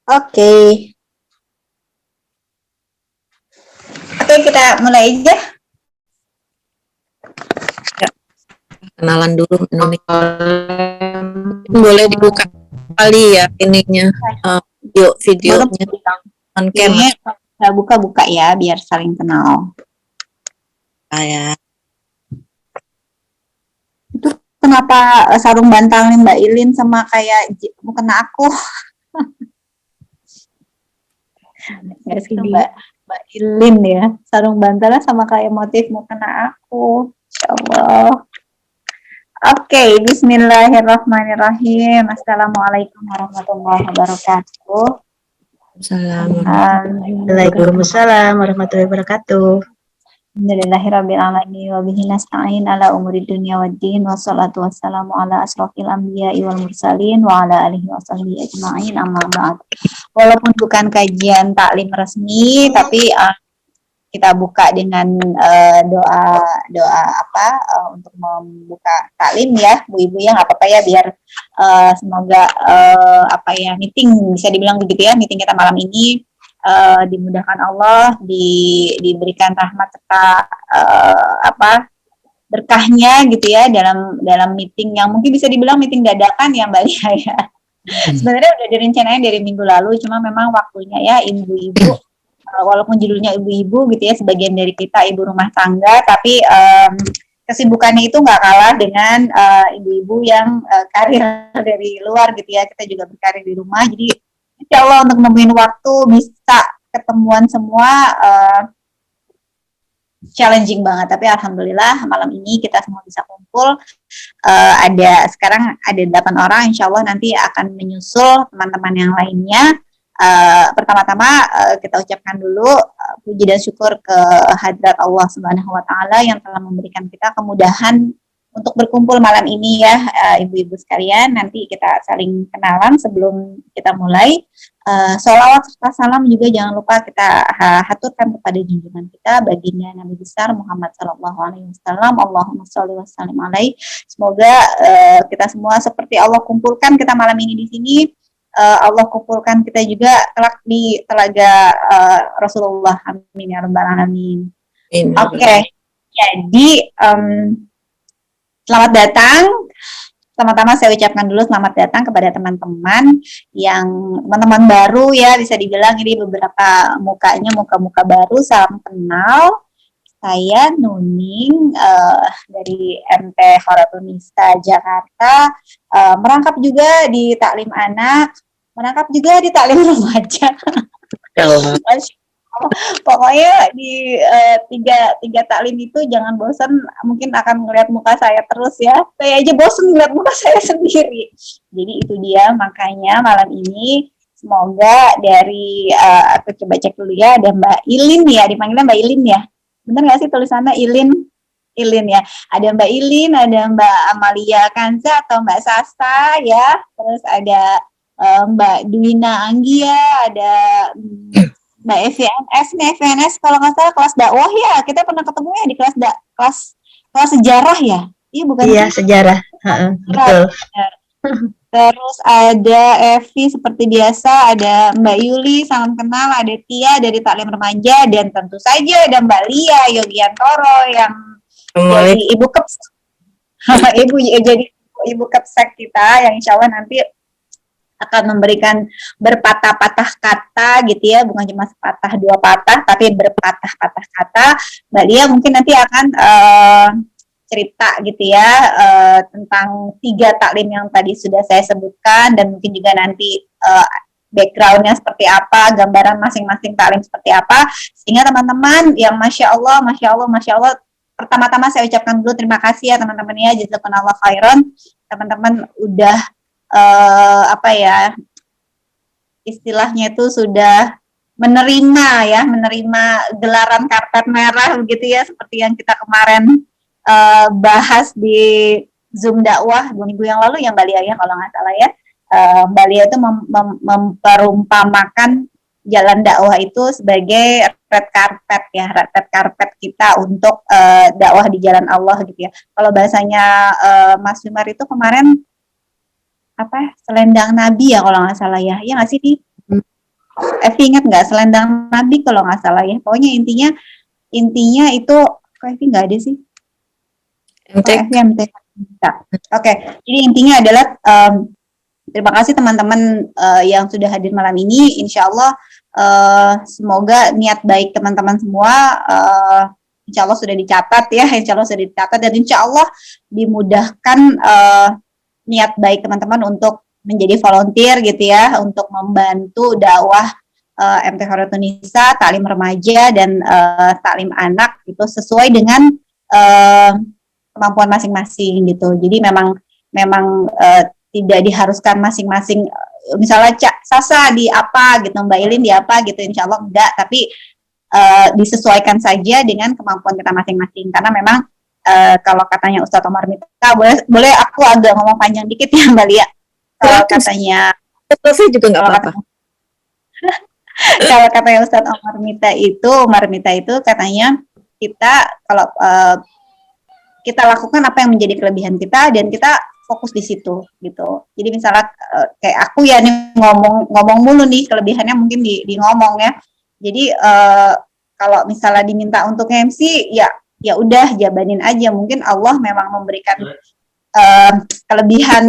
Oke, oke kita mulai aja. Ya, kenalan dulu Indonesia. Boleh dibuka kali ya ininya, videonya on cam Kayaknya kita buka-buka ya biar saling kenal. ya. Itu kenapa sarung bantalnya Mbak Ilin sama kayak mau kena aku? Nggak sih Mbak Ilin ya, sarung bantalnya sama kayak motif mau kena aku. Insya Allah. Oke, bismillahirrahmanirrahim. Assalamualaikum warahmatullahi wabarakatuh. Waalaikumsalam warahmatullahi wabarakatuh. Alhamdulillahirabbil alamin wa bihi nasta'in ala umuri dunya waddin wassalatu wassalamu ala asrofil anbiya'i wal mursalin wa ala alihi wa sahbihi ajma'in amma ba'd. Walaupun bukan kajian taklim resmi tapi kita buka dengan doa untuk membuka taklim ya Bu-ibu ya, nggak apa-apa ya biar semoga meeting bisa dibilang begitu ya, meeting kita malam ini dimudahkan Allah, diberikan rahmat serta berkahnya gitu ya dalam meeting yang mungkin bisa dibilang meeting dadakan ya Mbak Lia ya. Sebenarnya udah direncanain dari minggu lalu, cuma memang waktunya ya ibu-ibu, walaupun judulnya ibu-ibu gitu ya, sebagian dari kita ibu rumah tangga, tapi kesibukannya itu nggak kalah dengan ibu-ibu yang karir dari luar gitu ya. Kita juga berkarir di rumah, jadi insya Allah untuk nemuin waktu bisa ketemuan semua challenging banget, tapi alhamdulillah malam ini kita semua bisa kumpul. Sekarang ada 8 orang, insya Allah nanti akan menyusul teman-teman yang lainnya. Pertama-tama kita ucapkan dulu puji dan syukur ke hadrat Allah Subhanahu wa Ta'ala yang telah memberikan kita kemudahan untuk berkumpul malam ini ya, ibu-ibu sekalian. Nanti kita saling kenalan sebelum kita mulai. Sholawat serta salam juga jangan lupa kita haturkan kepada junjungan kita, baginda Nabi besar Muhammad Sallallahu Alaihi Wasallam. Allahumma sholli wa sallim alaihi. Semoga kita semua seperti Allah kumpulkan kita malam ini di sini, Allah kumpulkan kita juga kelak di telaga Rasulullah. Amin ya rabbal alamin. Oke. Jadi selamat datang. Pertama-tama saya ucapkan dulu selamat datang kepada teman-teman yang teman-teman baru ya, bisa dibilang ini beberapa muka-muka baru. Salam kenal. Saya Nuning dari MT Khoratunista Jakarta, merangkap juga di taklim anak, merangkap juga di taklim remaja. Pokoknya di tiga taklim itu jangan bosan, mungkin akan ngeliat muka saya terus ya. Saya aja bosan ngeliat muka saya sendiri. Jadi itu dia, makanya malam ini semoga dari aku coba cek dulu ya, ada Mbak Ilin ya, dipanggilnya Mbak Ilin ya. Bener nggak sih tulisannya Ilin? Ilin ya. Ada Mbak Ilin, ada Mbak Amalia Kanza atau Mbak Sasta ya. Terus ada Mbak Dwina Anggia, ada Mbak FNS nih, FNS kalau nggak salah kelas dakwah ya. Kita pernah ketemu ya di kelas sejarah ya. Iya bukan? Iya sejarah. Betul. Terus ada Evi seperti biasa, ada Mbak Yuli, salam kenal, ada Tia dari Taklim Remaja, dan tentu saja ada Mbak Lia Yogiantoro yang jadi ibu kepsek, ibu kepsek kita yang insya Allah nanti akan memberikan berpatah-patah kata gitu ya, bukan cuma sepatah dua patah, tapi berpatah-patah kata. Mbak Lia mungkin nanti akan cerita gitu ya tentang 3 taklim yang tadi sudah saya sebutkan, dan mungkin juga nanti backgroundnya seperti apa, gambaran masing-masing taklim seperti apa, sehingga teman-teman yang Masya Allah, pertama-tama saya ucapkan dulu terima kasih ya teman-teman ya, jazakumullah khairan, teman-teman udah istilahnya itu sudah menerima gelaran karpet merah begitu ya, seperti yang kita kemarin bahas di Zoom dakwah 2 minggu yang lalu ya Mbak Lia ya, kalau nggak salah ya. Mbak Lia itu memperumpamakan jalan dakwah itu sebagai red carpet kita untuk dakwah di jalan Allah gitu ya. Kalau bahasanya Mas Wimar itu kemarin selendang Nabi ya kalau nggak salah ya, nggak sih Di? Evi ingat nggak selendang Nabi kalau nggak salah ya. Pokoknya intinya itu kok Evi nggak ada sih. MTK. Oke, jadi intinya adalah terima kasih teman-teman yang sudah hadir malam ini. Insya Allah semoga niat baik teman-teman semua insya Allah sudah dicatat ya. Insya Allah sudah dicatat dan insya Allah dimudahkan niat baik teman-teman untuk menjadi volunteer gitu ya, untuk membantu dakwah MT Khairatun Nisa, taklim remaja dan taklim anak itu sesuai dengan kemampuan masing-masing gitu. Jadi memang tidak diharuskan masing-masing misalnya Sasa di apa gitu, Mbak Ilin di apa gitu, insya Allah enggak, tapi disesuaikan saja dengan kemampuan kita masing-masing karena memang kalau katanya Ustadz Omar Mita, boleh aku agak ngomong panjang dikit ya Mbak Lia. Kalau katanya juga nggak apa-apa. Kalau katanya Ustadz Omar Mita itu katanya kita kalau kita lakukan apa yang menjadi kelebihan kita dan kita fokus di situ gitu. Jadi misalnya kayak aku ya nih ngomong mulu nih, kelebihannya mungkin di ngomong ya. Jadi kalau misalnya diminta untuk MC ya udah jabanin aja. Mungkin Allah memang memberikan kelebihan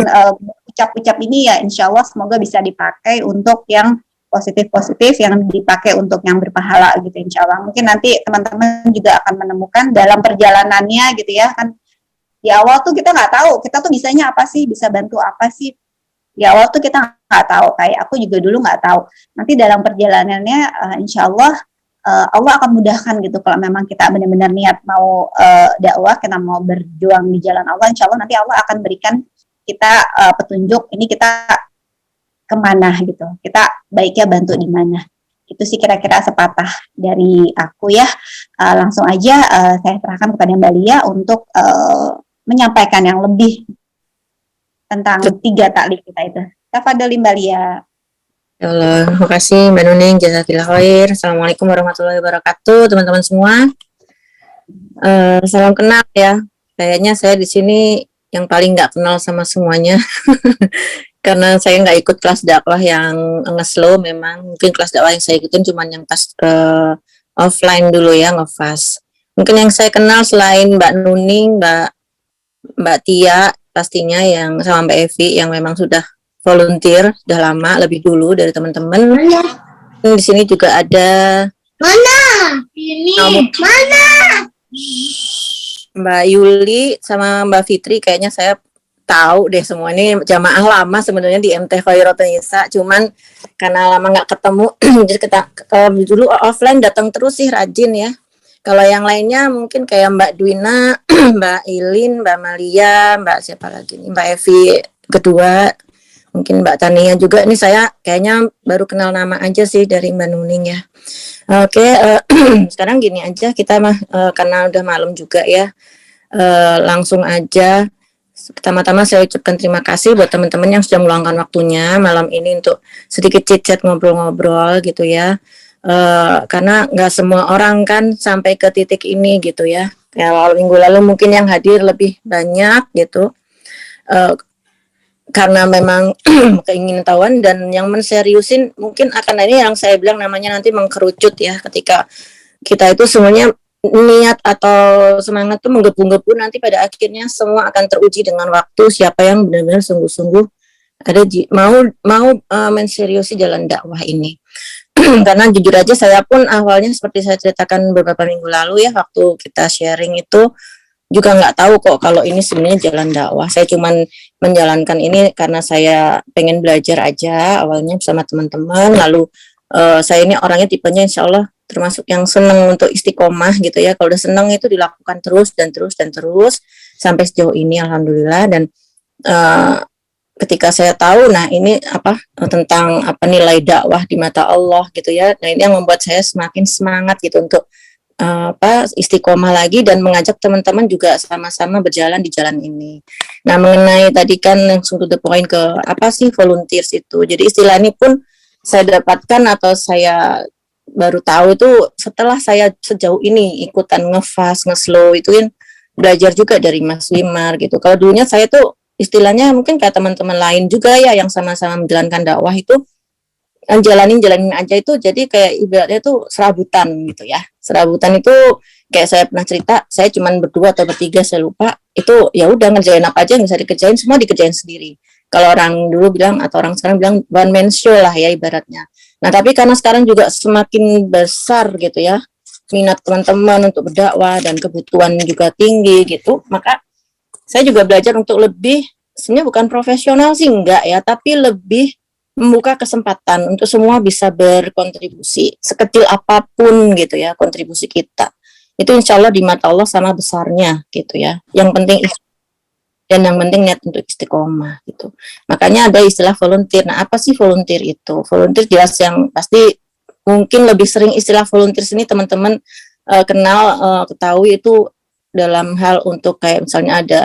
ucap-ucap ini ya, insya Allah semoga bisa dipakai untuk yang positif-positif, yang dipakai untuk yang berpahala gitu insya Allah. Mungkin nanti teman-teman juga akan menemukan dalam perjalanannya gitu ya kan. Di awal tuh kita nggak tahu, kita tuh bisanya apa sih, bisa bantu apa sih. Di awal tuh kita nggak tahu, kayak aku juga dulu nggak tahu. Nanti dalam perjalanannya insya Allah Allah akan mudahkan gitu kalau memang kita benar-benar niat mau dakwah, kita mau berjuang di jalan Allah, insya Allah nanti Allah akan berikan kita petunjuk, ini kita kemana gitu, kita baiknya bantu di mana. Itu sih kira-kira sepatah dari aku ya. Langsung aja saya serahkan kepada Mbak Lia untuk menyampaikan yang lebih tentang 3 taklim kita itu. Tafadholi Mbak Lia. Ya Allah, terima kasih Mbak Nuning, jazakallahu khair. Assalamualaikum warahmatullahi wabarakatuh, teman-teman semua. Salam kenal ya. Kayaknya saya di sini yang paling nggak kenal sama semuanya. Karena saya nggak ikut kelas dakwah yang nge-slow, memang mungkin kelas dakwah yang saya ikutin cuma yang pas offline dulu ya, nge-fast. Mungkin yang saya kenal selain Mbak Nuning, Mbak Tia pastinya, yang sama Mbak Evi yang memang sudah volunteer sudah lama, lebih dulu dari teman-teman. Di sini juga ada Mbak Yuli sama Mbak Fitri, kayaknya saya tahu deh semua ini jamaah lama sebenarnya di MT Khairatun Nisa, cuman karena lama nggak ketemu jadi kalau dulu offline datang terus sih, rajin ya. Kalau yang lainnya mungkin kayak Mbak Dwina, Mbak Ilin, Mbak Malia, Mbak siapa lagi nih, Mbak Evi kedua, mungkin Mbak Tania juga. Ini saya kayaknya baru kenal nama aja sih dari Mbak Nuning ya. Oke, sekarang gini aja kita karena udah malam juga ya, langsung aja. Pertama-tama saya ucapkan terima kasih buat teman-teman yang sudah meluangkan waktunya malam ini untuk sedikit chit-chat, ngobrol-ngobrol gitu ya. Karena nggak semua orang kan sampai ke titik ini gitu ya. Kayak minggu lalu mungkin yang hadir lebih banyak gitu. Karena memang keingintahuan dan yang menseriusin mungkin akan ini yang saya bilang namanya nanti mengkerucut ya, ketika kita itu semuanya niat atau semangat tuh menggebu-gebu, nanti pada akhirnya semua akan teruji dengan waktu siapa yang benar-benar sungguh-sungguh ada mau menseriusi jalan dakwah ini. Karena jujur aja saya pun awalnya seperti saya ceritakan beberapa minggu lalu ya, waktu kita sharing itu juga nggak tahu kok kalau ini sebenarnya jalan dakwah. Saya cuman menjalankan ini karena saya pengen belajar aja awalnya bersama teman-teman. Lalu saya ini orangnya tipenya insya Allah termasuk yang senang untuk istiqomah gitu ya. Kalau udah senang itu dilakukan terus sampai sejauh ini alhamdulillah. Dan ketika saya tahu nah ini tentang nilai dakwah di mata Allah gitu ya. Nah ini yang membuat saya semakin semangat gitu untuk istiqomah lagi dan mengajak teman-teman juga sama-sama berjalan di jalan ini. Nah mengenai tadi kan langsung to the point ke volunteers itu. Jadi istilah ini pun saya dapatkan atau saya baru tahu itu setelah saya sejauh ini ikutan nge-fast, nge-slow itu kan belajar juga dari Mas Wimar gitu. Kalau dulunya saya tuh istilahnya mungkin kayak teman-teman lain juga ya yang sama-sama menjalankan dakwah itu jalanin aja itu jadi kayak ibaratnya tuh serabutan gitu ya. Serabutan itu kayak saya pernah cerita, saya cuman berdua atau bertiga saya lupa, itu ya udah ngerjain apa aja nggak bisa dikerjain, semua dikerjain sendiri. Kalau orang dulu bilang atau orang sekarang bilang one man show lah ya ibaratnya. Nah tapi karena sekarang juga semakin besar gitu ya minat teman-teman untuk berdakwah dan kebutuhan juga tinggi gitu, maka saya juga belajar untuk lebih, sebenarnya bukan profesional sih enggak ya, tapi lebih membuka kesempatan untuk semua bisa berkontribusi sekecil apapun gitu ya kontribusi kita. Itu insya Allah di mata Allah sama besarnya gitu ya. Yang penting dan yang penting niat untuk istiqomah gitu. Makanya ada istilah volunteer. Nah, apa sih volunteer itu? Volunteer jelas yang pasti mungkin lebih sering istilah volunteer sini teman-teman kenal ketahui itu dalam hal untuk kayak misalnya ada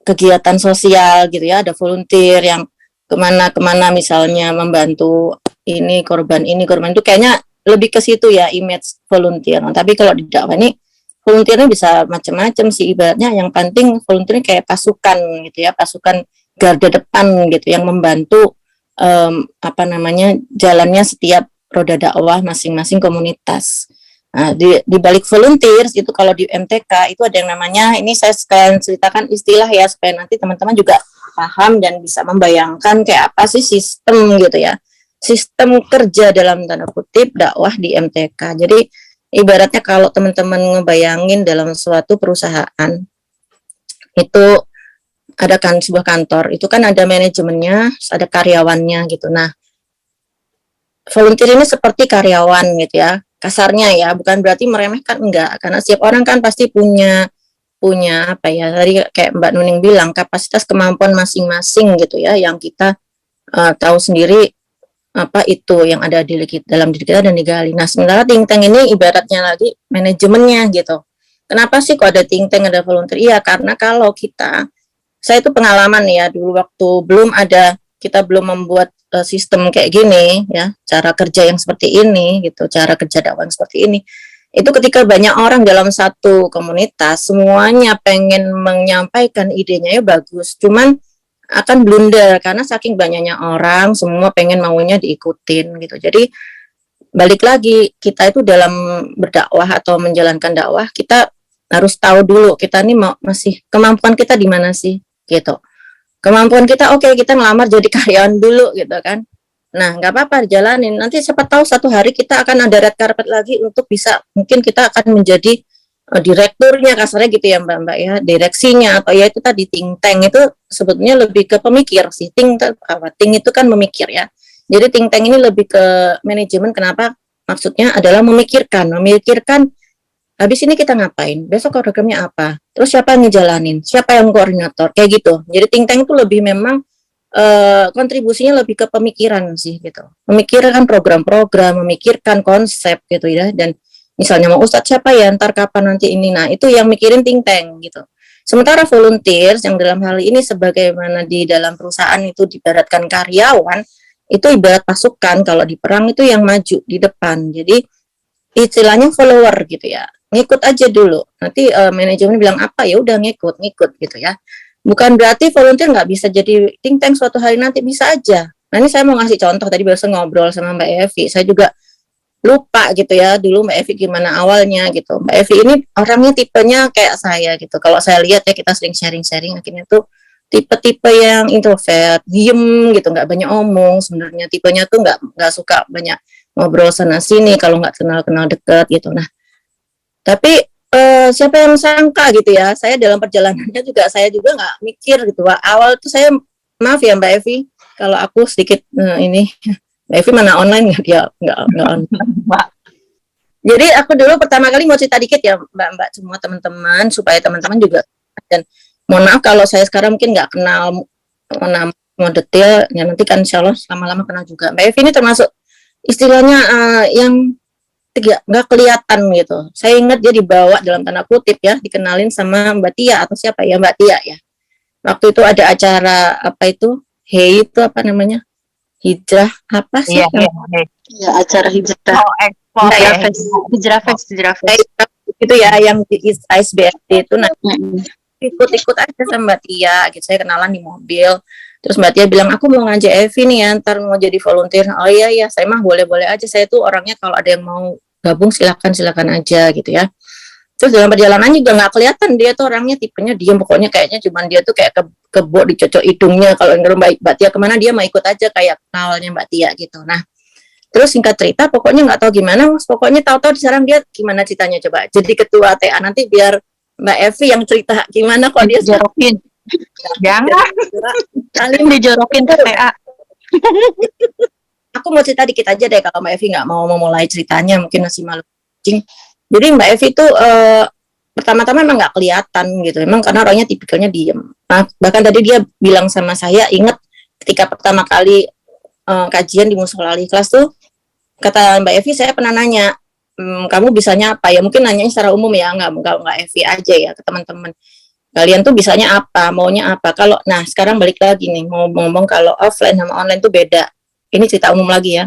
kegiatan sosial gitu ya, ada volunteer yang kemana-kemana misalnya membantu ini korban itu kayaknya lebih ke situ ya image volunteer. Nah, tapi kalau di dakwah ini volunteernya bisa macam-macam sih ibaratnya, yang penting volunteernya kayak pasukan gitu ya, pasukan garda depan gitu yang membantu jalannya setiap roda dakwah masing-masing komunitas. Nah, di balik volunteer itu kalau di MTK itu ada yang namanya, ini saya sekalian ceritakan istilah ya supaya nanti teman-teman juga paham dan bisa membayangkan kayak apa sih sistem gitu ya. Sistem kerja dalam tanda kutip dakwah di MTK. Jadi ibaratnya kalau teman-teman ngebayangin dalam suatu perusahaan itu ada kan sebuah kantor, itu kan ada manajemennya, ada karyawannya gitu. Nah, volunteer ini seperti karyawan gitu ya. Kasarnya ya, bukan berarti meremehkan, enggak, karena setiap orang kan pasti punya apa ya, tadi kayak Mbak Nuning bilang kapasitas kemampuan masing-masing gitu ya, yang kita tahu sendiri apa itu yang ada di dalam diri kita dan digali. Nah sementara think tank ini ibaratnya lagi manajemennya gitu. Kenapa sih kok ada think tank, ada volunteer? Iya karena kalau saya itu pengalaman ya dulu waktu kita belum membuat sistem kayak gini ya, cara kerja yang seperti ini gitu, cara kerja dakwah seperti ini. Itu ketika banyak orang dalam satu komunitas semuanya pengen menyampaikan idenya ya bagus, cuman akan blunder karena saking banyaknya orang semua pengen maunya diikutin gitu. Jadi balik lagi kita itu dalam berdakwah atau menjalankan dakwah kita harus tahu dulu kita nih masih kemampuan kita di mana sih gitu. Kemampuan kita oke, kita ngelamar jadi karyawan dulu gitu kan. Nah, nggak apa-apa jalanin. Nanti siapa tahu satu hari kita akan ada red carpet lagi untuk bisa, mungkin kita akan menjadi direkturnya kasarnya gitu ya Mbak ya, direksinya atau ya itu tadi think tank itu sebetulnya lebih ke pemikir sih. Think itu kan memikir ya. Jadi think tank ini lebih ke manajemen. Kenapa? Maksudnya adalah memikirkan habis ini kita ngapain, besok programnya apa, terus siapa yang ngejalanin, siapa yang koordinator, kayak gitu. Jadi think tank itu lebih memang kontribusinya lebih ke pemikiran sih gitu, memikirkan program-program, memikirkan konsep gitu ya, dan misalnya mau ustadz siapa ya ntar kapan nanti ini, nah itu yang mikirin think tank gitu. Sementara volunteer yang dalam hal ini sebagaimana di dalam perusahaan itu diibaratkan karyawan, itu ibarat pasukan, kalau di perang itu yang maju di depan, jadi istilahnya follower gitu ya, ngikut aja dulu, nanti manajemen bilang apa ya udah ngikut gitu ya. Bukan berarti volunteer nggak bisa jadi think tank suatu hari nanti, bisa aja. Nah ini saya mau ngasih contoh, tadi baru ngobrol sama Mbak Evi, saya juga lupa gitu ya dulu Mbak Evi gimana awalnya gitu. Mbak Evi ini orangnya tipenya kayak saya gitu, kalau saya lihat ya kita sering sharing akhirnya tuh tipe-tipe yang introvert, diem gitu, nggak banyak omong sebenarnya, tipenya tuh nggak suka banyak ngobrol sana sini kalau nggak kenal deket gitu. Nah tapi siapa yang sangka gitu ya, saya dalam perjalanannya juga saya juga nggak mikir gitu. Awal tuh saya, maaf ya Mbak Evi kalau aku sedikit ini, Mbak Evi mana online nggak dia nggak online. Jadi aku dulu pertama kali mau cerita dikit ya Mbak semua teman-teman supaya teman-teman juga, dan mohon maaf kalau saya sekarang mungkin nggak kenal mau detail ya, nanti kan insya Allah lama-lama kenal juga. Mbak Evi ini termasuk istilahnya yang nggak kelihatan gitu. Saya ingat dia dibawa dalam tanda kutip ya, dikenalin sama Mbak Tia atau siapa ya, Mbak Tia ya. Waktu itu ada acara apa itu, itu apa namanya, hijrah apa sih? Ya, acara hijrah. Hijrah fest. Itu ya yang di ISBSD itu. Nah ikut aja sama Mbak Tia gitu. Saya kenalan di mobil. Terus Mbak Tia bilang, aku mau ngajak Evi nih ya, ntar mau jadi volunteer. Oh iya, iya, saya mah boleh-boleh aja. Saya tuh orangnya kalau ada yang mau gabung silakan aja gitu ya. Terus dalam perjalanan juga nggak kelihatan dia tuh orangnya tipenya diem, pokoknya kayaknya cuman dia tuh kayak kebo dicocok hidungnya. Kalau Mbak Tia kemana dia mau ikut aja kayak kenalnya Mbak Tia gitu. Nah, terus singkat cerita pokoknya nggak tahu gimana, Mas. Pokoknya tahu-tahu sekarang dia gimana ceritanya coba. Jadi ketua TA nanti biar Mbak Evi yang cerita gimana kok dia Dijorokin. Jangan. Saling dijorokin ke TA. Aku mau cerita dikit aja deh kalau Mbak Evi nggak mau memulai ceritanya, mungkin masih malu kucing. Jadi Mbak Evi tuh pertama-tama emang nggak kelihatan gitu, emang karena orangnya tipikalnya diem. Nah, bahkan tadi dia bilang sama saya, inget ketika pertama kali kajian di musola kelas tuh, kata Mbak Evi, saya pernah nanya, kamu bisanya apa ya? Mungkin nanya secara umum ya, nggak Evi aja ya ke teman-teman. Kalian tuh bisanya apa, maunya apa? Kalau, nah sekarang balik lagi nih, mau ngomong kalau offline sama online tuh beda. Ini cerita umum lagi ya.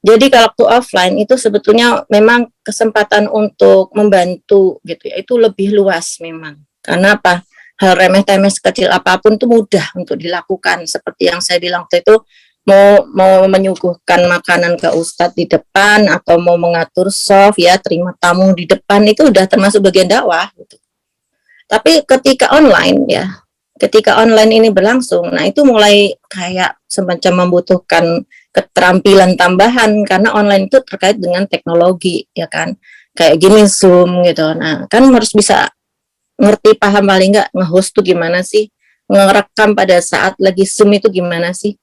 Jadi kalau waktu offline itu sebetulnya memang kesempatan untuk membantu gitu ya, itu lebih luas memang. Karena apa? Hal remeh-temeh sekecil apapun tuh mudah untuk dilakukan. Seperti yang saya bilang waktu itu, mau menyuguhkan makanan ke Ustadz di depan atau mau mengatur soft ya, terima tamu di depan itu udah termasuk bagian dakwah gitu. Tapi ketika online ini berlangsung, nah itu mulai kayak semacam membutuhkan keterampilan tambahan karena online itu terkait dengan teknologi ya kan, kayak gini Zoom gitu. Nah kan harus bisa ngerti paham paling nggak nge-host tuh gimana sih, ngerekam pada saat lagi Zoom itu gimana sih.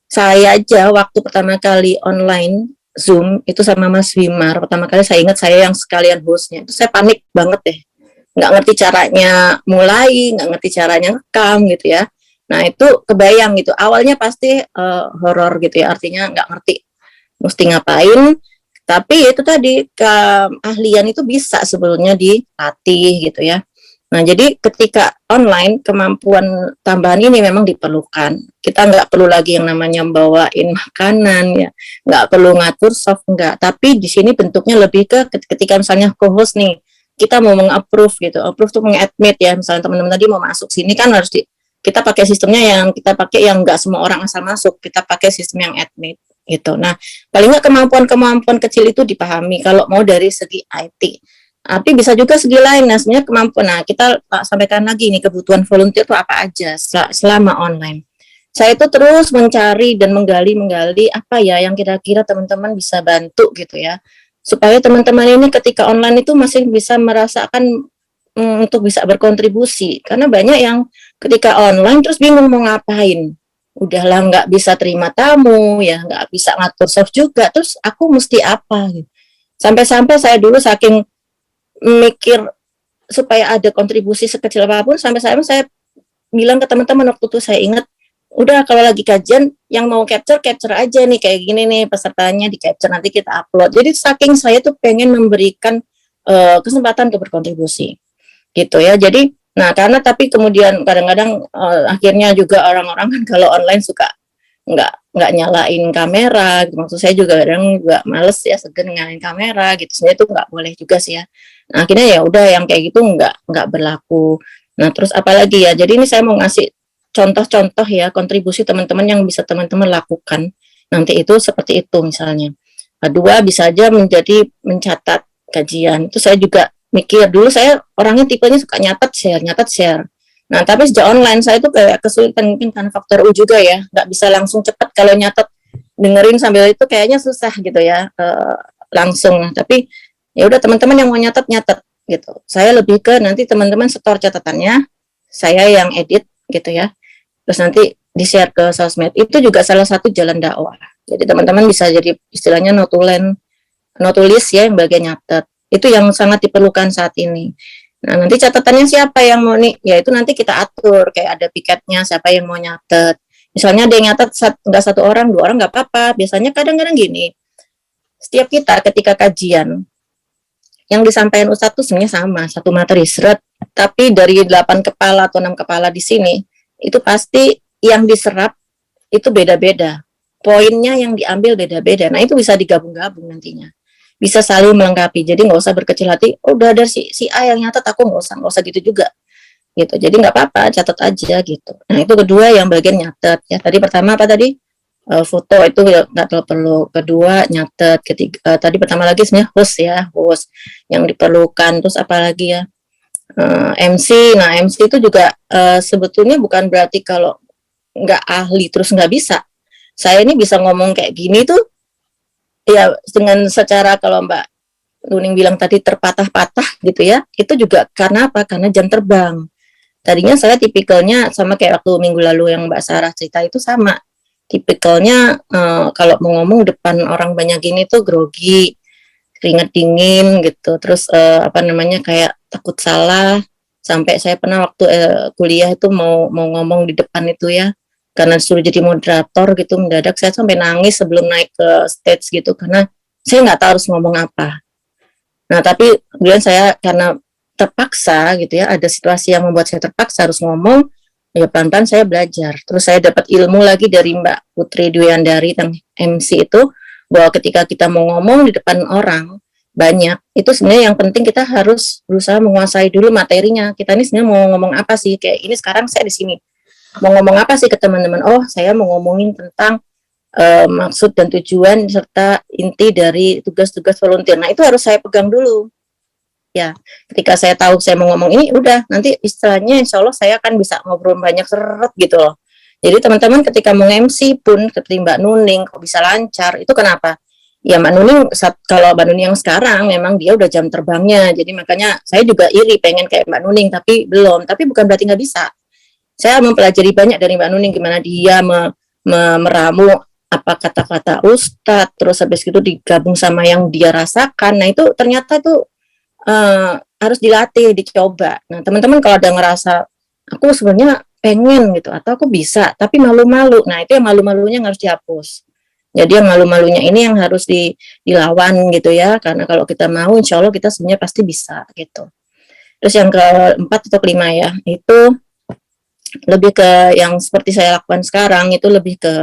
Saya aja waktu pertama kali online Zoom itu sama Mas Wimar, pertama kali saya ingat saya yang sekalian hostnya, itu saya panik banget deh, nggak ngerti caranya mulai, nggak ngerti caranya rekam gitu ya. Nah itu kebayang gitu, awalnya pasti horor gitu ya, artinya nggak ngerti mesti ngapain. Tapi itu tadi keahlian itu bisa sebelumnya dilatih gitu ya. Nah jadi ketika online kemampuan tambahan ini memang diperlukan. Kita nggak perlu lagi yang namanya bawain makanan ya, nggak perlu ngatur soft nggak. Tapi di sini bentuknya lebih ke ketika misalnya co-host nih, kita mau meng-approve gitu, approve tuh meng-admit ya, misalnya teman-teman tadi mau masuk sini kan harus kita pakai sistemnya yang kita pakai yang nggak semua orang asal masuk, kita pakai sistem yang admit gitu. Nah, paling nggak kemampuan-kemampuan kecil itu dipahami kalau mau dari segi IT. Tapi bisa juga segi lain, nah sebenarnya kemampuan. Nah, kita sampaikan lagi nih kebutuhan volunteer itu apa aja selama online. Saya itu terus mencari dan menggali apa ya yang kira-kira teman-teman bisa bantu gitu ya, supaya teman-teman ini ketika online itu masih bisa merasakan untuk bisa berkontribusi. Karena banyak yang ketika online terus bingung mau ngapain, udahlah nggak bisa terima tamu ya, nggak bisa ngatur soft juga, terus aku mesti apa gitu. Sampai-sampai saya dulu saking mikir supaya ada kontribusi sekecil apapun, sampai saya bilang ke teman-teman waktu itu, saya ingat, udah kalau lagi kajian yang mau capture aja nih kayak gini nih pesertanya, di capture nanti kita upload. Jadi saking saya tuh pengen memberikan kesempatan untuk berkontribusi gitu ya. Jadi nah karena tapi kemudian kadang-kadang akhirnya juga orang-orang kan kalau online suka nggak nyalain kamera gitu. Maksud saya juga kadang juga males ya segen nyalain kamera gitu, sebenarnya itu nggak boleh juga sih ya. Nah, akhirnya ya udah yang kayak gitu nggak berlaku. Nah terus apalagi ya, jadi ini saya mau ngasih contoh-contoh ya kontribusi teman-teman yang bisa teman-teman lakukan nanti itu seperti itu misalnya. Kedua bisa aja menjadi mencatat kajian, itu saya juga mikir dulu, saya orangnya tipenya suka nyatat share. Nah, tapi sejak online saya tuh kayak kesulitan, mungkin karena faktor U juga ya, nggak bisa langsung cepat kalau nyatet, dengerin sambil itu kayaknya susah gitu ya, langsung. Tapi ya udah teman-teman yang mau nyatet gitu. Saya lebih ke nanti teman-teman setor catatannya, saya yang edit gitu ya. Terus nanti di-share ke sosmed. Itu juga salah satu jalan dakwah. Jadi teman-teman bisa jadi istilahnya notulis ya yang bagian nyatet. Itu yang sangat diperlukan saat ini. Nah, nanti catatannya siapa yang mau nih? Ya itu nanti kita atur, kayak ada piketnya siapa yang mau nyatet. Misalnya ada yang nyatet nggak satu orang, 2 orang nggak apa-apa. Biasanya kadang-kadang gini, setiap kita ketika kajian, yang disampaikan Ustadz itu sebenarnya sama, satu materi seret, tapi dari 8 kepala atau 6 kepala di sini, itu pasti yang diserap itu beda-beda. Poinnya yang diambil beda-beda. Nah, itu bisa digabung-gabung nantinya. Bisa saling melengkapi. Jadi nggak usah berkecil hati, oh udah ada si A yang nyatet, aku nggak usah gitu juga. gitu. Jadi nggak apa-apa, catat aja gitu. Nah itu kedua yang bagian nyatet ya. Tadi pertama apa tadi? Foto itu ya nggak terlalu perlu. Kedua nyatet. Ketiga tadi pertama lagi sebenarnya host yang diperlukan. Terus apa lagi ya? MC. Nah MC itu juga sebetulnya bukan berarti kalau nggak ahli terus nggak bisa. Saya ini bisa ngomong kayak gini tuh ya dengan secara kalau Mbak Nuning bilang tadi terpatah-patah gitu ya, itu juga karena apa? Karena jam terbang. Tadinya saya tipikalnya sama kayak waktu minggu lalu yang Mbak Sarah cerita itu sama. Tipikalnya kalau mau ngomong depan orang banyak gini tuh grogi, keringet dingin gitu. Terus apa namanya kayak takut salah. Sampai saya pernah waktu kuliah itu mau ngomong di depan itu ya, karena disuruh jadi moderator gitu mendadak saya sampai nangis sebelum naik ke stage gitu karena saya nggak tahu harus ngomong apa. Nah, tapi kemudian saya karena terpaksa gitu ya, ada situasi yang membuat saya terpaksa harus ngomong, ya pelan-pelan saya belajar. Terus saya dapat ilmu lagi dari Mbak Putri Dwiandari tentang MC itu, bahwa ketika kita mau ngomong di depan orang banyak, itu sebenarnya yang penting kita harus berusaha menguasai dulu materinya. Kita ini sebenarnya mau ngomong apa sih? Kayak ini sekarang saya di sini. Mau ngomong apa sih ke teman-teman? Oh, saya mau ngomongin tentang maksud dan tujuan serta inti dari tugas-tugas volunteer. Nah itu harus saya pegang dulu. Ya, ketika saya tahu saya mau ngomong ini, udah nanti istilahnya insya Allah saya akan bisa ngobrol banyak seret gitu loh. Jadi teman-teman ketika mau MC pun seperti Mbak Nuning kok bisa lancar, itu kenapa? Ya Mbak Nuning, kalau Mbak Nuning yang sekarang memang dia udah jam terbangnya, jadi makanya saya juga iri pengen kayak Mbak Nuning, tapi belum. Tapi bukan berarti nggak bisa. Saya mempelajari banyak dari Mbak Nuning gimana dia meramu apa kata-kata ustadz, terus habis itu digabung sama yang dia rasakan. Nah itu ternyata tuh harus dilatih, dicoba. Nah teman-teman kalau ada ngerasa aku sebenarnya pengen gitu atau aku bisa tapi malu-malu, nah itu yang malu-malunya harus dihapus. Jadi yang malu-malunya ini yang harus dilawan gitu ya, karena kalau kita mau insya Allah kita sebenarnya pasti bisa gitu. Terus yang keempat atau kelima ya, itu lebih ke yang seperti saya lakukan sekarang, itu lebih ke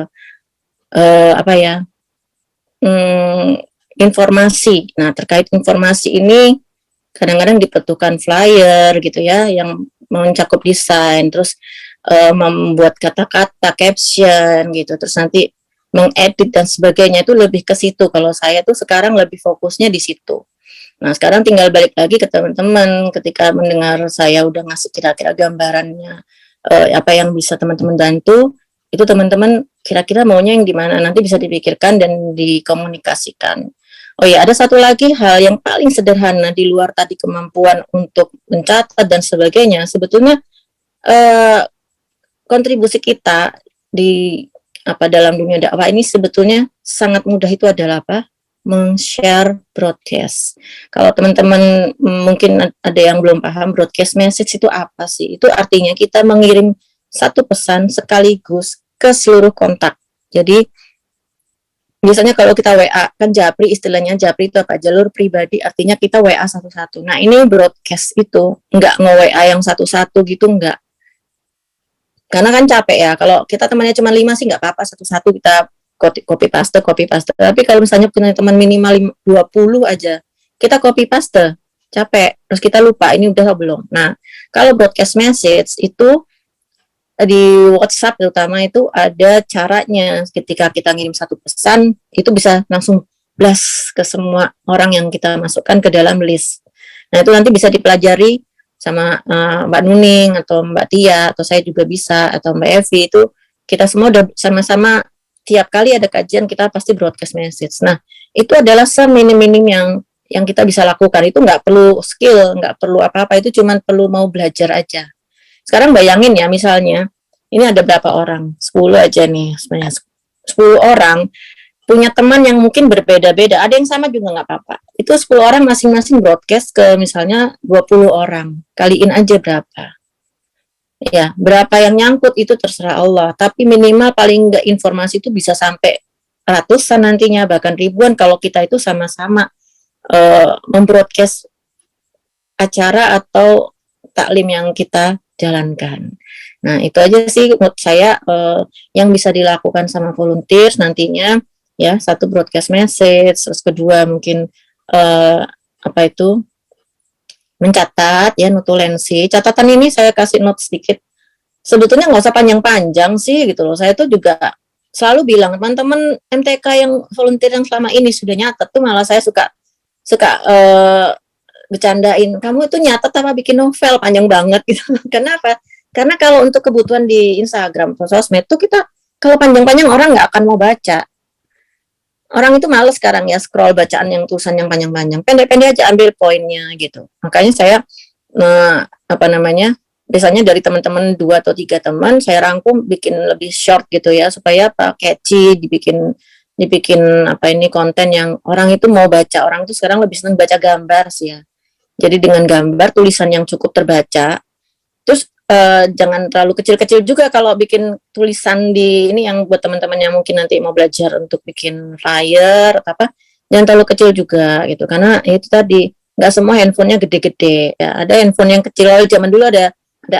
apa ya, informasi. Nah terkait informasi ini kadang-kadang diperlukan flyer gitu ya yang mencakup desain, terus membuat kata-kata caption gitu, terus nanti mengedit dan sebagainya, itu lebih ke situ. Kalau saya tuh sekarang lebih fokusnya di situ. Nah sekarang tinggal balik lagi ke teman-teman ketika mendengar saya udah ngasih kira-kira gambarannya apa yang bisa teman-teman bantu, itu teman-teman kira-kira maunya yang gimana, nanti bisa dipikirkan dan dikomunikasikan. Oh ya, ada satu lagi hal yang paling sederhana di luar tadi kemampuan untuk mencatat dan sebagainya. Sebetulnya kontribusi kita di dalam dunia dakwah ini sebetulnya sangat mudah, itu adalah apa? Men-share broadcast. Kalau teman-teman mungkin ada yang belum paham broadcast message itu apa sih? Itu artinya kita mengirim satu pesan sekaligus ke seluruh kontak. Jadi biasanya kalau kita WA kan japri, istilahnya japri itu apa? Jalur pribadi, artinya kita WA satu-satu. Nah ini broadcast itu nggak nge-WA yang satu-satu gitu, nggak. Karena kan capek ya, kalau kita temannya cuma 5 sih nggak apa-apa, satu-satu kita copy paste. Tapi kalau misalnya punya teman minimal 20 aja, kita copy paste, capek. Terus kita lupa ini udah belum. Nah kalau broadcast message itu di WhatsApp terutama itu ada caranya. Ketika kita ngirim satu pesan itu bisa langsung blast ke semua orang yang kita masukkan ke dalam list. Nah itu nanti bisa dipelajari sama Mbak Nuning atau Mbak Tia atau saya juga bisa, atau Mbak Evi. Itu kita semua udah sama-sama tiap kali ada kajian kita pasti broadcast message. Nah itu adalah seminim-minim yang kita bisa lakukan. Itu nggak perlu skill, nggak perlu apa-apa, itu cuma perlu mau belajar aja. Sekarang bayangin ya, misalnya ini ada berapa orang, 10 aja nih sebenarnya, 10 orang punya teman yang mungkin berbeda-beda, ada yang sama juga nggak apa-apa. Itu 10 orang masing-masing broadcast ke misalnya 20 orang, kaliin aja berapa. Ya, berapa yang nyangkut itu terserah Allah, tapi minimal paling nggak informasi itu bisa sampai ratusan nantinya, bahkan ribuan kalau kita itu sama-sama membroadcast acara atau taklim yang kita jalankan. Nah itu aja sih menurut saya yang bisa dilakukan sama volunteers nantinya ya. Satu broadcast message, terus kedua mungkin mencatat ya, notulensi. Catatan ini saya kasih note sedikit. Sebetulnya nggak usah panjang-panjang sih gitu loh. Saya tuh juga selalu bilang teman-teman MTK yang volunteer yang selama ini sudah nyatet tuh malah saya suka suka bercandain, kamu itu nyatet apa bikin novel panjang banget gitu. Kenapa? Karena kalau untuk kebutuhan di Instagram atau sosmed tuh kita kalau panjang-panjang orang nggak akan mau baca. Orang itu males sekarang ya scroll bacaan yang tulisan yang panjang-panjang. Pendek-pendek aja ambil poinnya gitu. Makanya saya apa namanya? Biasanya dari teman-teman 2 atau 3 teman saya rangkum bikin lebih short gitu ya supaya apa catchy, dibikin apa ini konten yang orang itu mau baca. Orang itu sekarang lebih senang baca gambar sih ya. Jadi dengan gambar tulisan yang cukup terbaca. Terus jangan terlalu kecil-kecil juga kalau bikin tulisan di ini yang buat teman-teman yang mungkin nanti mau belajar untuk bikin flyer atau apa, jangan terlalu kecil juga gitu karena itu tadi nggak semua handphonenya gede-gede ya, ada handphone yang kecil. Zaman dulu ada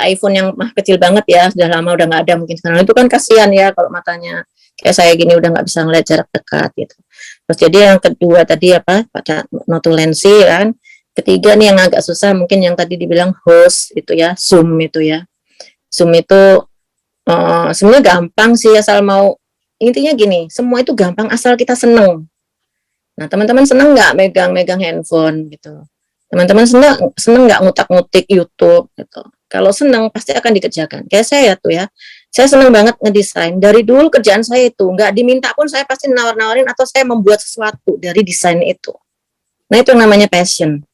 iPhone yang kecil banget ya, sudah lama udah nggak ada mungkin sekarang. Itu kan kasihan ya kalau matanya kayak saya gini udah nggak bisa ngeliat jarak dekat gitu. Terus jadi yang kedua tadi apa, notulensi kan. Ketiga nih yang agak susah mungkin yang tadi dibilang host itu ya, Zoom itu ya. Zoom itu sebenarnya gampang sih asal mau, intinya gini, semua itu gampang asal kita seneng. Nah teman-teman seneng nggak megang handphone gitu? Teman-teman seneng nggak ngutak-ngutik YouTube gitu? Kalau seneng pasti akan dikerjakan. Kayak saya tuh ya, saya seneng banget ngedesain. Dari dulu kerjaan saya itu nggak diminta pun saya pasti nawar-nawarin atau saya membuat sesuatu dari desain itu. Nah itu yang namanya passion.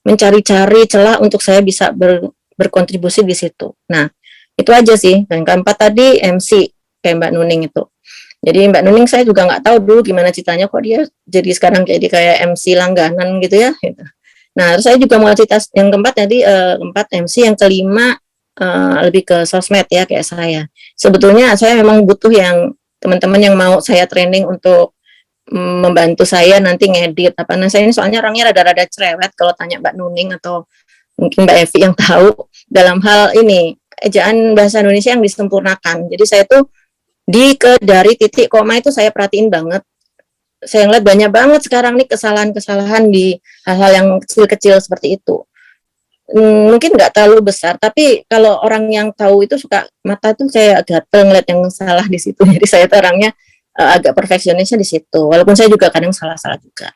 Mencari-cari celah untuk saya bisa berkontribusi di situ. Nah, itu aja sih. Dan keempat tadi MC kayak Mbak Nuning itu. Jadi Mbak Nuning saya juga nggak tahu dulu gimana ceritanya kok dia jadi sekarang jadi kayak MC langganan gitu ya. Gitu. Nah, terus saya juga mau cerita yang keempat tadi keempat MC, yang kelima lebih ke sosmed ya kayak saya. Sebetulnya saya memang butuh yang teman-teman yang mau saya training untuk membantu saya nanti ngedit apa. Nah saya ini soalnya orangnya rada-rada cerewet kalau tanya Mbak Nuning atau mungkin Mbak Evi yang tahu dalam hal ini ejaan bahasa Indonesia yang disempurnakan. Jadi saya tuh dari titik koma itu saya perhatiin banget. Saya ngeliat banyak banget sekarang nih kesalahan-kesalahan di hal-hal yang kecil-kecil seperti itu. Mungkin nggak terlalu besar, tapi kalau orang yang tahu itu suka mata tuh saya gatel ngeliat yang salah di situ. Jadi saya tuh orangnya agak perfeksionisnya di situ. Walaupun saya juga kadang salah-salah juga.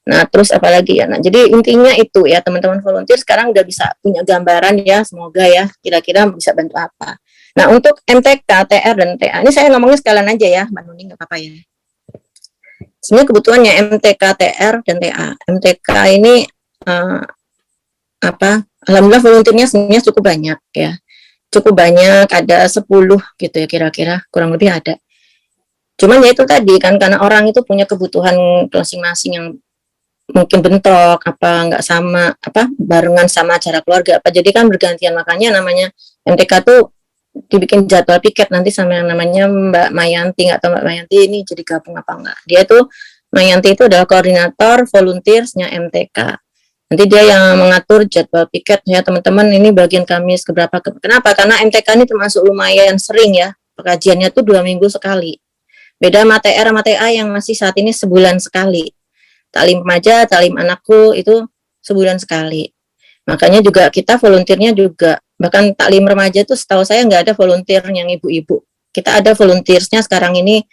Nah, terus apalagi ya. Nah, jadi intinya itu ya, teman-teman volunteer sekarang udah bisa punya gambaran ya, semoga ya kira-kira bisa bantu apa. Nah, untuk MTK, TR dan TA, ini saya ngomongnya sekalian aja ya, Mbak Nuning nggak apa-apa ya. Sebenarnya kebutuhannya MTK, TR dan TA. MTK ini alhamdulillah volunteernya sebenarnya cukup banyak ya. Cukup banyak, ada 10 gitu ya kira-kira, kurang lebih ada. Cuman ya itu tadi kan karena orang itu punya kebutuhan masing-masing yang mungkin bentrok apa nggak sama apa barengan sama acara keluarga apa, jadi kan bergantian. Makanya namanya MTK tuh dibikin jadwal piket nanti sama yang namanya Mbak Mayanti, nggak tahu Mbak Mayanti ini jadi gabung apa enggak. Dia tuh Mayanti itu adalah koordinator volunteersnya MTK. Nanti dia yang mengatur jadwal piket ya teman-teman, ini bagian Kamis keberapa. Kenapa? Karena MTK ini termasuk lumayan sering ya, pengajiannya tuh 2 minggu sekali. Beda sama TR sama TA yang masih saat ini sebulan sekali. Taklim remaja, taklim anakku itu sebulan sekali. Makanya juga kita volunteernya juga, bahkan taklim remaja itu setahu saya nggak ada volunteer yang ibu-ibu. Kita ada volunteersnya sekarang ini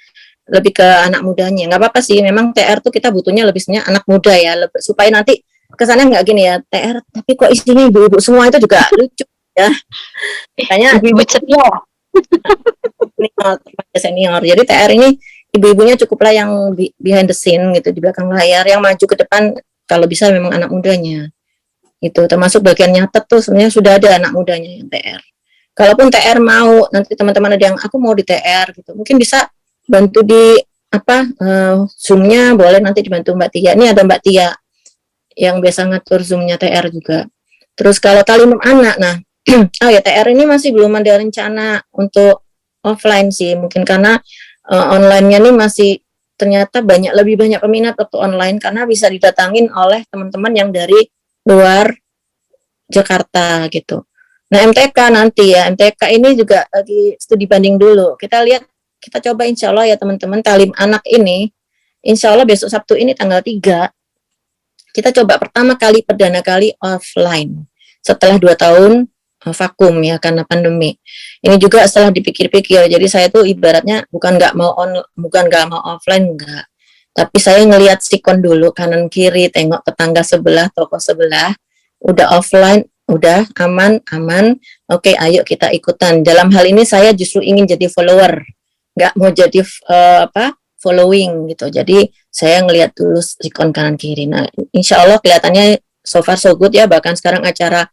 lebih ke anak mudanya. Nggak apa-apa sih, memang TR tuh kita butuhnya lebih sebenarnya anak muda ya, supaya nanti kesannya nggak gini ya, TR tapi kok isinya ibu-ibu semua, itu juga lucu ya. Makanya ibu ceria. Senior. Jadi TR ini ibu-ibunya cukuplah yang behind the scene gitu, di belakang layar. Yang maju ke depan kalau bisa memang anak mudanya. Itu termasuk bagian nyatet tuh sebenarnya sudah ada anak mudanya yang TR. Kalaupun TR mau nanti teman-teman ada yang aku mau di TR gitu, mungkin bisa bantu di Zoom-nya, boleh nanti dibantu Mbak Tia. Ini ada Mbak Tia yang biasa ngatur Zoom-nya TR juga. Terus kalau talim anak, nah TR ini masih belum ada rencana untuk offline sih, mungkin karena online-nya nih masih ternyata lebih banyak peminat waktu online karena bisa didatangin oleh teman-teman yang dari luar Jakarta gitu. Nah MTK nanti ya, MTK ini juga lagi studi banding dulu. Kita lihat, kita coba insya Allah ya teman-teman, talim anak ini insya Allah besok Sabtu ini tanggal 3 kita coba pertama kali perdana kali offline setelah 2 tahun vakum ya karena pandemi. Ini juga setelah dipikir-pikir, jadi saya tuh ibaratnya bukan nggak mau offline enggak, tapi saya ngelihat sikon dulu kanan kiri, tengok tetangga sebelah, toko sebelah, udah offline, udah aman, oke, ayo kita ikutan. Dalam hal ini saya justru ingin jadi follower, nggak mau jadi following gitu. Jadi saya ngelihat dulu sikon kanan kiri. Nah, insya Allah kelihatannya so far so good ya. Bahkan sekarang acara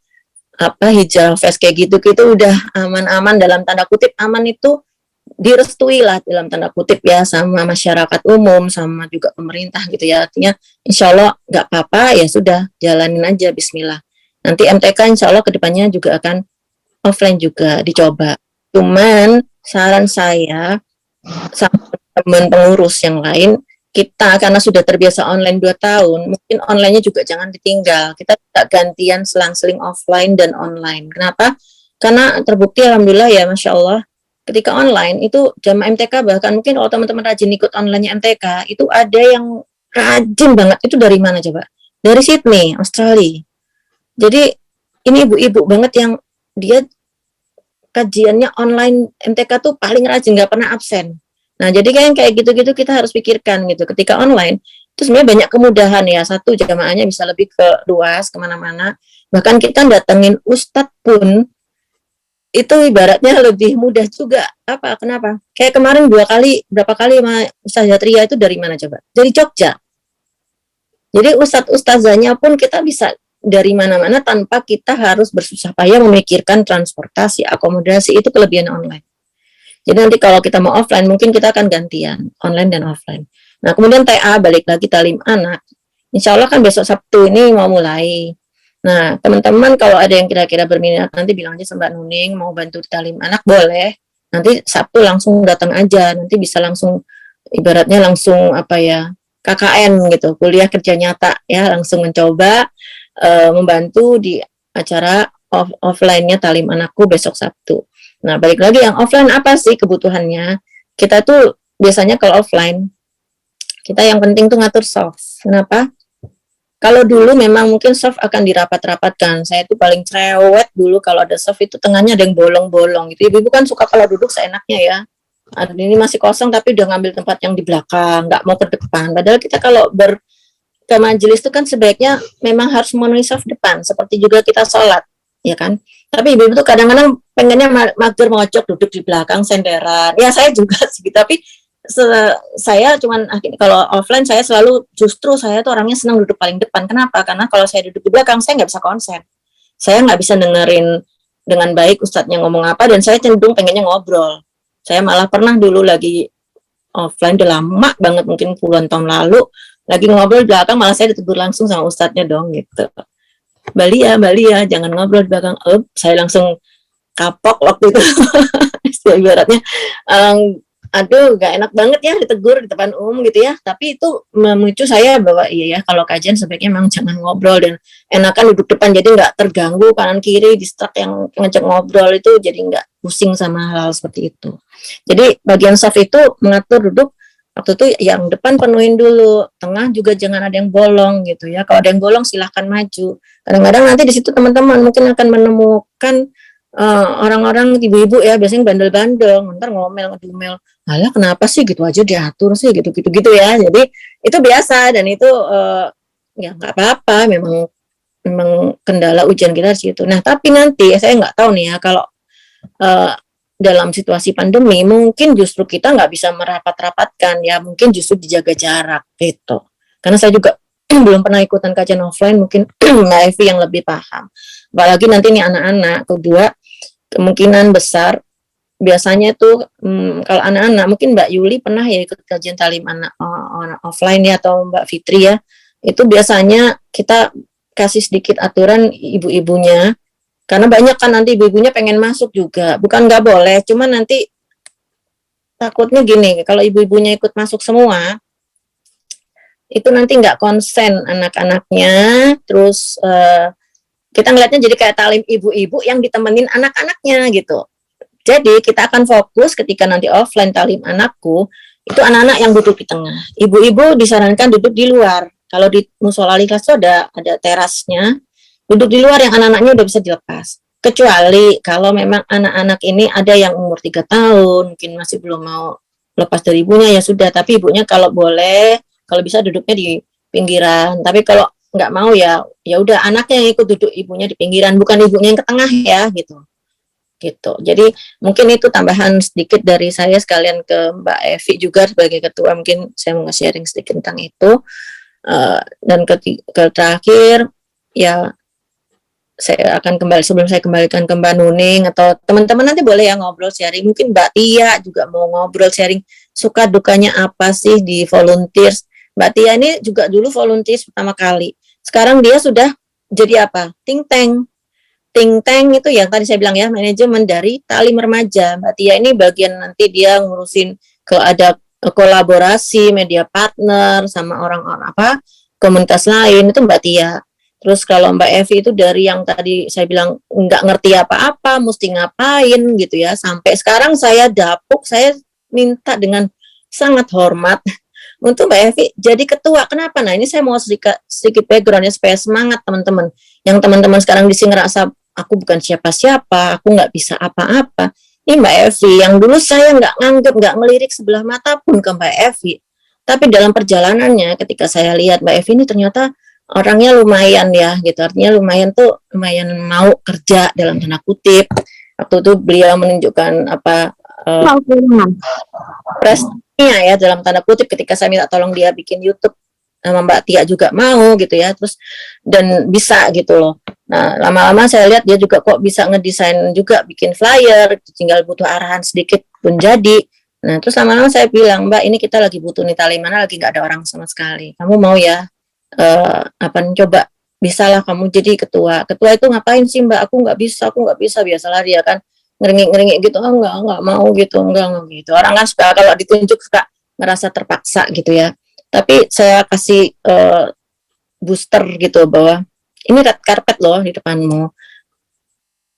hijrah fest kayak gitu udah aman-aman, dalam tanda kutip aman itu direstui lah dalam tanda kutip ya sama masyarakat umum, sama juga pemerintah gitu ya. Artinya insya Allah nggak apa-apa, ya sudah jalanin aja, Bismillah. Nanti MTK insya Allah kedepannya juga akan offline juga dicoba. Cuman saran saya sama teman pengurus yang lain, kita karena sudah terbiasa online 2 tahun, mungkin online-nya juga jangan ditinggal. Kita tidak gantian selang-seling offline dan online. Kenapa? Karena terbukti alhamdulillah ya, Masya Allah, ketika online itu jamaah MTK, bahkan mungkin kalau teman-teman rajin ikut online-nya MTK, itu ada yang rajin banget. Itu dari mana coba? Dari Sydney, Australia. Jadi ini ibu-ibu banget yang dia kajiannya online MTK tuh paling rajin, nggak pernah absen. Nah, jadi kayak gitu-gitu kita harus pikirkan gitu. Ketika online, itu sebenarnya banyak kemudahan ya. Satu, jamaahnya bisa lebih luas, kemana-mana. Bahkan kita datengin ustadz pun, itu ibaratnya lebih mudah juga. Kenapa? Kayak kemarin berapa kali sama Ustaz Zatria itu dari mana coba? Dari Jogja. Jadi ustadz-ustazahnya pun kita bisa dari mana-mana tanpa kita harus bersusah payah memikirkan transportasi, akomodasi, itu kelebihan online. Jadi nanti kalau kita mau offline, mungkin kita akan gantian, online dan offline. Nah, kemudian TA, balik lagi talim anak. Insya Allah kan besok Sabtu ini mau mulai. Nah, teman-teman kalau ada yang kira-kira berminat, nanti bilang aja sama Mbak Nuning, mau bantu talim anak, boleh. Nanti Sabtu langsung datang aja, nanti bisa langsung, ibaratnya langsung KKN gitu, kuliah kerja nyata ya, langsung mencoba membantu di acara offline-nya talim anakku besok Sabtu. Nah, balik lagi yang offline apa sih kebutuhannya? Kita tuh biasanya kalau offline, kita yang penting tuh ngatur soft. Kenapa? Kalau dulu memang mungkin soft akan dirapat-rapatkan. Saya tuh paling cerewet dulu kalau ada soft itu tengahnya ada yang bolong-bolong gitu. Ibu kan suka kalau duduk seenaknya ya. Ini masih kosong tapi udah ngambil tempat yang di belakang, nggak mau ke depan. Padahal kita kalau ke majelis itu kan sebaiknya memang harus memenuhi soft depan, seperti juga kita sholat, ya kan? Tapi ibu tuh kadang-kadang pengennya mager mojok duduk di belakang senderan. Ya saya juga sih, tapi saya cuman kalau offline saya selalu justru saya tuh orangnya senang duduk paling depan. Kenapa? Karena kalau saya duduk di belakang saya nggak bisa konsen. Saya nggak bisa dengerin dengan baik ustadznya ngomong apa, dan saya cenderung pengennya ngobrol. Saya malah pernah dulu lagi offline, udah lama banget, mungkin puluhan tahun lalu, lagi ngobrol di belakang, malah saya ditegur langsung sama ustadznya dong gitu. Mbak Lia, jangan ngobrol di belakang. Saya langsung kapok waktu itu. Ibaratnya, aduh, gak enak banget ya ditegur di depan umum gitu ya. Tapi itu memicu saya bahwa iya ya, kalau kajian sebaiknya memang jangan ngobrol, dan enakan duduk depan, jadi nggak terganggu kanan kiri, distract yang ngajak ngobrol itu, jadi nggak pusing sama hal-hal seperti itu. Jadi bagian soft itu mengatur duduk. Waktu itu yang depan penuhin dulu, tengah juga jangan ada yang bolong gitu ya. Kalau ada yang bolong silahkan maju. Kadang-kadang nanti di situ teman-teman mungkin akan menemukan orang-orang ibu-ibu ya, biasanya bandel-bandel, ntar ngomel-ngedumel, alah kenapa sih gitu aja diatur sih gitu ya. Jadi itu biasa, dan itu ya nggak apa-apa, memang kendala ujian kita di situ. Nah tapi nanti saya nggak tahu nih ya, kalau dalam situasi pandemi mungkin justru kita nggak bisa merapat-rapatkan ya, mungkin justru dijaga jarak gitu. Karena saya juga belum pernah ikutan kajian offline, mungkin Mbak Evi yang lebih paham. Apalagi nanti nih anak-anak, kedua kemungkinan besar biasanya tuh kalau anak-anak, mungkin Mbak Yuli pernah ya ikut kajian talim anak offline ya, atau Mbak Fitri ya, itu biasanya kita kasih sedikit aturan ibu-ibunya. Karena banyak kan nanti ibu-ibunya pengen masuk juga. Bukan nggak boleh, cuman nanti takutnya gini, kalau ibu-ibunya ikut masuk semua, itu nanti nggak konsen anak-anaknya, terus kita ngeliatnya jadi kayak talim ibu-ibu yang ditemenin anak-anaknya gitu. Jadi kita akan fokus ketika nanti offline talim anakku, itu anak-anak yang duduk di tengah. Ibu-ibu disarankan duduk di luar, Kalau di musola kelas itu ada terasnya, duduk di luar yang anak-anaknya udah bisa dilepas. Kecuali kalau memang anak-anak ini ada yang umur 3 tahun, mungkin masih belum mau lepas dari ibunya, ya sudah. Tapi ibunya kalau boleh, kalau bisa duduknya di pinggiran. Tapi kalau nggak mau ya udah anaknya yang ikut duduk, ibunya di pinggiran, bukan ibunya yang ke tengah ya gitu. Jadi mungkin itu tambahan sedikit dari saya, sekalian ke Mbak Evi juga sebagai ketua, mungkin saya mau sharing sedikit tentang itu. Dan terakhir ya, saya akan kembali, sebelum saya kembalikan ke Mbak Nuning atau teman-teman nanti boleh ya ngobrol sharing, mungkin Mbak Tia juga mau ngobrol sharing suka dukanya apa sih di volunteers. Mbak Tia ini juga dulu volunteers pertama kali, sekarang dia sudah jadi apa, think tank itu yang tadi saya bilang ya, manajemen dari Talim Remaja. Mbak Tia ini bagian nanti dia ngurusin kalau ada kolaborasi media partner sama orang-orang komunitas lain, itu Mbak Tia. Terus kalau Mbak Evi itu dari yang tadi saya bilang nggak ngerti apa-apa, mesti ngapain gitu ya, sampai sekarang saya dapuk, saya minta dengan sangat hormat untuk Mbak Evi jadi ketua. Kenapa? Nah ini saya mau sedikit backgroundnya supaya semangat teman-teman. Yang teman-teman sekarang di sini ngerasa aku bukan siapa-siapa, aku nggak bisa apa-apa. Ini Mbak Evi yang dulu saya nggak nganggep, nggak ngelirik sebelah mata pun ke Mbak Evi. Tapi dalam perjalanannya ketika saya lihat Mbak Evi ini ternyata orangnya lumayan ya gitu, artinya lumayan mau kerja dalam tanda kutip. Waktu itu beliau menunjukkan prestasinya ya dalam tanda kutip ketika saya minta tolong dia bikin YouTube, sama Mbak Tia juga mau gitu ya, terus dan bisa gitu loh. Nah lama-lama saya lihat dia juga kok bisa ngedesain juga, bikin flyer, tinggal butuh arahan sedikit pun jadi. Nah terus lama-lama saya bilang, Mbak ini kita lagi butuh nih tali mana, lagi nggak ada orang sama sekali, kamu mau ya coba bisalah kamu jadi ketua itu ngapain sih Mbak, aku nggak bisa biasalah dia kan ngeringik gitu, nggak mau gitu, enggak gitu. Orang kan suka kalau ditunjuk suka ngerasa terpaksa gitu ya. Tapi saya kasih booster gitu bahwa ini red carpet loh di depanmu,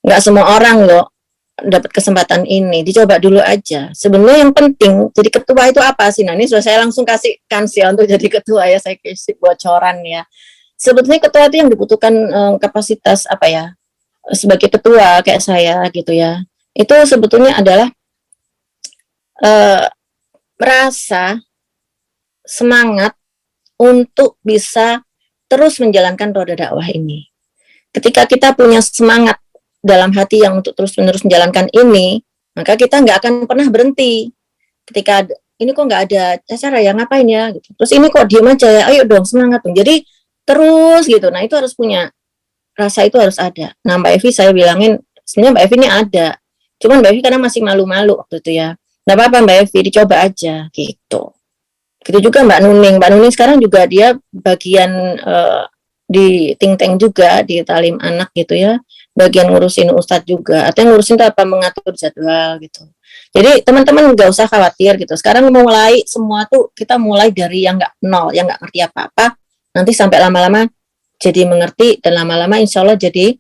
nggak semua orang loh dapat kesempatan ini, dicoba dulu aja. Sebenarnya yang penting jadi ketua itu apa sih? Nah ini sudah saya langsung kasih ya untuk jadi ketua ya, saya kasih bocoran ya. Sebetulnya ketua itu yang dibutuhkan kapasitas apa ya, sebagai ketua kayak saya gitu ya, itu sebetulnya adalah merasa semangat untuk bisa terus menjalankan roda dakwah ini. Ketika kita punya semangat dalam hati yang untuk terus-menerus menjalankan ini, maka kita nggak akan pernah berhenti. Ketika ini kok nggak ada acara ya, ngapain ya gitu. Terus ini kok diem aja ya, ayo dong semangat dong. Jadi terus gitu. Nah itu harus punya rasa, itu harus ada. Nah Mbak Evi saya bilangin, sebenarnya Mbak Evi ini ada, cuman Mbak Evi karena masih malu-malu waktu itu ya. Nggak apa-apa Mbak Evi, dicoba aja gitu. Gitu juga Mbak Nuning sekarang juga dia bagian di think tank juga, di talim anak gitu ya, bagian ngurusin ustadz juga, atau yang ngurusin apa, mengatur jadwal gitu. Jadi teman-teman nggak usah khawatir gitu. Sekarang mulai semua tuh kita mulai dari yang nggak nol, yang nggak ngerti apa-apa, nanti sampai lama-lama jadi mengerti, dan lama-lama insya Allah jadi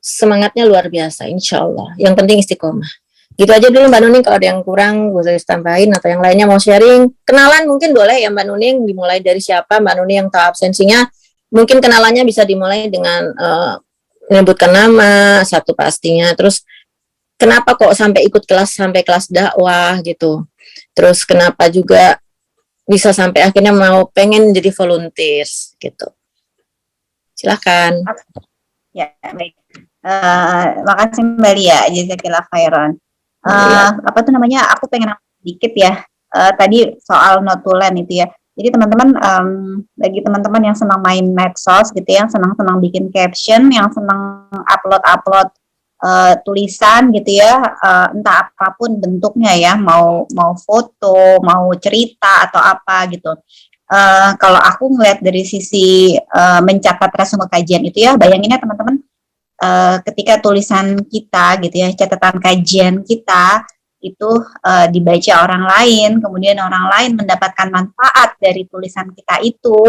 semangatnya luar biasa insya Allah. Yang penting istiqomah. Gitu aja dulu Mbak Nuning, kalau ada yang kurang boleh tambahin atau yang lainnya mau sharing. Kenalan mungkin boleh ya Mbak Nuning, dimulai dari siapa Mbak Nuning yang tahu absensinya. Mungkin kenalannya bisa dimulai dengan menyebutkan nama satu pastinya, terus kenapa kok sampai ikut sampai kelas dakwah gitu, terus kenapa juga bisa sampai akhirnya mau pengen jadi volunteers gitu. Silakan. Ya baik, makasih Mbak Lia, jazakillah khairan. Apa tuh namanya, aku pengen sedikit ya, tadi soal notulen itu ya. Jadi teman-teman, bagi teman-teman yang senang main medsos gitu ya, yang senang bikin caption, yang senang upload tulisan gitu ya, entah apapun bentuknya ya, mau foto, mau cerita atau apa gitu. Kalau aku ngeliat dari sisi mencatat resume kajian itu ya, bayanginnya teman-teman, ketika tulisan kita gitu ya, catatan kajian kita itu dibaca orang lain, kemudian orang lain mendapatkan manfaat dari tulisan kita itu,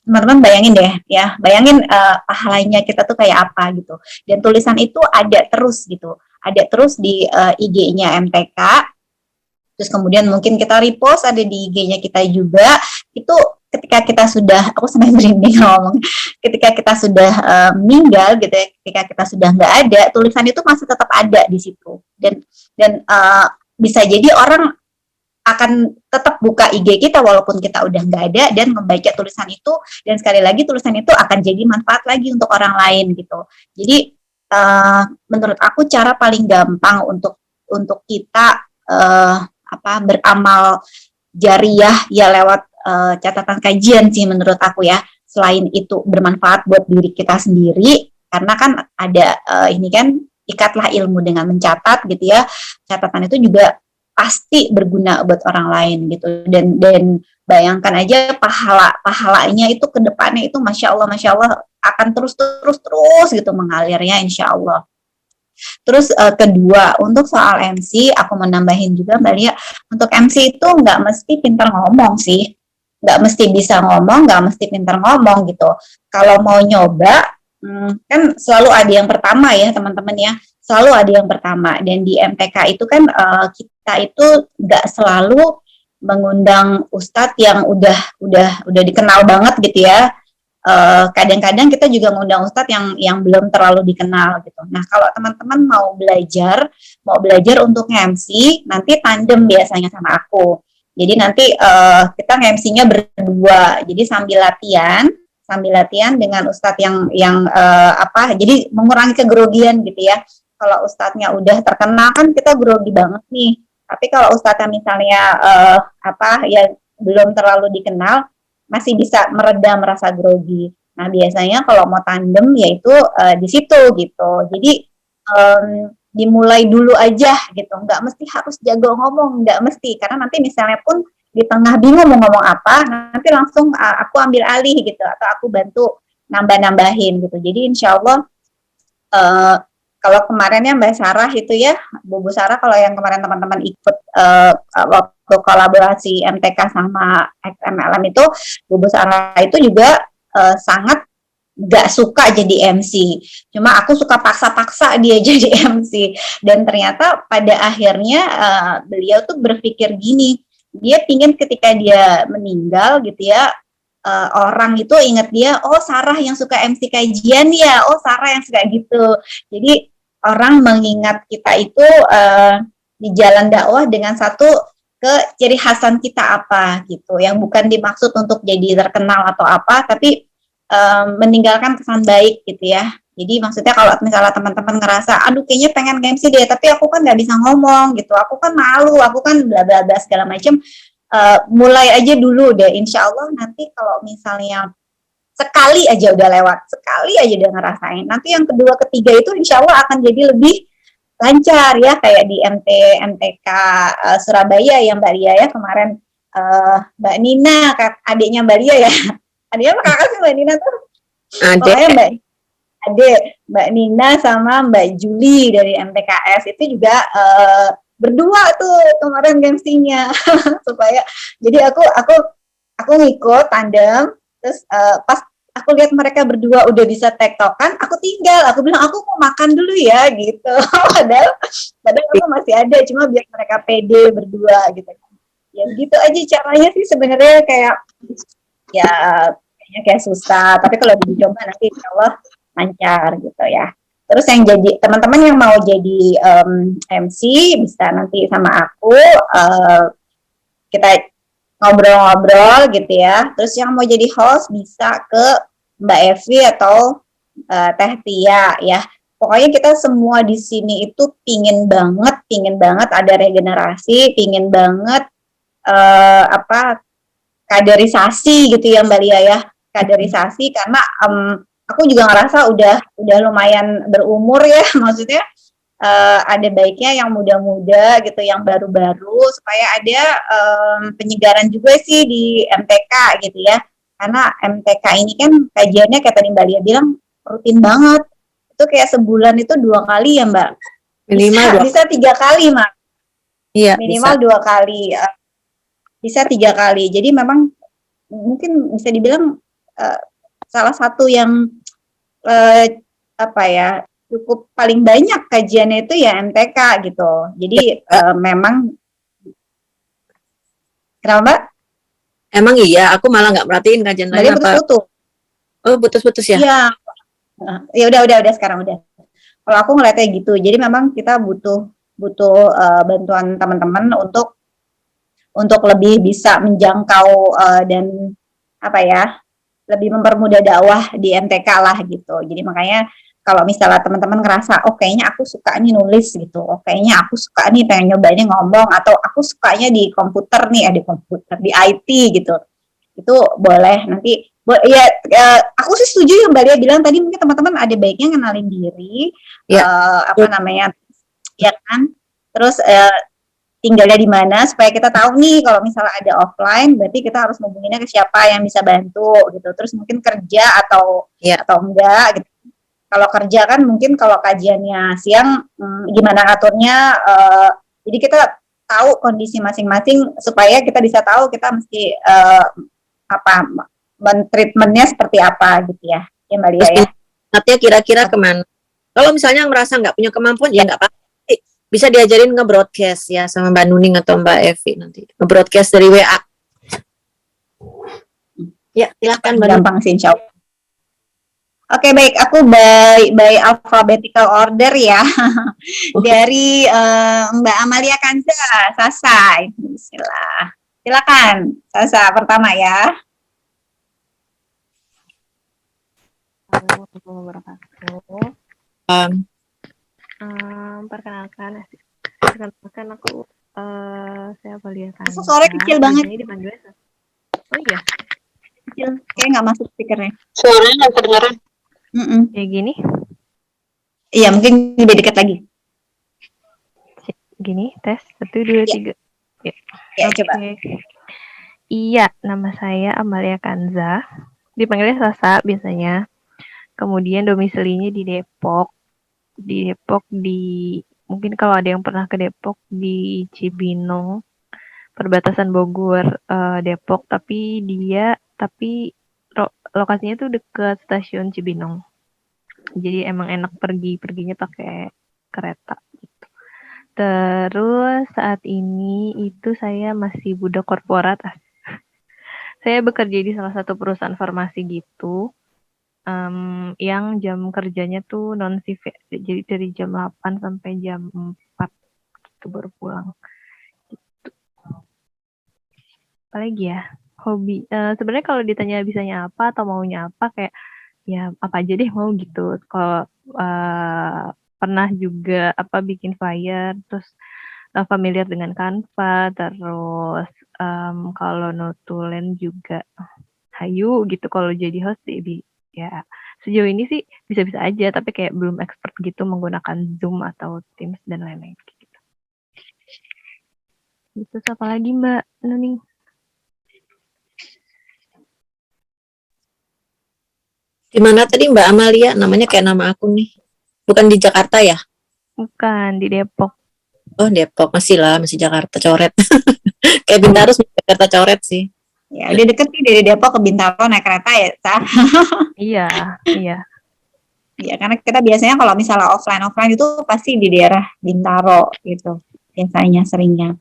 teman-teman bayangin deh ya, bayangin pahalanya kita tuh kayak apa gitu. Dan tulisan itu ada terus gitu, ada terus di IG-nya MTK, Terus kemudian mungkin kita repost ada di IG-nya kita juga. Itu ketika kita sudah, aku sampai merinding ngomong, ketika kita sudah meninggal gitu ya, ketika kita sudah nggak ada, tulisan itu masih tetap ada di situ. Dan bisa jadi orang akan tetap buka IG kita walaupun kita udah nggak ada dan membaca tulisan itu, dan sekali lagi tulisan itu akan jadi manfaat lagi untuk orang lain gitu. Jadi menurut aku cara paling gampang untuk kita beramal jariah ya lewat catatan kajian sih menurut aku ya. Selain itu bermanfaat buat diri kita sendiri, karena kan ada ini kan, ikatlah ilmu dengan mencatat gitu ya. Catatan itu juga pasti berguna buat orang lain gitu, dan bayangkan aja pahalanya itu ke depannya itu masya Allah akan terus gitu mengalirnya insya Allah. Terus kedua, untuk soal MC, aku mau nambahin juga Mbak Lia, untuk MC itu nggak mesti pintar ngomong sih, nggak mesti bisa ngomong, nggak mesti pintar ngomong gitu. Kalau mau nyoba, kan selalu ada yang pertama ya teman-teman ya, selalu ada yang pertama. Dan di MTK itu kan kita itu nggak selalu mengundang ustadz yang udah dikenal banget gitu ya. Kadang-kadang kita juga ngundang ustadz yang belum terlalu dikenal gitu. Nah, kalau teman-teman mau belajar untuk MC, nanti tandem biasanya sama aku. Jadi nanti kita MC-nya berdua. Jadi sambil latihan dengan ustadz yang jadi mengurangi kegrogian gitu ya. Kalau ustadznya udah terkenal kan kita grogi banget nih. Tapi kalau ustadznya misalnya ya belum terlalu dikenal, masih bisa meredam rasa grogi. Nah, biasanya kalau mau tandem yaitu di situ gitu. Jadi dimulai dulu aja gitu. Nggak mesti harus jago ngomong, nggak mesti. Karena nanti misalnya pun di tengah bingung mau ngomong apa, nanti langsung aku ambil alih gitu, atau aku bantu nambah-nambahin gitu. Jadi insya Allah kalau kemarinnya Mbak Sarah itu ya, Bu Sarah, kalau yang kemarin teman-teman ikut waktu kolaborasi MTK sama XMLM itu, Bu Sarah itu juga sangat gak suka jadi MC. Cuma aku suka paksa-paksa dia jadi MC. Dan ternyata pada akhirnya beliau tuh berpikir gini, dia pingin ketika dia meninggal gitu ya, orang itu ingat dia, oh Sarah yang suka MC kajian ya, oh Sarah yang suka gitu. Jadi orang mengingat kita itu di jalan dakwah dengan satu ciri khasan kita apa gitu, yang bukan dimaksud untuk jadi terkenal atau apa, tapi meninggalkan kesan baik gitu ya. Jadi maksudnya kalau misalnya teman-teman ngerasa, aduh kayaknya pengen MC deh, tapi aku kan nggak bisa ngomong gitu, aku kan malu, aku kan bla bla bla segala macam, mulai aja dulu deh. Insya Allah nanti kalau misalnya sekali aja udah lewat, sekali aja udah ngerasain, nanti yang kedua ketiga itu insya Allah akan jadi lebih lancar ya, kayak di MTK Surabaya ya Mbak Lia ya kemarin, Mbak Nina adiknya Mbak Lia ya, adiknya apa kakak sih Mbak Nina tuh? Pokoknya Mbak Nina sama Mbak Juli dari MTKS itu juga berdua tuh kemarin MC-nya supaya jadi aku ngikut tandem. Terus pas aku lihat mereka berdua udah bisa tektokan, aku tinggal. Aku bilang aku mau makan dulu ya gitu. padahal aku masih ada, cuma biar mereka pede berdua gitu. Ya gitu aja caranya sih sebenarnya, kayak ya kayaknya kayak susah. Tapi kalau dicoba nanti insya Allah lancar gitu ya. Terus yang jadi teman-teman yang mau jadi MC bisa nanti sama aku, kita ngobrol-ngobrol gitu ya. Terus yang mau jadi host bisa ke Mbak Evi atau Teh Tia ya. Pokoknya kita semua di sini itu pingin banget ada regenerasi, pingin banget kaderisasi gitu ya Mbak Lia ya. Kaderisasi karena aku juga ngerasa udah lumayan berumur ya, maksudnya ada baiknya yang muda-muda gitu, yang baru-baru, supaya ada penyegaran juga sih di MTK gitu ya. Karena MTK ini kan kajiannya kayak tadi Mbak Lia bilang rutin banget. Itu kayak sebulan itu 2 kali ya Mbak? Bisa 3 kali Mbak. Iya, minimal bisa 2 kali. Bisa 3 kali. Jadi memang mungkin bisa dibilang salah satu yang cukup paling banyak kajiannya itu ya MTK gitu. Jadi memang Kenapa Mbak? Emang iya, aku malah nggak merhatiin kajian Berarti lain apa. putus-putus. Oh, putus-putus ya? Iya. Ya udah sekarang udah. Kalau aku ngeliatnya gitu. Jadi memang kita butuh butuh bantuan teman-teman untuk lebih bisa menjangkau dan apa ya, lebih mempermudah dakwah di MTK lah gitu. Jadi makanya kalau misalnya teman-teman ngerasa, oh kayaknya aku suka nih nulis gitu, oh kayaknya aku suka nih pengen nyobain ngomong, atau aku sukanya di komputer nih, di komputer, di IT gitu, itu boleh nanti. Ya, aku sih setuju yang Mbak Lia bilang tadi, mungkin teman-teman ada baiknya ngenalin diri, Ya. apa namanya, ya kan, terus tinggalnya di mana supaya kita tahu nih kalau misalnya ada offline berarti kita harus ngubunginnya ke siapa yang bisa bantu gitu. Terus mungkin kerja atau enggak gitu. Kalau kerja kan mungkin kalau kajiannya siang gimana ngaturnya, jadi kita tahu kondisi masing-masing supaya kita bisa tahu kita mesti apa treatmentnya seperti apa gitu ya. Ya Mbak Lia ya. Nantinya kira-kira kemana? Kalau misalnya merasa nggak punya kemampuan ya nggak apa-apa. Bisa diajarin nge-broadcast ya sama Mbak Nuning atau Mbak Evi nanti. Nge-broadcast dari WA. Ya, silakan Mbak. Gampang sih insya Allah. Oke, baik, aku by alphabetical order ya. Dari Mbak Amalia Kanza, Sasa. Bismillah. Silakan, Sasa pertama ya. Assalamualaikum warahmatullahi wabarakatuh. Perkenalkan aku saya Amalia Kanza. Suara kecil banget. Ini dipanggil. Oh iya. Kecil, kayak nggak masuk speakernya. Suaranya nggak kedengeran. Kayak gini? Iya, mungkin lebih dekat lagi. Gini, tes 1, 2, 3. Ya, coba. Iya, nama saya Amalia Kanza. Dipanggilnya Sasa biasanya. Kemudian domisilinya di Depok. Mungkin kalau ada yang pernah ke Depok, di Cibinong, perbatasan Bogor, Depok, tapi lokasinya tuh dekat stasiun Cibinong. Jadi emang enak perginya pakai kereta gitu. Terus saat ini itu saya masih budak korporat. Saya bekerja di salah satu perusahaan farmasi gitu. Yang jam kerjanya tuh non-shift, jadi dari jam 8 sampai jam 4 gitu baru pulang gitu. Apalagi ya, hobi, sebenarnya kalau ditanya bisanya apa atau maunya apa, kayak ya apa aja deh mau gitu. Kalau pernah juga bikin flyer, terus familiar dengan Canva, terus kalau notulen juga hayu gitu. Kalau jadi host ya sejauh ini sih bisa-bisa aja, tapi kayak belum expert gitu menggunakan Zoom atau Teams dan lain-lain gitu. Itu apa lagi Mbak Nuning? Di mana tadi Mbak Amalia? Namanya kayak nama aku nih. Bukan di Jakarta ya? Bukan, di Depok. Oh, Depok. Masih Jakarta coret. Kayak Bintaro Jakarta coret sih. Ya, udah deket sih dari Depok ke Bintaro naik kereta ya, Sah. Iya. Ya, karena kita biasanya kalau misalnya offline itu pasti di daerah Bintaro gitu. Biasanya seringnya.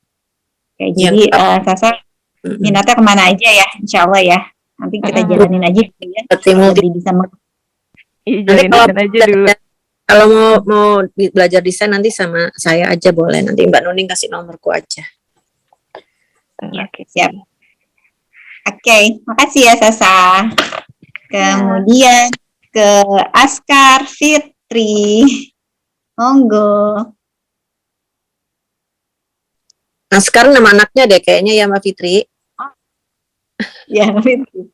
Kayak jadi Sasa minatnya kemana aja ya, insya Allah ya. Nanti kita jalanin aja ya. Lebih bisa jalanin aja dulu. Kalau mau belajar desain nanti sama saya aja boleh. Nanti Mbak Nuning kasih nomorku aja. Oke, siap. Oke, makasih ya Sasa. Kemudian ke Askar Fitri. Monggo. Askar nama anaknya deh kayaknya ya Mbak Fitri. Ya, Fitri.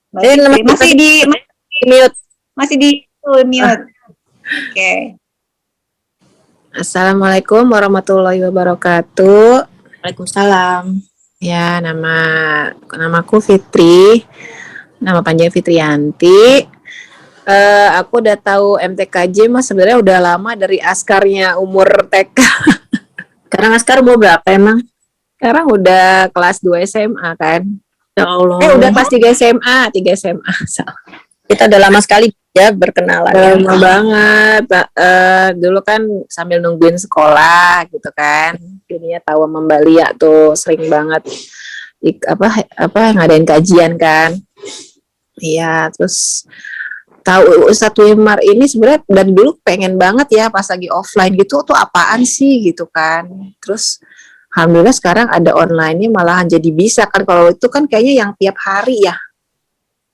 Masih di mute. Masih di mute. Oke. Assalamualaikum warahmatullahi wabarakatuh. Waalaikumsalam. Ya, namaku Fitri. Nama panjang Fitriyanti. Aku udah tahu MTKJ mas sebenarnya udah lama dari Askarnya umur TK. Sekarang Askar umur berapa emang? Sekarang udah kelas 2 SMA kan. Ya Allah. Udah kelas 3 SMA. Kita udah lama sekali ya berkenalan. Lama banget. Dulu kan sambil nungguin sekolah gitu kan. Jadinya tahu sama Mbak Lia tuh sering banget ngadain kajian kan. Iya, terus tahu Ustadz Wimar ini sebenarnya dari dulu pengen banget ya pas lagi offline gitu tuh apaan sih gitu kan. Terus alhamdulillah sekarang ada online-nya malahan jadi bisa kan. Kalau itu kan kayaknya yang tiap hari ya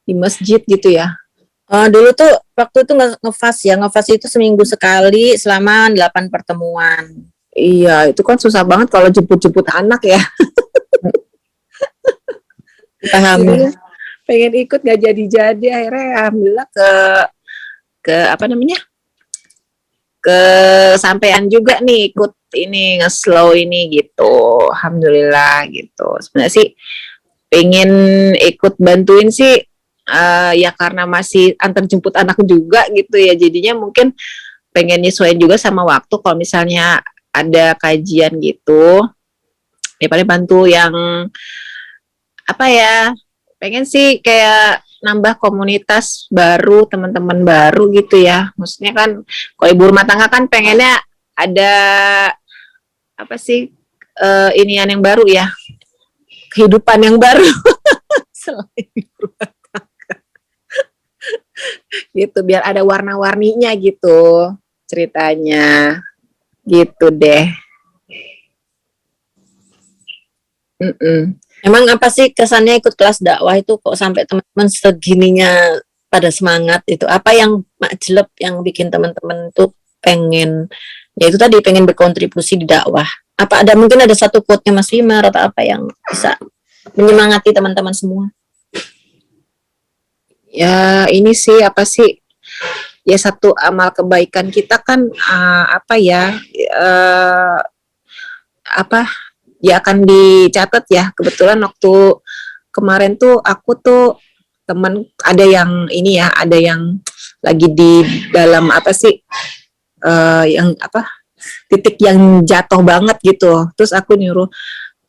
di masjid gitu ya. Dulu tuh waktu itu ngefas itu seminggu sekali selama 8 pertemuan. Iya, itu kan susah banget kalau jemput-jemput anak ya. Paham. Pengen ikut gak jadi-jadi, akhirnya alhamdulillah ke apa namanya, kesampaian juga nih ikut ini nge-slow ini gitu, alhamdulillah gitu. Sebenarnya sih pengen ikut bantuin sih ya karena masih antar jemput anak juga gitu ya, jadinya mungkin pengen nyesuaiin juga sama waktu. Kalau misalnya ada kajian gitu ya paling bantu yang apa ya, pengen sih kayak nambah komunitas baru, teman-teman baru gitu ya. Maksudnya kan kalau ibu rumah tangga kan pengennya ada apa sih inian yang baru ya, kehidupan yang baru selain ibu rumah tangga gitu, biar ada warna-warninya gitu ceritanya gitu deh. Emang apa sih kesannya ikut kelas dakwah itu kok sampai teman-teman segininya pada semangat itu? Apa yang makjleb yang bikin teman-teman tuh pengen, ya itu tadi pengen berkontribusi di dakwah? Apa mungkin ada satu quote-nya Mas Wimar atau apa yang bisa menyemangati teman-teman semua? Ya ini sih apa sih? Ya satu amal kebaikan kita kan apa ya? Ya akan dicatat ya. Kebetulan waktu kemarin tuh aku tuh teman ada yang ini ya, ada yang lagi di dalam apa sih yang apa titik yang jatuh banget gitu. Terus aku nyuruh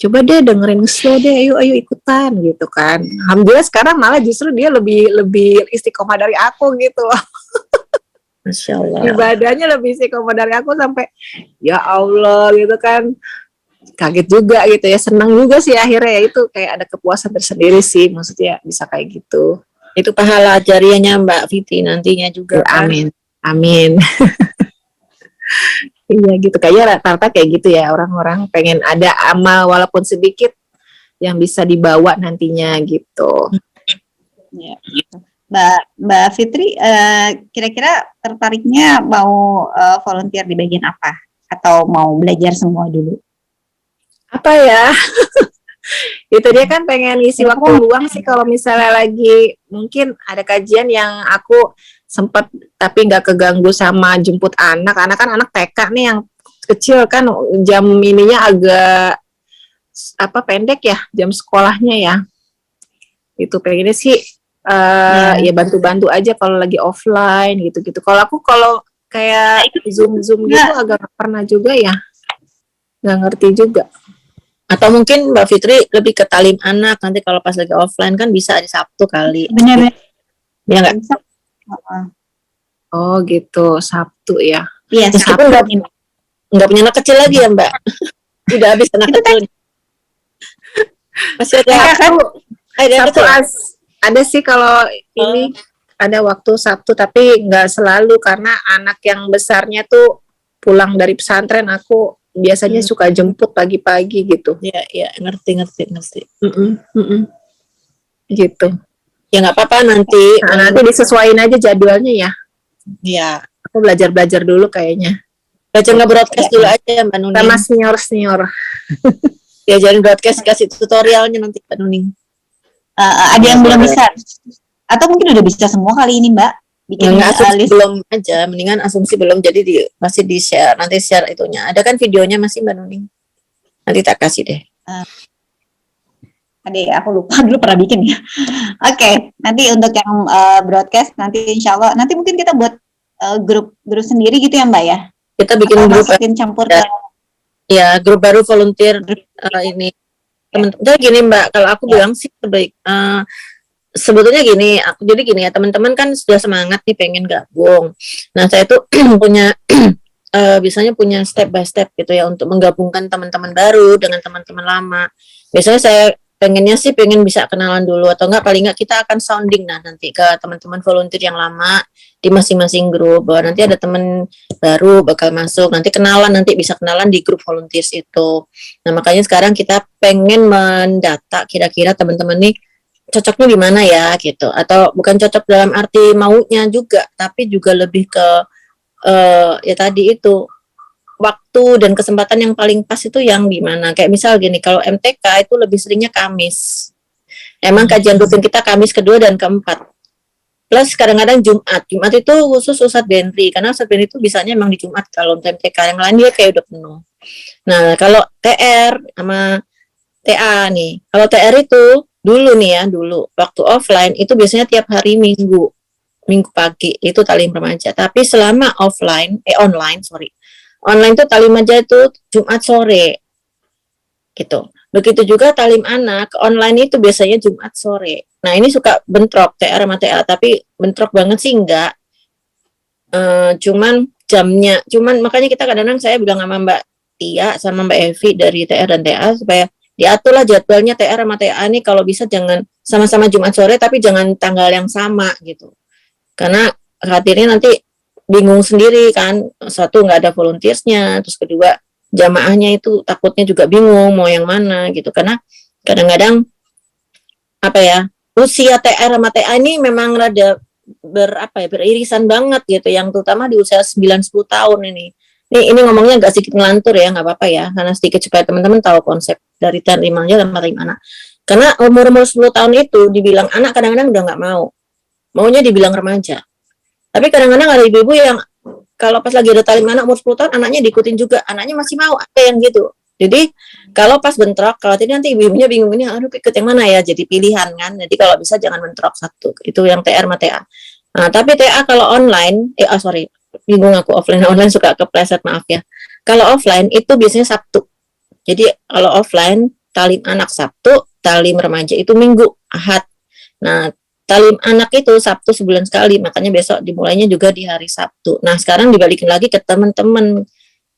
coba deh dengerin slow deh, ayo ikutan gitu kan. Alhamdulillah sekarang malah justru dia lebih istiqomah dari aku gitu. Masya Allah. Ibadahnya lebih istiqomah dari aku sampai ya Allah gitu kan. Kaget juga gitu ya, senang juga sih akhirnya ya, itu kayak ada kepuasan tersendiri sih, maksudnya bisa kayak gitu. Itu pahala jariahnya Mbak Fitri nantinya juga. Ya, amin. Iya gitu, kayaknya rata-rata kayak gitu ya, orang-orang pengen ada amal walaupun sedikit yang bisa dibawa nantinya gitu. Ya. Mbak Fitri, kira-kira tertariknya mau volunteer di bagian apa? Atau mau belajar semua dulu? Apa ya? Itu dia kan pengen ngisi waktu luang sih kalau misalnya lagi mungkin ada kajian yang aku sempat tapi nggak keganggu sama jemput anak. Anak kan anak TK nih yang kecil kan, jam ininya agak pendek ya, jam sekolahnya ya. Itu pengennya sih ya bantu-bantu aja kalau lagi offline gitu-gitu. Kalau aku kayak zoom gitu agak gak pernah juga ya, nggak ngerti juga. Atau mungkin Mbak Fitri lebih ke talim anak, nanti kalau pas lagi offline kan bisa di Sabtu kali. Benar. Ya nggak? Oh gitu, Sabtu ya. Iya, Sabtu nggak punya anak kecil lagi ya Mbak? Udah habis anak kecil. Masih ada Sabtu ada sih kalau ini ada waktu Sabtu, tapi nggak selalu karena anak yang besarnya tuh pulang dari pesantren, aku biasanya suka jemput pagi-pagi gitu. Iya, ngerti. Gitu. Ya nggak apa-apa nanti. Nanti disesuaiin aja jadwalnya ya. Iya. Aku belajar dulu kayaknya. Belajar nge-broadcast dulu aja Mbak Nuning. Sama senior. Diajarin broadcast, kasih tutorialnya nanti Mbak Nuning. Ada yang belum bisa? Atau mungkin udah bisa semua kali ini Mbak? Bikin asumsi belum aja, mendingan asumsi belum, jadi masih di share, nanti share itunya. Ada kan videonya masih Mbak Nuning? Nanti tak kasih deh. Aku lupa dulu pernah bikin ya. Oke, nanti untuk yang broadcast nanti insya Allah nanti mungkin kita buat grup sendiri gitu ya Mbak ya. Kita bikin grup campur ya. Ya, grup baru volunteer ini. Teman-teman gini Mbak, kalau aku bilang sih terbaik. Sebetulnya gini, jadi gini ya, teman-teman kan sudah semangat nih pengen gabung. Nah saya tuh punya biasanya punya step by step gitu ya untuk menggabungkan teman-teman baru dengan teman-teman lama. Biasanya saya pengennya sih pengen bisa kenalan dulu, atau enggak paling enggak kita akan sounding nanti ke teman-teman volunteer yang lama di masing-masing grup, bahwa nanti ada teman baru bakal masuk, nanti kenalan, nanti bisa kenalan di grup volunteers itu. Nah makanya sekarang kita pengen mendata kira-kira teman-teman nih cocoknya di mana ya gitu, atau bukan cocok dalam arti maunya juga, tapi juga lebih ke ya tadi itu waktu dan kesempatan yang paling pas itu yang di mana. Kayak misal gini, kalau MTK itu lebih seringnya Kamis. Emang kajian rutin kita Kamis kedua dan keempat. Plus kadang-kadang Jumat. Jumat itu khusus Ustadz Benri, karena Ustadz Benri itu bisanya emang di Jumat. Kalau untuk MTK yang lain dia kayak udah penuh. Nah, kalau TR sama TA nih. Kalau TR itu dulu nih ya, dulu waktu offline itu biasanya tiap hari Minggu. Minggu pagi itu talim remaja. Tapi selama online, sorry. Online tuh talim aja itu Jumat sore. Gitu. Begitu juga talim anak, online itu biasanya Jumat sore. Nah, ini suka bentrok TR sama TA, tapi bentrok banget sih enggak. Cuman jamnya, makanya kita kadang-kadang saya bilang sama Mbak Tia sama Mbak Evi dari TR dan TA supaya diaturlah jadwalnya TR sama TA nih, kalau bisa jangan sama-sama Jumat sore tapi jangan tanggal yang sama gitu. Karena khawatirnya nanti bingung sendiri kan, satu nggak ada volunteersnya, terus kedua jamaahnya itu takutnya juga bingung mau yang mana gitu, karena kadang-kadang apa ya, usia TR sama TA ini memang rada beririsan banget gitu, yang terutama di usia 9-10 tahun ini ngomongnya agak sedikit ngelantur ya, nggak apa-apa ya, karena sedikit supaya teman-teman tahu konsep dari talim remaja dan talim anak. Karena umur 10 tahun itu dibilang anak kadang-kadang udah nggak maunya dibilang remaja. Tapi kadang-kadang ada ibu-ibu yang kalau pas lagi ada talim anak umur 10 tahun, anaknya diikutin juga, anaknya masih mau, ada yang gitu. Jadi kalau pas bentrok, kalau nanti ibu-ibunya bingung ini, aduh ikut yang mana ya, jadi pilihan kan. Jadi kalau bisa jangan bentrok satu, itu yang TR sama TA. Nah, tapi TA kalau online, bingung aku, online suka kepleset, maaf ya. Kalau offline itu biasanya Sabtu. Jadi kalau offline, talim anak Sabtu, talim remaja itu Minggu, Ahad. Nah, talim anak itu Sabtu sebulan sekali, makanya besok dimulainya juga di hari Sabtu. Nah, sekarang dibalikin lagi ke teman-teman.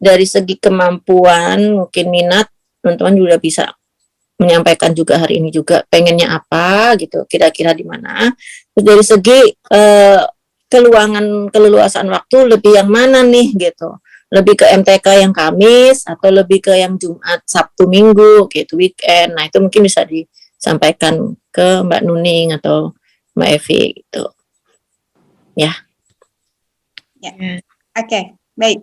Dari segi kemampuan, mungkin minat, teman-teman juga bisa menyampaikan juga hari ini juga pengennya apa gitu, kira-kira di mana. Terus dari segi keleluasaan waktu lebih yang mana nih gitu. Lebih ke MTK yang Kamis atau lebih ke yang Jumat, Sabtu, Minggu gitu, weekend. Nah, itu mungkin bisa disampaikan ke Mbak Nuning atau Mbak Evi gitu. Ya. Oke, baik.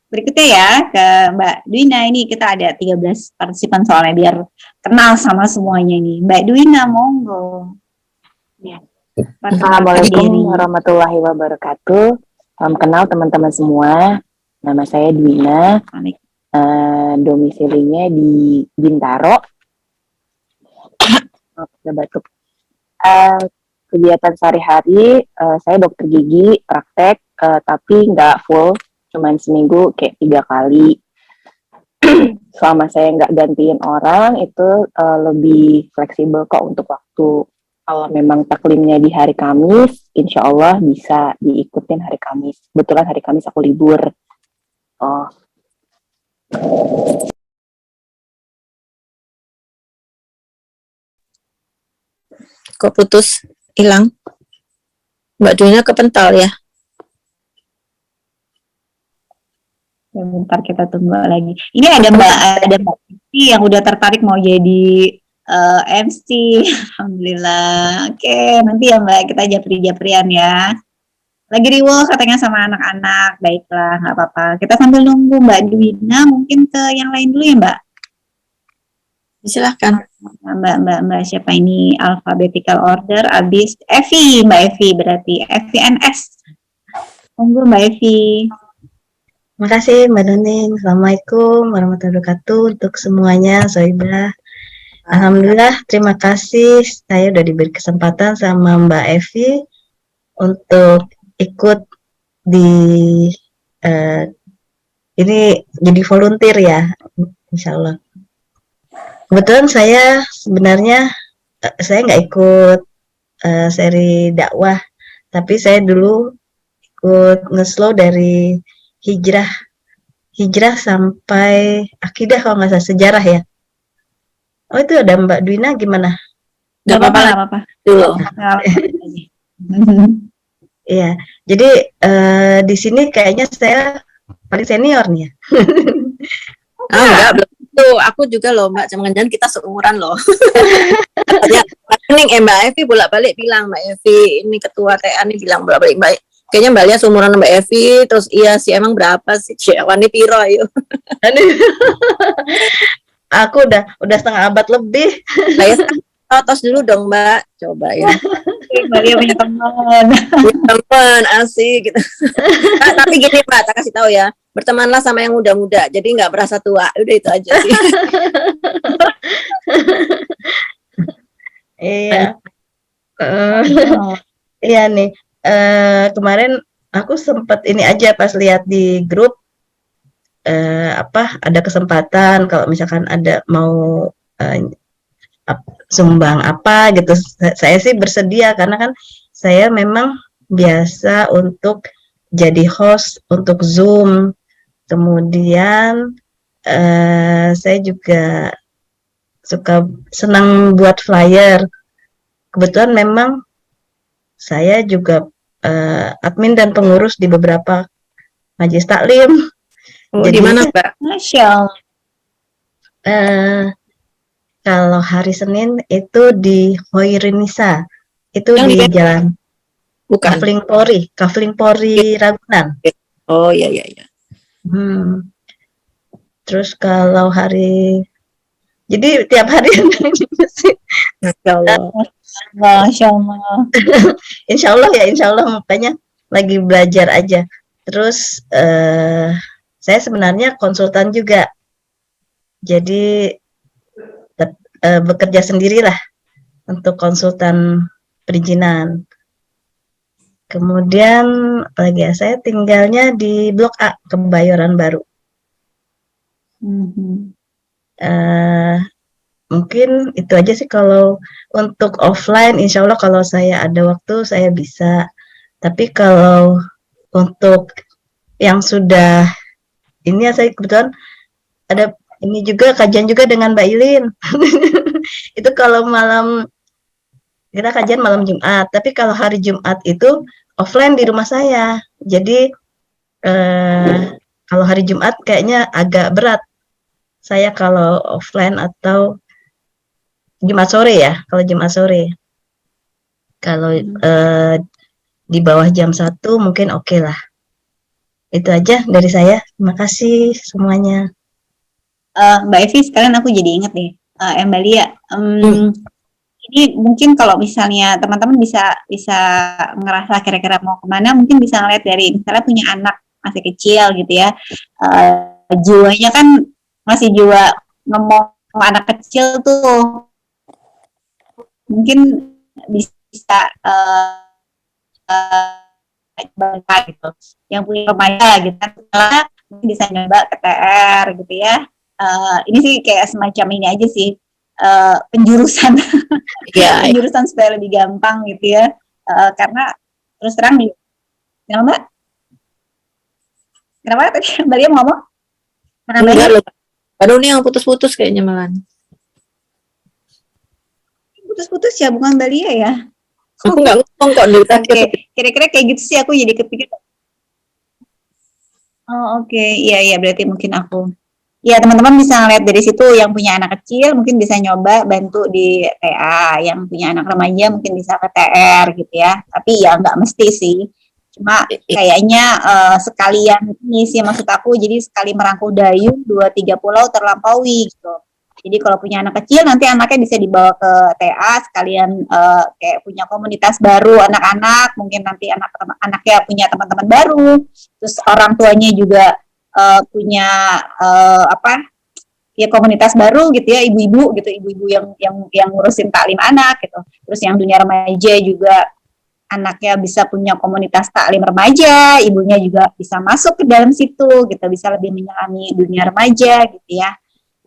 Berikutnya ya ke Mbak Dwina, ini kita ada 13 partisipan soalnya biar kenal sama semuanya ini. Mbak Dwina, monggo. Ya. Assalamualaikum warahmatullahi wabarakatuh. Salam kenal teman-teman semua. Nama saya Dwina. Domisilinya di Bintaro. Udah batuk. Kegiatan sehari-hari saya dokter gigi praktek, tapi nggak full, cuman seminggu kayak 3 kali. Selama saya nggak gantiin orang itu lebih fleksibel kok untuk waktu. Kalau memang taklimnya di hari Kamis, insya Allah bisa diikutin hari Kamis. Kebetulan hari Kamis aku libur. Kok putus, hilang? Mbak Dwina kepental ya? Ya, bentar kita tunggu lagi. Ini ada Mbak Siti yang udah tertarik mau jadi MC. Alhamdulillah. Oke, nanti ya Mbak kita japri-japrian ya. Lagi riwuh katanya sama anak-anak. Baiklah, nggak apa-apa. Kita sambil nunggu Mbak Dwina, mungkin ke yang lain dulu ya Mbak. Silahkan. Mbak siapa ini? Alphabetical order. Abis Evi, Mbak Evi berarti. FVNS. Tunggu Mbak Evi. Terima kasih Mbak Nuning. Assalamualaikum warahmatullahi wabarakatuh untuk semuanya, Soibah. Alhamdulillah, terima kasih saya udah diberi kesempatan sama Mbak Evi untuk ikut di ini jadi volunteer ya, insya Allah. Kebetulan saya sebenarnya saya nggak ikut seri dakwah, tapi saya dulu ikut ngeslow dari hijrah sampai akidah kalau nggak salah, sejarah ya. Oh itu ada Mbak Dwina gimana? Gak apa-apa nggak lah apa-apa. dulu. Nggak apa-apa. Iya, jadi di sini kayaknya saya paling senior nih ya. Enggak, belum itu. Aku juga loh Mbak, jangan-jangan kita seumuran loh. Ya, nih Mbak Evi bolak-balik bilang, Mbak Evi ini ketua TA nih bilang bolak-balik, Mbak, kayaknya Mbak Lia seumuran Mbak Evi, terus iya sih emang berapa sih? Wani piro ayo. Aku udah setengah abad lebih. Saya tos dulu dong Mbak, coba ya. Mbak Lia punya teman. Teman asik gitu. Nah, tapi gini Mbak, tak kasih tahu ya, bertemanlah sama yang muda-muda, jadi nggak berasa tua. Udah itu aja sih. Iya. Oh. Iya nih. Kemarin aku sempat ini aja pas lihat di grup ada kesempatan kalau misalkan ada mau sumbang apa gitu. Saya sih bersedia karena kan saya memang biasa untuk jadi host untuk Zoom. Kemudian saya juga senang buat flyer. Kebetulan memang saya juga admin dan pengurus di beberapa majelis taklim. Di mana Mbak? Masya Allah. Kalau hari Senin itu di Hoirinisa, itu Yang di di Jalan Bukan. Kavling Pori Ragunan. Oh iya. Terus kalau jadi tiap hari Masya Allah. Masya Allah. Insya Allah makanya lagi belajar aja. Terus saya sebenarnya konsultan juga, jadi bekerja sendirilah untuk konsultan perizinan. Kemudian lagi ya, saya tinggalnya di Blok A, Kebayoran Baru. Mungkin itu aja sih kalau untuk offline. Insya Allah kalau saya ada waktu saya bisa. Tapi kalau untuk yang sudah ini ya, saya kebetulan ada ini juga kajian juga dengan Mbak Ilin. Itu kalau kita kajian malam Jumat. Tapi kalau hari Jumat itu offline di rumah saya. Jadi kalau hari Jumat kayaknya agak berat. Saya kalau offline atau Jumat sore ya, kalau Jumat sore. Kalau di bawah jam 1 mungkin oke lah. Itu aja dari saya. Terima kasih semuanya. Mbak Evi, sekalian aku jadi inget nih, Mbak Lia. Ini mungkin kalau misalnya teman-teman bisa ngerasa kira-kira mau kemana, mungkin bisa ngeliat dari misalnya punya anak masih kecil gitu ya. Jiwanya kan masih jiwa ngomong anak kecil tuh, mungkin bisa gitu. Yang punya remaja gitu kan, mungkin bisa nyoba ke TR gitu ya. Ini sih kayak semacam ini aja sih, penjurusan penjurusan supaya lebih gampang gitu ya. Karena terus terang kenapa tadi Mbak Lia ngomong? Enggak loh. Baru nih yang putus-putus kayaknya malah. Putus-putus ya, bukan Mbak Lia ya? Aku nggak ngomong kok dari tadi. Oke, kira-kira kayak gitu sih aku jadi kepikir. Oh oke, iya berarti mungkin aku. Ya teman-teman bisa ngeliat dari situ, yang punya anak kecil mungkin bisa nyoba bantu di TA, yang punya anak remaja mungkin bisa ke TR gitu ya. Tapi ya nggak mesti sih. Cuma kayaknya sekalian ini sih maksud aku, jadi sekali merangkul dayung 2-3 pulau terlampaui gitu. Jadi kalau punya anak kecil nanti anaknya bisa dibawa ke TA sekalian, kayak punya komunitas baru anak-anak, mungkin nanti anaknya punya teman-teman baru, terus orang tuanya juga punya ya komunitas baru gitu ya, ibu-ibu gitu, ibu-ibu yang ngurusin taklim anak gitu. Terus yang dunia remaja juga anaknya bisa punya komunitas taklim remaja, ibunya juga bisa masuk ke dalam situ gitu, bisa lebih menyelami dunia remaja gitu ya.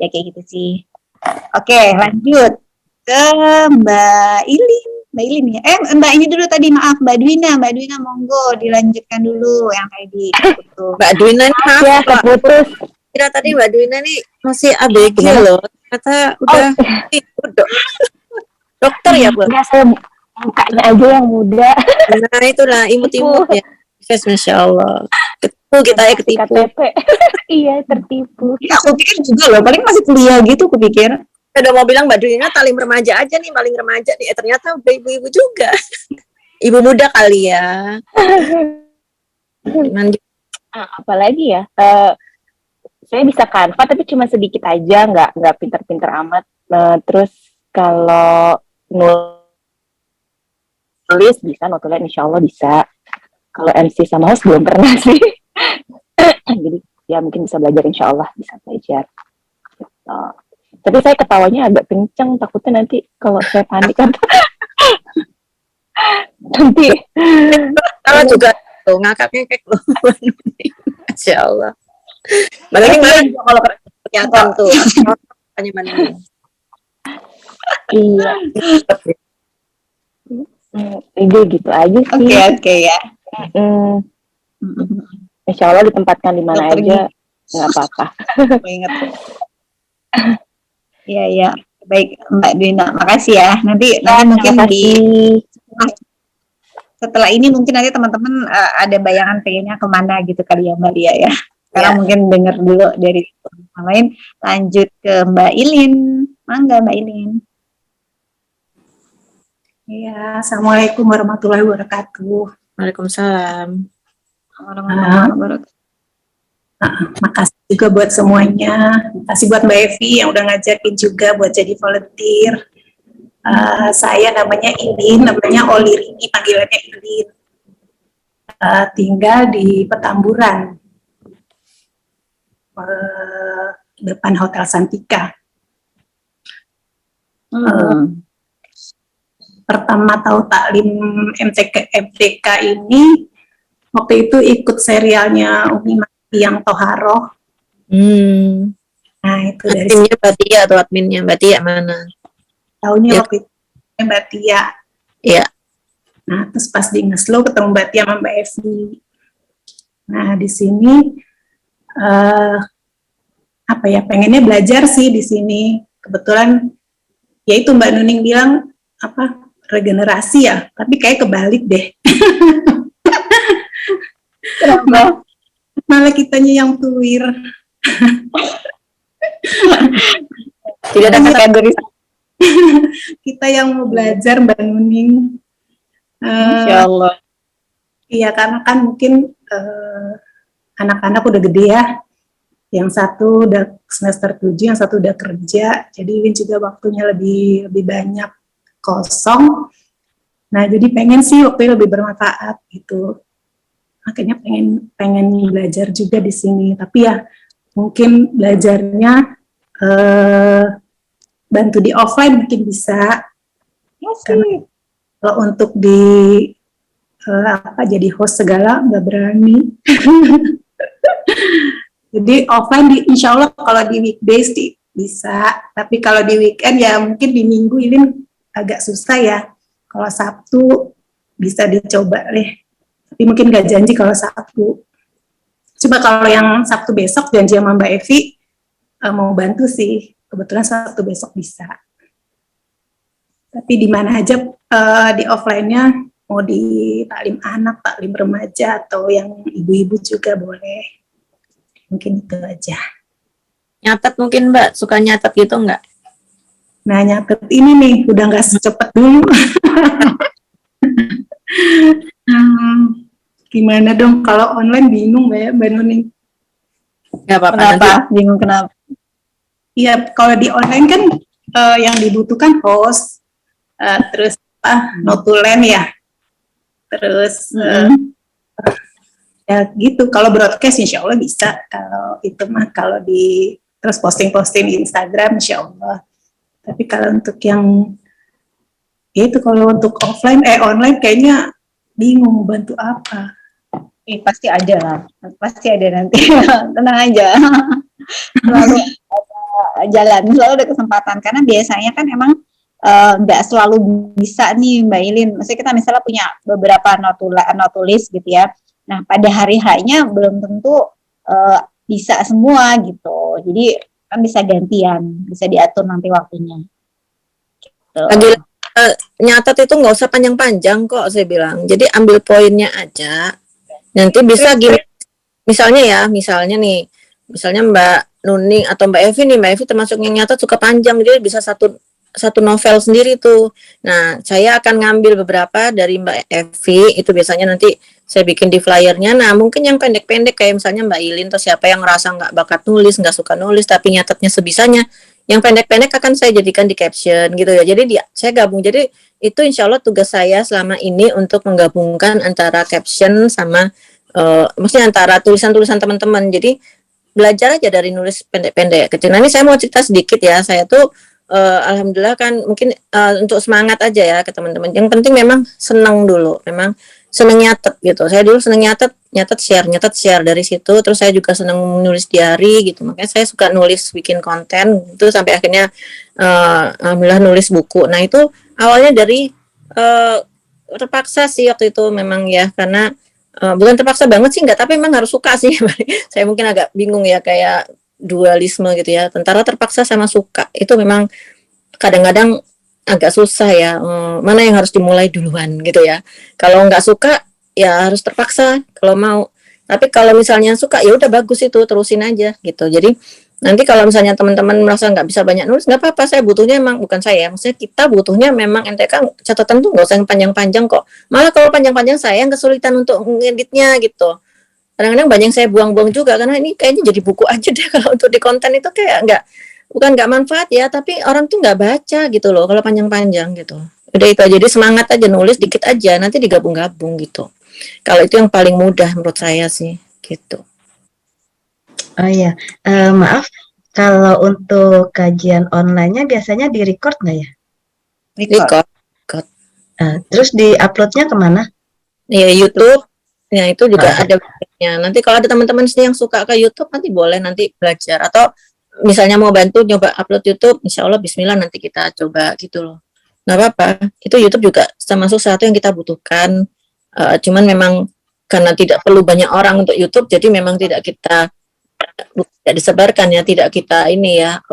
Ya kayak gitu sih. Oke, lanjut ke Mbak Ilin ya. Mbak ini dulu tadi, maaf, Mbak Dwina monggo dilanjutkan dulu yang tadi. Mbak Dwina ini maaf Ya, Pak. terputus. Kira tadi Mbak Dwina nih masih ABG loh. Kata udah dokter ya, Bu. Enggak, saya mukanya aja yang muda. Nah, itulah imut-imut ya. Yes, Masya Allah. Ketipu kita ya, Kasih ketipu. KTP. Iya, tertipu. Ya, aku pikir juga loh, paling masih kuliah gitu, aku pikir. Udah mau bilang Mbak Duyna paling remaja aja nih, paling remaja nih. Ternyata udah ibu-ibu juga. Ibu muda kali ya. Cuman Apalagi ya, saya bisa Canva tapi cuma sedikit aja, nggak pinter-pinter amat. Terus kalau nulis bisa, notulen insya Allah bisa. Kalau MC sama host belum pernah sih. Jadi ya mungkin bisa belajar, insya Allah bisa belajar. Gitu. Tapi saya ketawanya agak kenceng, takutnya nanti kalau saya panik kan nanti kalau juga tuh ngakaknya kayak loh. Masya Allah. Mbak Nuning mana juga kalau kelihatan tuh. Tanya Mbak Nuning. iya. Ide gitu aja sih. Oke ya. Mm, Mm-mm. Insya Allah ditempatkan di mana Dokter aja nggak apa-apa. Aku ingat. Iya. Baik, Mbak Dina, makasih ya. Nanti mungkin Terima di kasih. setelah ini mungkin nanti teman-teman ada bayangan pengennya kemana gitu kali ya Mbak Lia ya. Sekarang mungkin dengar dulu dari yang lain. Lanjut ke Mbak Ilin. Mangga Mbak Ilin. Ya, Assalamualaikum warahmatullahi wabarakatuh. Waalaikumsalam. Warahmatullahi wabarakatuh. Makasih juga buat semuanya. Makasih buat Mbak Evi yang udah ngajakin juga buat jadi volunteer. Saya namanya Ilin, namanya Olirini, panggilannya Ilin. Tinggal di Petamburan, depan Hotel Santika. Pertama tahu taklim MTK ini waktu itu ikut serialnya Umi Mati yang Toharoh. Nah itu dari Adminnya Mbak Tia atau adminnya Mbak Tia mana? tahunnya Ya. waktu itu Mbak Tia. Iya. Nah terus pas di Ngeslo ketemu Mbak Tia sama Mbak Evi. Nah di sini pengennya belajar sih di sini. Kebetulan ya itu Mbak Nuning bilang regenerasi ya, tapi kayak kebalik deh. Kenapa? Malah kitanya yang tuwir. Tidak ada kata dari Kita yang mau belajar Mbak Nuning. Insya Allah. Iya karena kan mungkin anak-anak udah gede ya. Yang satu udah semester 7, yang satu udah kerja. Jadi Win juga waktunya lebih banyak kosong. Nah jadi pengen sih waktu lebih bermanfaat gitu. Makanya pengen belajar juga di sini. Tapi ya mungkin belajarnya bantu di offline mungkin bisa. Karena kalau untuk jadi host segala nggak berani. Jadi offline insya Allah kalau di weekdays bisa. Tapi kalau di weekend ya mungkin di minggu ini agak susah ya. Kalau Sabtu bisa dicoba deh. Tapi mungkin nggak janji kalau Sabtu. Coba kalau yang Sabtu besok janji sama Mbak Evi mau bantu sih. Kebetulan Sabtu besok bisa. Tapi di mana aja di offline-nya, mau di taklim anak, taklim remaja, atau yang ibu-ibu juga boleh. Mungkin itu aja. nyatet mungkin Mbak, suka nyatet gitu nggak? Nah, nyatet ini nih, udah nggak secepat dulu. Gimana dong, kalau online bingung Mbak Nuning? Nggak apa-apa. Kenapa? Nanti. Bingung kenapa? Iya, kalau di online kan yang dibutuhkan host, terus notulen ya, terus ya gitu. Kalau broadcast insya Allah bisa. Kalau itu mah kalau terus posting di Instagram insya Allah. Tapi kalau untuk yang itu kalau untuk online kayaknya bingung mau bantu apa. Pasti ada lah, pasti ada nanti. Tenang aja. Selalu ada jalan, selalu ada kesempatan. Karena biasanya kan emang nggak selalu bisa nih Mbak Ilin. Maksudnya kita misalnya punya beberapa notulis gitu ya. Nah pada hari H-nya belum tentu bisa semua gitu. Jadi kan bisa gantian, bisa diatur nanti waktunya. Tuh. Lagi nyatat itu nggak usah panjang-panjang kok saya bilang. Jadi ambil poinnya aja. Nanti bisa gini. Misalnya nih, misalnya Mbak Nuning atau Mbak Evi nih, Mbak Evi termasuk yang nyatat suka panjang, jadi bisa satu novel sendiri tuh. Nah, saya akan ngambil beberapa dari Mbak Evi, itu biasanya nanti saya bikin di flyernya. Nah, mungkin yang pendek-pendek kayak misalnya Mbak Ilin atau siapa yang ngerasa nggak bakat nulis, nggak suka nulis, tapi nyatatnya sebisanya, yang pendek-pendek akan saya jadikan di caption gitu ya. Jadi saya gabung. Jadi itu insya Allah tugas saya selama ini untuk menggabungkan antara caption sama maksudnya antara tulisan-tulisan teman-teman. Jadi belajar aja dari nulis pendek-pendek kecil. Nah, ini saya mau cerita sedikit ya. Saya tuh alhamdulillah kan mungkin untuk semangat aja ya ke teman-teman. Yang penting memang senang dulu. Memang senang nyatet gitu. Saya dulu senang nyatet share dari situ. Terus saya juga senang nulis diary gitu. Makanya saya suka nulis, bikin konten itu sampai akhirnya alhamdulillah nulis buku. Nah, itu awalnya dari terpaksa sih waktu itu memang ya, karena bukan terpaksa banget sih, enggak, tapi memang harus suka sih. Saya mungkin agak bingung ya, kayak dualisme gitu ya, tentara terpaksa sama suka itu memang kadang-kadang agak susah ya, mana yang harus dimulai duluan gitu ya. Kalau nggak suka ya harus terpaksa kalau mau, tapi kalau misalnya suka ya udah bagus, itu terusin aja gitu. Jadi nanti kalau misalnya teman-teman merasa nggak bisa banyak nulis, nggak apa-apa. Saya butuhnya emang, bukan saya, maksudnya kita butuhnya memang MTK catatan tuh nggak usah yang panjang-panjang kok. Malah kalau panjang-panjang saya yang kesulitan untuk ngeditnya gitu. Kadang-kadang banyak yang saya buang-buang juga karena ini kayaknya jadi buku aja deh. Kalau untuk di konten itu kayak bukan nggak manfaat ya, tapi orang tuh nggak baca gitu loh kalau panjang-panjang gitu. Udah itu aja, jadi semangat aja, nulis dikit aja, nanti digabung-gabung gitu. Kalau itu yang paling mudah menurut saya sih gitu. Oh iya, maaf, kalau untuk kajian online-nya biasanya di-record nggak ya? Record. Terus di-upload-nya kemana? Ya YouTube. Ya itu juga ada baiknya. Nanti kalau ada teman-teman yang suka ke YouTube, nanti boleh nanti belajar. Atau misalnya mau bantu nyoba upload YouTube, insya Allah bismillah nanti kita coba gitu loh. Nggak apa-apa. Itu YouTube juga termasuk satu yang kita butuhkan. Cuman memang karena tidak perlu banyak orang untuk YouTube, jadi memang tidak disebarkan ya, tidak kita ini ya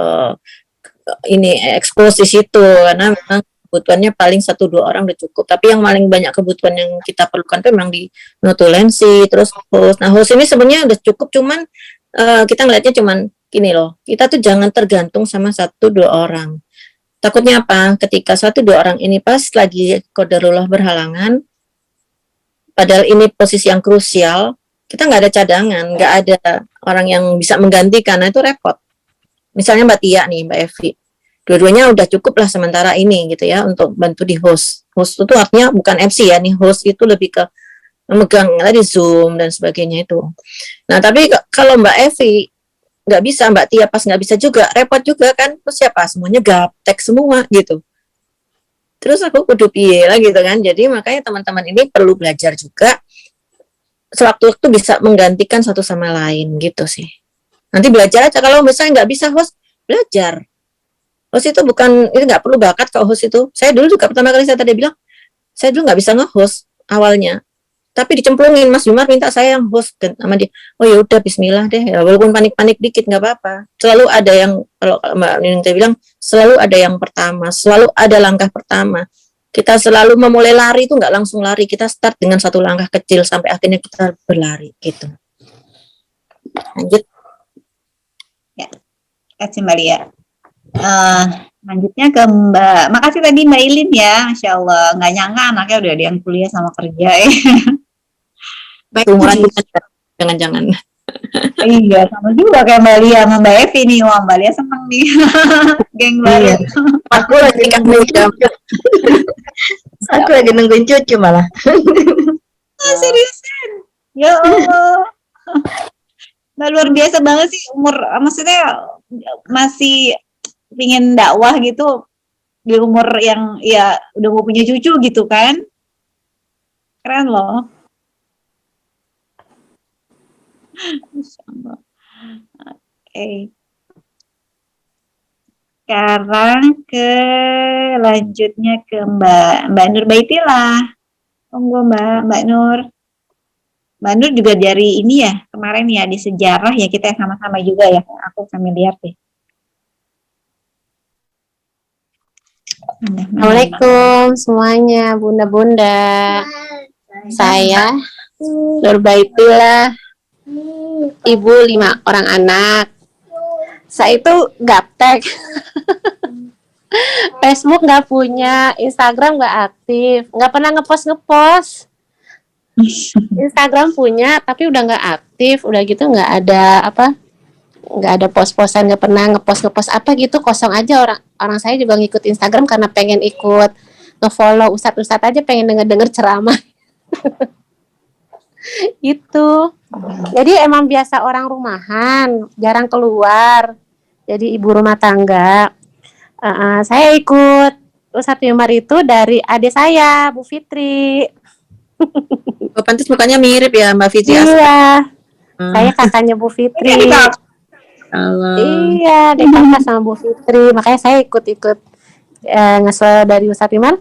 ini expose di situ, karena memang kebutuhannya paling 1-2 orang udah cukup. Tapi yang paling banyak kebutuhan yang kita perlukan itu memang di notulensi, terus host. Nah, host ini sebenarnya udah cukup, cuman kita ngelihatnya cuman gini loh, kita tuh jangan tergantung sama 1-2 orang. Takutnya apa? Ketika 1-2 orang ini pas lagi qadarullah berhalangan, padahal ini posisi yang krusial, kita nggak ada cadangan, nggak ada orang yang bisa menggantikan. Nah, itu repot. Misalnya Mbak Tia nih, Mbak Evi, dua-duanya udah cukup lah sementara ini gitu ya untuk bantu di host. Host itu artinya bukan MC ya, nih host itu lebih ke memegang tadi Zoom dan sebagainya itu. Nah, tapi kalau Mbak Evi nggak bisa, Mbak Tia pas nggak bisa juga, repot juga kan. Terus siapa? Semuanya gaptek semua gitu. Terus aku kudu piye lah gitu kan. Jadi makanya teman-teman ini perlu belajar juga, sewaktu-waktu bisa menggantikan satu sama lain gitu sih. Nanti belajar aja, kalau misalnya nggak bisa host, belajar. Host itu bukan, itu nggak perlu bakat kalau host itu. Saya dulu juga pertama kali saya tadi bilang, saya dulu nggak bisa nge-host awalnya. Tapi dicemplungin, Mas Jumar minta saya yang host sama dia. Oh ya udah bismillah deh, ya, walaupun panik-panik dikit nggak apa-apa. Selalu ada yang, kalau Mbak Nining saya bilang, selalu ada yang pertama, selalu ada langkah pertama. Kita selalu memulai lari itu nggak langsung lari, kita start dengan satu langkah kecil sampai akhirnya kita berlari gitu. Lanjut. Ya, kasih Mbak Lia. Lanjutnya ke Mbak, makasih tadi Mbak Ilin ya, Masya Allah, nggak nyangka anaknya udah ada yang kuliah sama kerja ya. Baik, umuran jangan-jangan. Iya, sama juga kayak Mbak Lia sama Mbak Evi nih. Wah, Mbak Lia seneng nih. Geng baru. Aku lagi Aku lagi nungguin cucu malah. Seriusan? Ya Allah. Mbak luar biasa banget sih, umur, maksudnya masih pingin dakwah gitu di umur yang ya udah mau punya cucu gitu kan. Keren loh. Oke. Sekarang lanjutnya ke Mbak Nur Baitilah. Monggo Mbak Nur. Mbak Nur juga dari ini ya, kemarin ya di sejarah ya, kita sama-sama juga ya, aku familiar deh. Assalamualaikum semuanya, bunda-bunda. Saya Nurbaitullah, ibu 5 orang anak. Saya itu gaptek. Facebook nggak punya, Instagram nggak aktif, nggak pernah ngepost. Instagram punya, tapi udah nggak aktif, udah gitu nggak ada post-postan, nggak pernah ngepost apa gitu, kosong aja. Orang saya juga ngikut Instagram karena pengen ikut nge-follow ustadz aja, pengen denger ceramah. Itu jadi emang biasa orang rumahan, jarang keluar, jadi ibu rumah tangga. Saya ikut Ustadz Umar itu dari adik saya, Bu Fitri. Oh, pantas mukanya mirip ya Mbak Fitri. Iya, saya kakaknya Bu Fitri. Iya, dia kakak sama Bu Fitri, makanya saya ikut ngesel dari Ustadz Umar,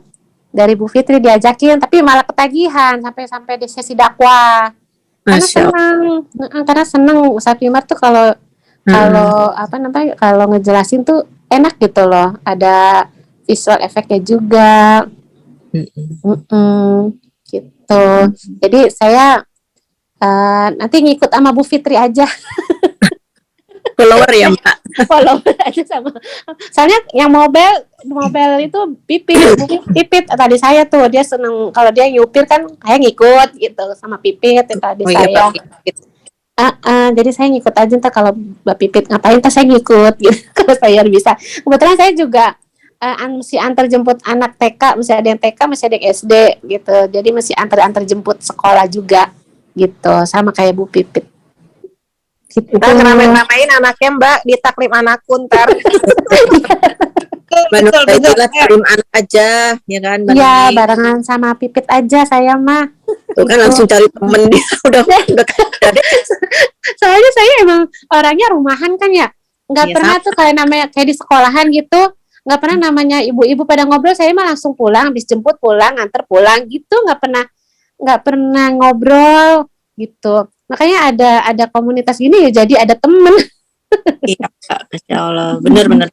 dari Bu Fitri diajakin, tapi malah ketagihan sampai di sesi dakwah. Karena senang Ustadz Umar tuh kalau ngejelasin tuh enak gitu loh, ada visual efeknya juga. Gitu. Jadi saya nanti ngikut sama Bu Fitri aja. Follower ya Mbak. Follower aja sama. Soalnya yang mobile itu Pipit tadi saya tuh, dia seneng kalau dia nyupir kan, kayak ngikut gitu sama Pipit itu tadi saya. Jadi saya ngikut aja, ntar kalau Mbak Pipit ngapain ntar saya ngikut gitu. Kalau saya bisa. Kebetulan saya juga mesti antar jemput anak TK, mesti ada yang TK, mesti ada yang SD gitu. Jadi mesti antar jemput sekolah juga gitu, sama kayak Bu Pipit. Kita ngeramein anaknya Mbak, di taklim anakku ntar. Betul, taklim anak aja, ya kan? Iya, barengan sama Pipit aja saya mah. Tuh kan langsung cari temen dia, udah. Soalnya saya emang orangnya rumahan kan ya, nggak pernah tuh kayak di sekolahan gitu, nggak pernah namanya ibu-ibu pada ngobrol, saya mah langsung pulang, habis jemput pulang, nganter pulang gitu, nggak pernah ngobrol gitu. Makanya ada komunitas gini ya, jadi ada temen. Iya, Masya Allah, bener.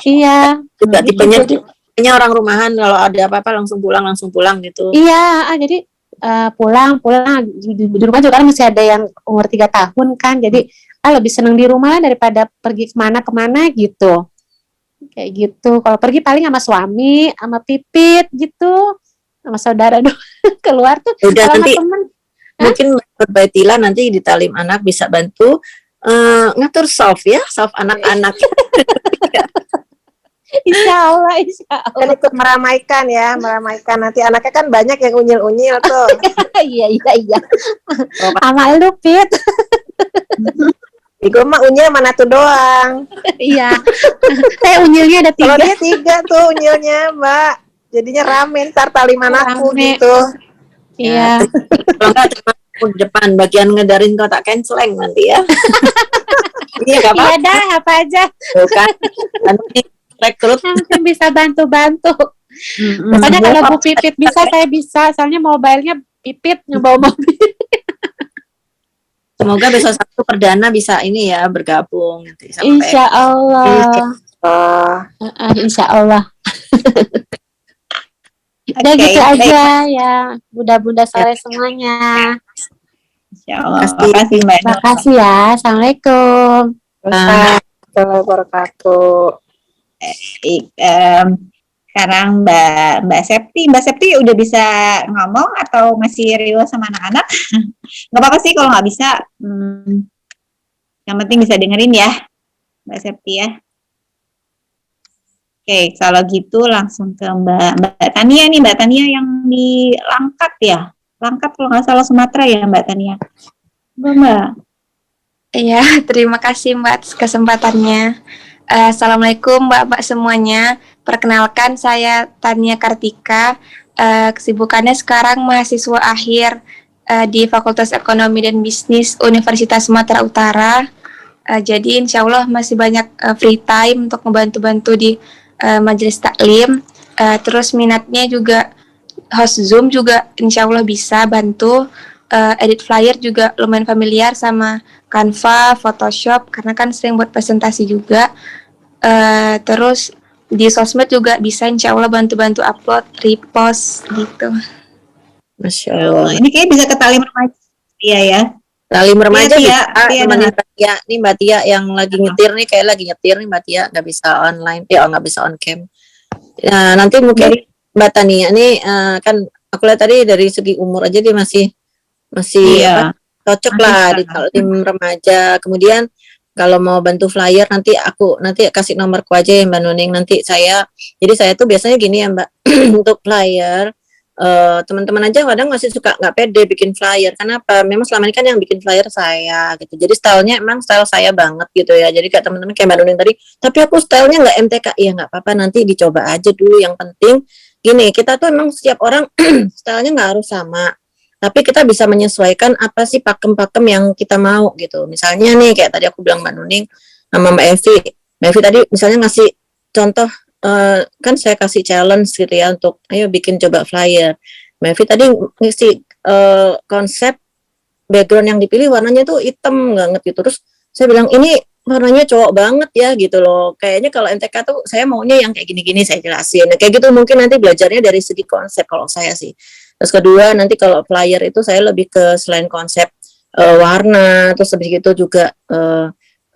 Iya. Juga tipenya orang rumahan, kalau ada apa-apa langsung pulang gitu. Iya, jadi pulang di rumah juga kan masih ada yang umur 3 tahun kan, jadi lebih seneng di rumah daripada pergi kemana gitu. Kayak gitu. Kalau pergi paling sama suami, sama Pipit gitu, sama saudara doang. Keluar tuh udah sama nanti temen. Mungkin Baitila nanti di talim anak bisa bantu ngatur soft anak-anak. Insya Allah. Dan ikut meramaikan nanti anaknya kan banyak yang unyil tuh. Iya. Sama lu Pit. Gue mah unyil mana tuh doang. Iya. Saya unyilnya ada 3. Kalau dia 3 tuh unyilnya Mbak. Jadinya rame ntar talim anakku gitu. Iya. Kalau enggak di depan bagian ngedarin kotak kenceleng nanti ya. Iya enggak apa-apa. Iya dah, apa aja. Bukan. Nanti rekrut Mungkin bisa bantu. Pokoknya kalau Bu Pipit bisa, saya bisa. Soalnya mobilenya Pipit ngebawa mobil. Semoga besok Sabtu perdana bisa ini ya bergabung nanti sampai. Insya Allah. Insya Allah. Udah gitu aja ya, bunda-bunda sore semuanya. Insya Allah. Terima kasih Mbak. Terima kasih ya. Assalamualaikum. Warahmatullahi wabarakatuh. Sekarang Mbak Septi udah bisa ngomong atau masih riuh sama anak-anak? Nggak apa-apa sih kalau nggak bisa. Yang penting bisa dengerin ya, Mbak Septi ya. Oke, kalau gitu langsung ke Mbak Tania nih, Mbak Tania yang di Langkat ya. Langkat kalau nggak salah Sumatera ya Mbak Tania. Mbak. Iya, terima kasih Mbak kesempatannya. Assalamualaikum Mbak semuanya. Perkenalkan saya Tania Kartika. Kesibukannya sekarang mahasiswa akhir di Fakultas Ekonomi dan Bisnis Universitas Sumatera Utara. Jadi insya Allah masih banyak free time untuk membantu-bantu di majelis taklim. Terus minatnya juga host Zoom juga insya Allah bisa bantu. Edit flyer juga lumayan familiar sama Canva, Photoshop karena kan sering buat presentasi juga. Terus di sosmed juga bisa insya Allah bantu-bantu upload, repost gitu. Masya Oh, Allah. ini kayaknya bisa ke Talim Remaja. Iya ya. Talim remaja Tia, bisa Tia temenin dengar. Mbak Tia. Nih Mbak Tia yang lagi nyetir nih, kayak lagi nyetir nih Mbak Tia, nggak bisa online, ya nggak bisa on cam. Nah, nanti mungkin Mbak Tania nih kan aku lihat tadi dari segi umur aja dia masih Iya. cocok Masih lah di sekarang. tim remaja. Kemudian kalau mau bantu flyer nanti kasih nomorku aja ya Mbak Nuning, nanti jadi saya tuh biasanya gini ya Mbak untuk flyer teman-teman aja kadang masih suka nggak pede bikin flyer. Kenapa? Memang selama ini kan yang bikin flyer saya gitu. Jadi stylenya emang style saya banget gitu ya. Jadi kayak teman-teman kayak Mbak Nuning tadi, tapi aku stylenya nggak MTK. Iya nggak apa-apa, nanti dicoba aja dulu. Yang penting gini, kita tuh emang setiap orang stylenya nggak harus sama. Tapi kita bisa menyesuaikan apa sih pakem-pakem yang kita mau gitu. Misalnya nih kayak tadi aku bilang Mbak Nuning sama Mbak Evi. Mbak Evi tadi misalnya ngasih contoh kan saya kasih challenge gitu ya untuk ayo bikin coba flyer. Mbak Evi tadi ngisi konsep background yang dipilih warnanya tuh hitam banget gitu. Terus saya bilang ini warnanya cowok banget ya gitu loh. Kayaknya kalau MTK tuh saya maunya yang kayak gini-gini, saya jelasin. Nah, kayak gitu mungkin nanti belajarnya dari segi konsep kalau saya sih. Terus kedua nanti kalau flyer itu saya lebih ke selain konsep warna, terus habis itu juga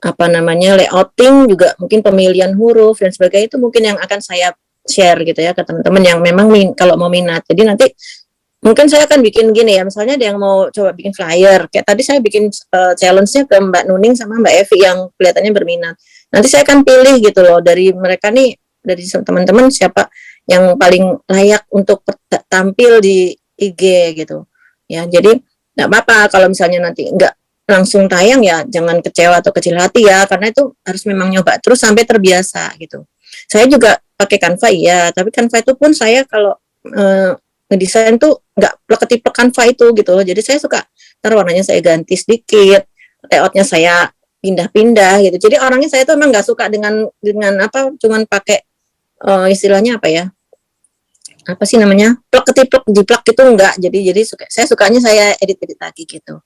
apa namanya layouting, juga mungkin pemilihan huruf dan sebagainya, itu mungkin yang akan saya share gitu ya ke teman-teman yang memang kalau mau minat. Jadi nanti mungkin saya akan bikin gini ya, misalnya ada yang mau coba bikin flyer kayak tadi saya bikin challenge-nya ke Mbak Nuning sama Mbak Evi yang kelihatannya berminat. Nanti saya akan pilih gitu loh dari mereka nih, dari teman-teman siapa yang paling layak untuk tampil di IG gitu ya. Jadi nggak apa-apa kalau misalnya nanti nggak langsung tayang, ya jangan kecewa atau kecil hati ya, karena itu harus memang nyoba terus sampai terbiasa gitu. Saya juga pakai Canva ya, tapi Canva itu pun saya kalau ngedesain tuh nggak plek-plek Canva itu gitu loh. Jadi saya suka warnanya saya ganti sedikit, layoutnya saya pindah-pindah gitu. Jadi orangnya saya tuh emang nggak suka dengan apa, cuman pakai istilahnya apa ya, apa sih namanya, plek-plek jiplak gitu, enggak. Jadi saya sukanya saya edit lagi gitu.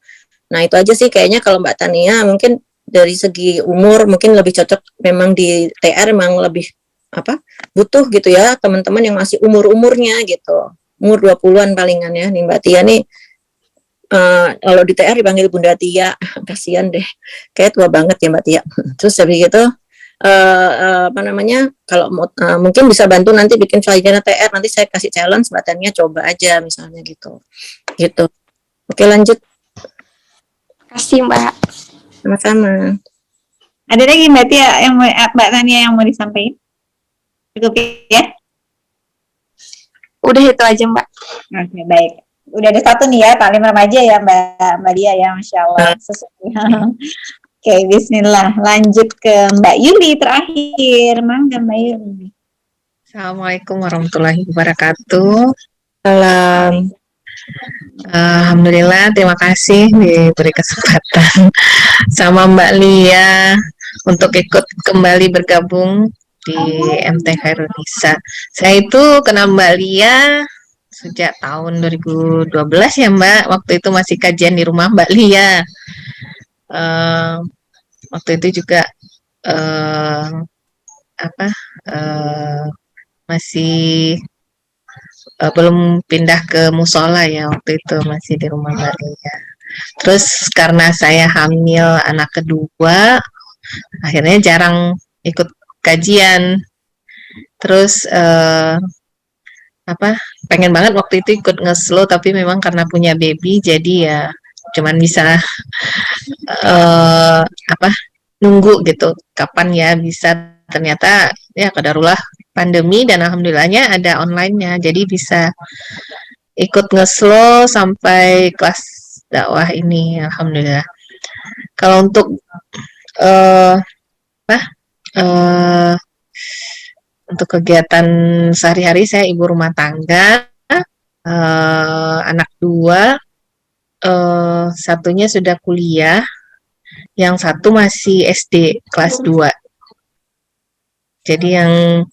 Nah itu aja sih kayaknya. Kalau Mbak Tania mungkin dari segi umur mungkin lebih cocok memang di TR, memang lebih butuh gitu ya teman-teman yang masih umurnya gitu, umur 20-an palingan ya. Nih Mbak Tia nih kalau di TR dipanggil Bunda Tia, kasihan deh, kayak tua banget ya Mbak Tia. Terus habis gitu apa namanya, kalau mungkin bisa bantu nanti bikin flyer TR, nanti saya kasih challenge Mbak Tania coba aja misalnya gitu. Oke, lanjut. Kasih Mbak. Sama-sama. Ada lagi Mbak Tia yang Mbak Tania yang mau disampaikan? Cukup ya? Udah itu aja Mbak. Oke, baik. Udah ada satu nih ya, Talim Remaja ya Mbak Dia ya, Masya Allah. Sesuai. Oke, bismillah. Lanjut ke Mbak Yuli terakhir. Mangga Mbak Yuli. Assalamualaikum warahmatullahi wabarakatuh. Salam. Alhamdulillah, terima kasih diberi kesempatan sama Mbak Lia untuk ikut kembali bergabung di MT Khairul Nisa. Saya itu kenal Mbak Lia sejak tahun 2012 ya Mbak. Waktu itu masih kajian di rumah Mbak Lia. Waktu itu juga masih belum pindah ke musola ya, waktu itu masih di rumah Mbak Lia. Terus karena saya hamil anak kedua, akhirnya jarang ikut kajian. Terus pengen banget waktu itu ikut nge-slow, tapi memang karena punya baby jadi ya cuman bisa nunggu gitu kapan ya bisa. Ternyata ya qadarullah pandemi, dan alhamdulillahnya ada online-nya, jadi bisa ikut nge-slow sampai kelas dakwah ini, alhamdulillah. Kalau untuk untuk kegiatan sehari-hari, saya ibu rumah tangga, anak dua, satunya sudah kuliah, yang satu masih SD kelas 2. Jadi yang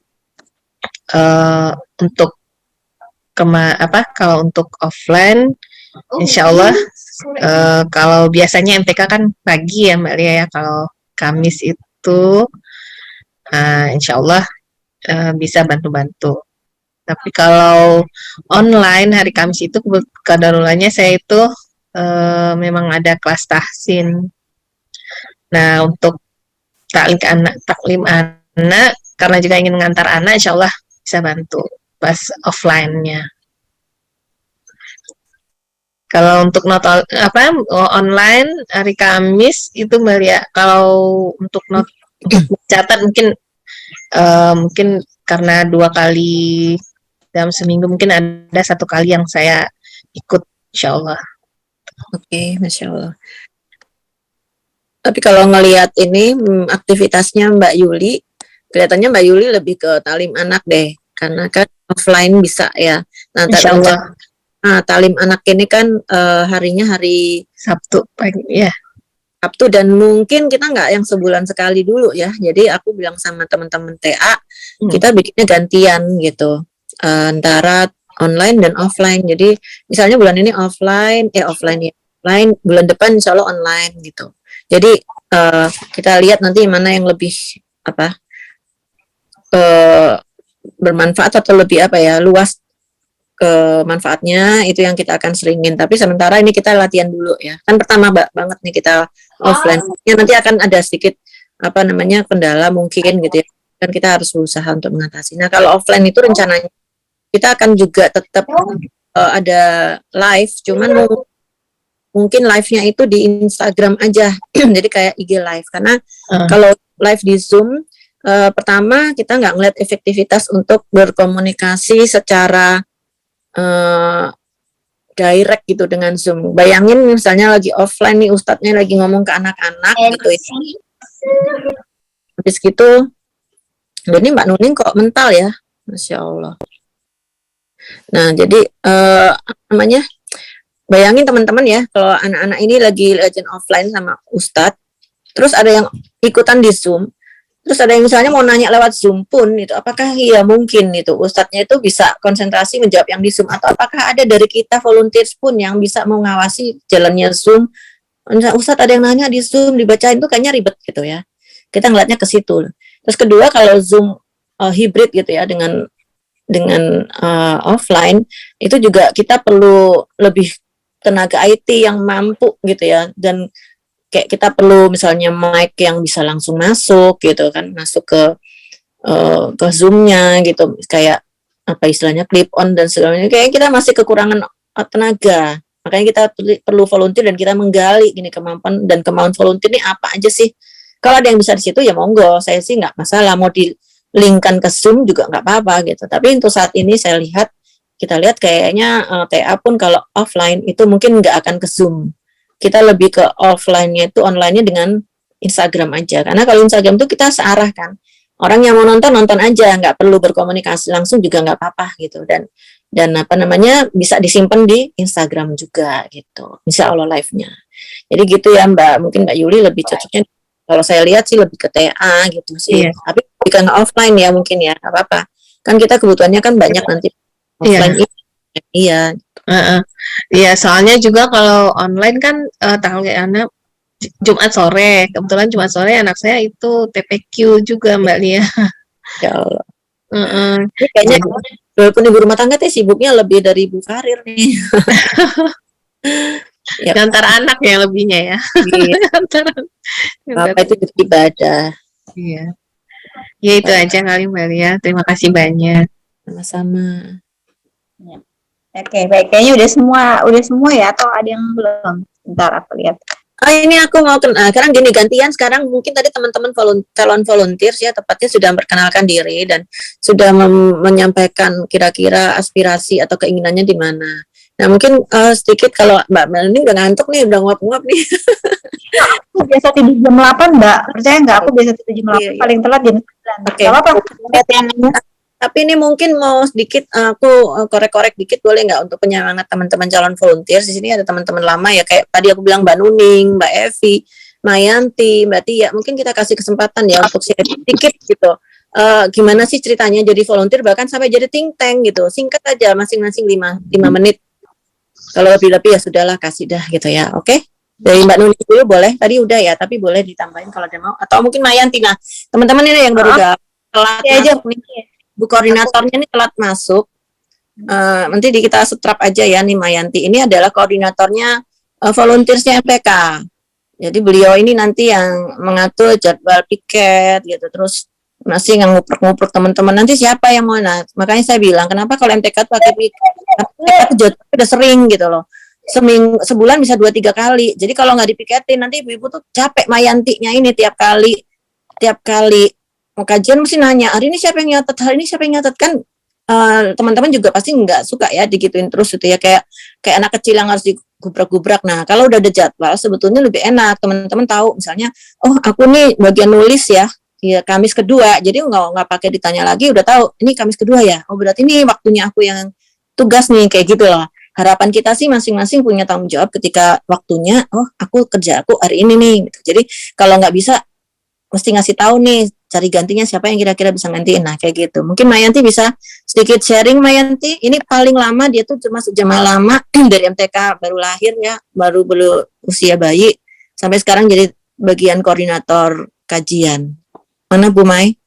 untuk kalau untuk offline, insya Allah kalau biasanya MTK kan pagi ya Mbak Lia ya, kalau Kamis itu insya Allah bisa bantu-bantu. Tapi kalau online hari Kamis itu kebetulannya saya itu memang ada kelas tahsin. Nah, untuk taklim anak karena juga ingin mengantar anak, insya Allah bisa bantu pas offline-nya. Kalau untuk online hari Kamis itu melihat kalau untuk catat mungkin karena 2 kali dalam seminggu, mungkin ada 1 kali yang saya ikut, insya Allah. Oke, Masya Allah. Tapi kalau ngelihat ini aktivitasnya Mbak Yuli, kelihatannya Mbak Yuli lebih ke talim anak deh, karena kan offline bisa ya. Nah, Insya Allah. Talim anak ini kan harinya hari Sabtu pagi ya. Sabtu, dan mungkin kita nggak yang sebulan sekali dulu ya. Jadi aku bilang sama teman-teman TA, kita bikinnya gantian gitu, antara online dan offline. Jadi misalnya bulan ini offline, bulan depan insya Allah online gitu. Jadi kita lihat nanti mana yang lebih bermanfaat atau lebih luas manfaatnya, itu yang kita akan seringin. Tapi sementara ini kita latihan dulu ya. Kan pertama banget nih kita offline. Ya, nanti akan ada sedikit kendala mungkin gitu ya. Kan kita harus berusaha untuk mengatasi. Nah, kalau offline itu rencananya kita akan juga tetap ada live, cuman mungkin live-nya itu di Instagram aja. Jadi kayak IG live, karena kalau live di Zoom pertama kita nggak ngeliat efektivitas untuk berkomunikasi secara direct gitu dengan Zoom. Bayangin misalnya lagi offline nih, ustadznya lagi ngomong ke anak-anak gitu ya. Habis gitu, ini Mbak Nuning kok mental ya, Masya Allah. Nah, jadi bayangin teman-teman ya, kalau anak-anak ini lagi latihan offline sama ustadz, terus ada yang ikutan di Zoom, terus ada yang misalnya mau nanya lewat Zoom pun, itu apakah iya mungkin itu ustadznya itu bisa konsentrasi menjawab yang di Zoom, atau apakah ada dari kita volunteers pun yang bisa mengawasi jalannya Zoom. Ustadz ada yang nanya di Zoom, dibacain tuh kayaknya ribet gitu ya. Kita ngeliatnya ke situ. Terus kedua, kalau Zoom hybrid gitu ya dengan offline, itu juga kita perlu lebih tenaga IT yang mampu gitu ya, dan kayak kita perlu misalnya mic yang bisa langsung masuk gitu kan, masuk ke Zoom-nya gitu, kayak apa istilahnya clip on dan segalanya. Kayak kita masih kekurangan tenaga, makanya kita perlu volunteer dan kita menggali gini kemampuan dan kemauan volunteer ini apa aja sih. Kalau ada yang bisa di situ ya monggo, saya sih nggak masalah, mau di-linkkan ke Zoom juga nggak apa-apa gitu. Tapi untuk saat ini kita lihat kayaknya TA pun kalau offline itu mungkin nggak akan ke Zoom. Kita lebih ke offline-nya itu online-nya dengan Instagram aja. Karena kalau Instagram itu kita searah kan. Orang yang mau nonton aja, nggak perlu berkomunikasi langsung juga nggak apa-apa gitu. Dan bisa disimpan di Instagram juga gitu. Insya Allah live-nya. Jadi gitu ya Mbak. Mungkin Mbak Yuli lebih cocoknya, kalau saya lihat sih lebih ke TA gitu sih. Iya. Tapi bukan offline ya mungkin ya, nggak apa-apa. Kan kita kebutuhannya kan banyak nanti offline. Iya. Iya, soalnya juga kalau online kan tanggal anak Jumat sore, kebetulan Jumat sore anak saya itu TPQ juga Mbak Lia. Ya Allah. Kayaknya walaupun ibu rumah tangga sibuknya lebih dari ibu karir nih. Ya. Antara anak ya lebihnya ya. Iya. Apa itu ibadah. Iya. Ya itu aja kali Mbak Lia. Terima kasih banyak. Sama-sama. Ya. Oke, baik. Kayaknya udah semua ya, atau ada yang belum? Bentar aku lihat. Ini aku mau sekarang gini, gantian sekarang mungkin tadi teman-teman calon volunteer ya tepatnya sudah memperkenalkan diri dan sudah menyampaikan kira-kira aspirasi atau keinginannya di mana. Nah mungkin sedikit kalau Mbak ini udah ngantuk nih, udah nguap-nguap nih. Aku biasa tidur jam 8 Mbak, percaya nggak? Aku biasa tidur jam 8, paling telat jam 9. Oke. Apa? Tapi ini mungkin mau sedikit aku korek-korek dikit, boleh nggak untuk penyemangat teman-teman calon volunteer. Di sini ada teman-teman lama ya, kayak tadi aku bilang Mbak Nuning, Mbak Evi, Mayanti, Mbak Tia. Mungkin kita kasih kesempatan ya untuk share sedikit gitu. Gimana sih ceritanya jadi volunteer, bahkan sampai jadi think tank gitu. Singkat aja, masing-masing 5 menit. Kalau lebih-lebih ya sudahlah, kasih dah gitu ya. Oke? Dari Mbak Nuning dulu boleh. Tadi udah ya, tapi boleh ditambahin kalau ada mau. Atau mungkin Mayanti. Nah, teman-teman ini yang baru telat masuk nih. Bu koordinatornya ini telat masuk. Nanti kita setrap aja ya nih Mayanti. Ini adalah koordinatornya volunteersnya MPK. Jadi beliau ini nanti yang mengatur jadwal piket gitu. Terus masih yang nguprek-nguprek teman-teman nanti siapa yang mau. Nah, makanya saya bilang kenapa kalau MTK tuh pakai piket? MTK tuh jadwalnya udah sering gitu loh. Sebulan bisa 2-3 kali. Jadi kalau nggak dipiketin nanti ibu-ibu tuh capek Mayantinya ini tiap kali mau kajian mesti nanya hari ini siapa yang nyatet kan. Teman-teman juga pasti nggak suka ya digituin terus gitu ya, kayak anak kecil yang harus digubrak-gubrak. Nah kalau udah ada jadwal sebetulnya lebih enak, teman-teman tahu misalnya oh aku nih bagian nulis ya Kamis kedua, jadi nggak pakai ditanya lagi, udah tahu ini Kamis kedua ya, oh berarti ini waktunya aku yang tugas nih, kayak gitu loh. Harapan kita sih masing-masing punya tanggung jawab ketika waktunya, oh aku kerja aku hari ini nih gitu. Jadi kalau nggak bisa mesti ngasih tahu nih, cari gantinya siapa yang kira-kira bisa gantiin. Nah kayak gitu. Mungkin Mayanti bisa sedikit sharing. Mayanti ini paling lama dia tuh cuma sejam lama dari MTK baru lahir ya, baru usia bayi sampai sekarang jadi bagian koordinator kajian. Mana Bu Mai?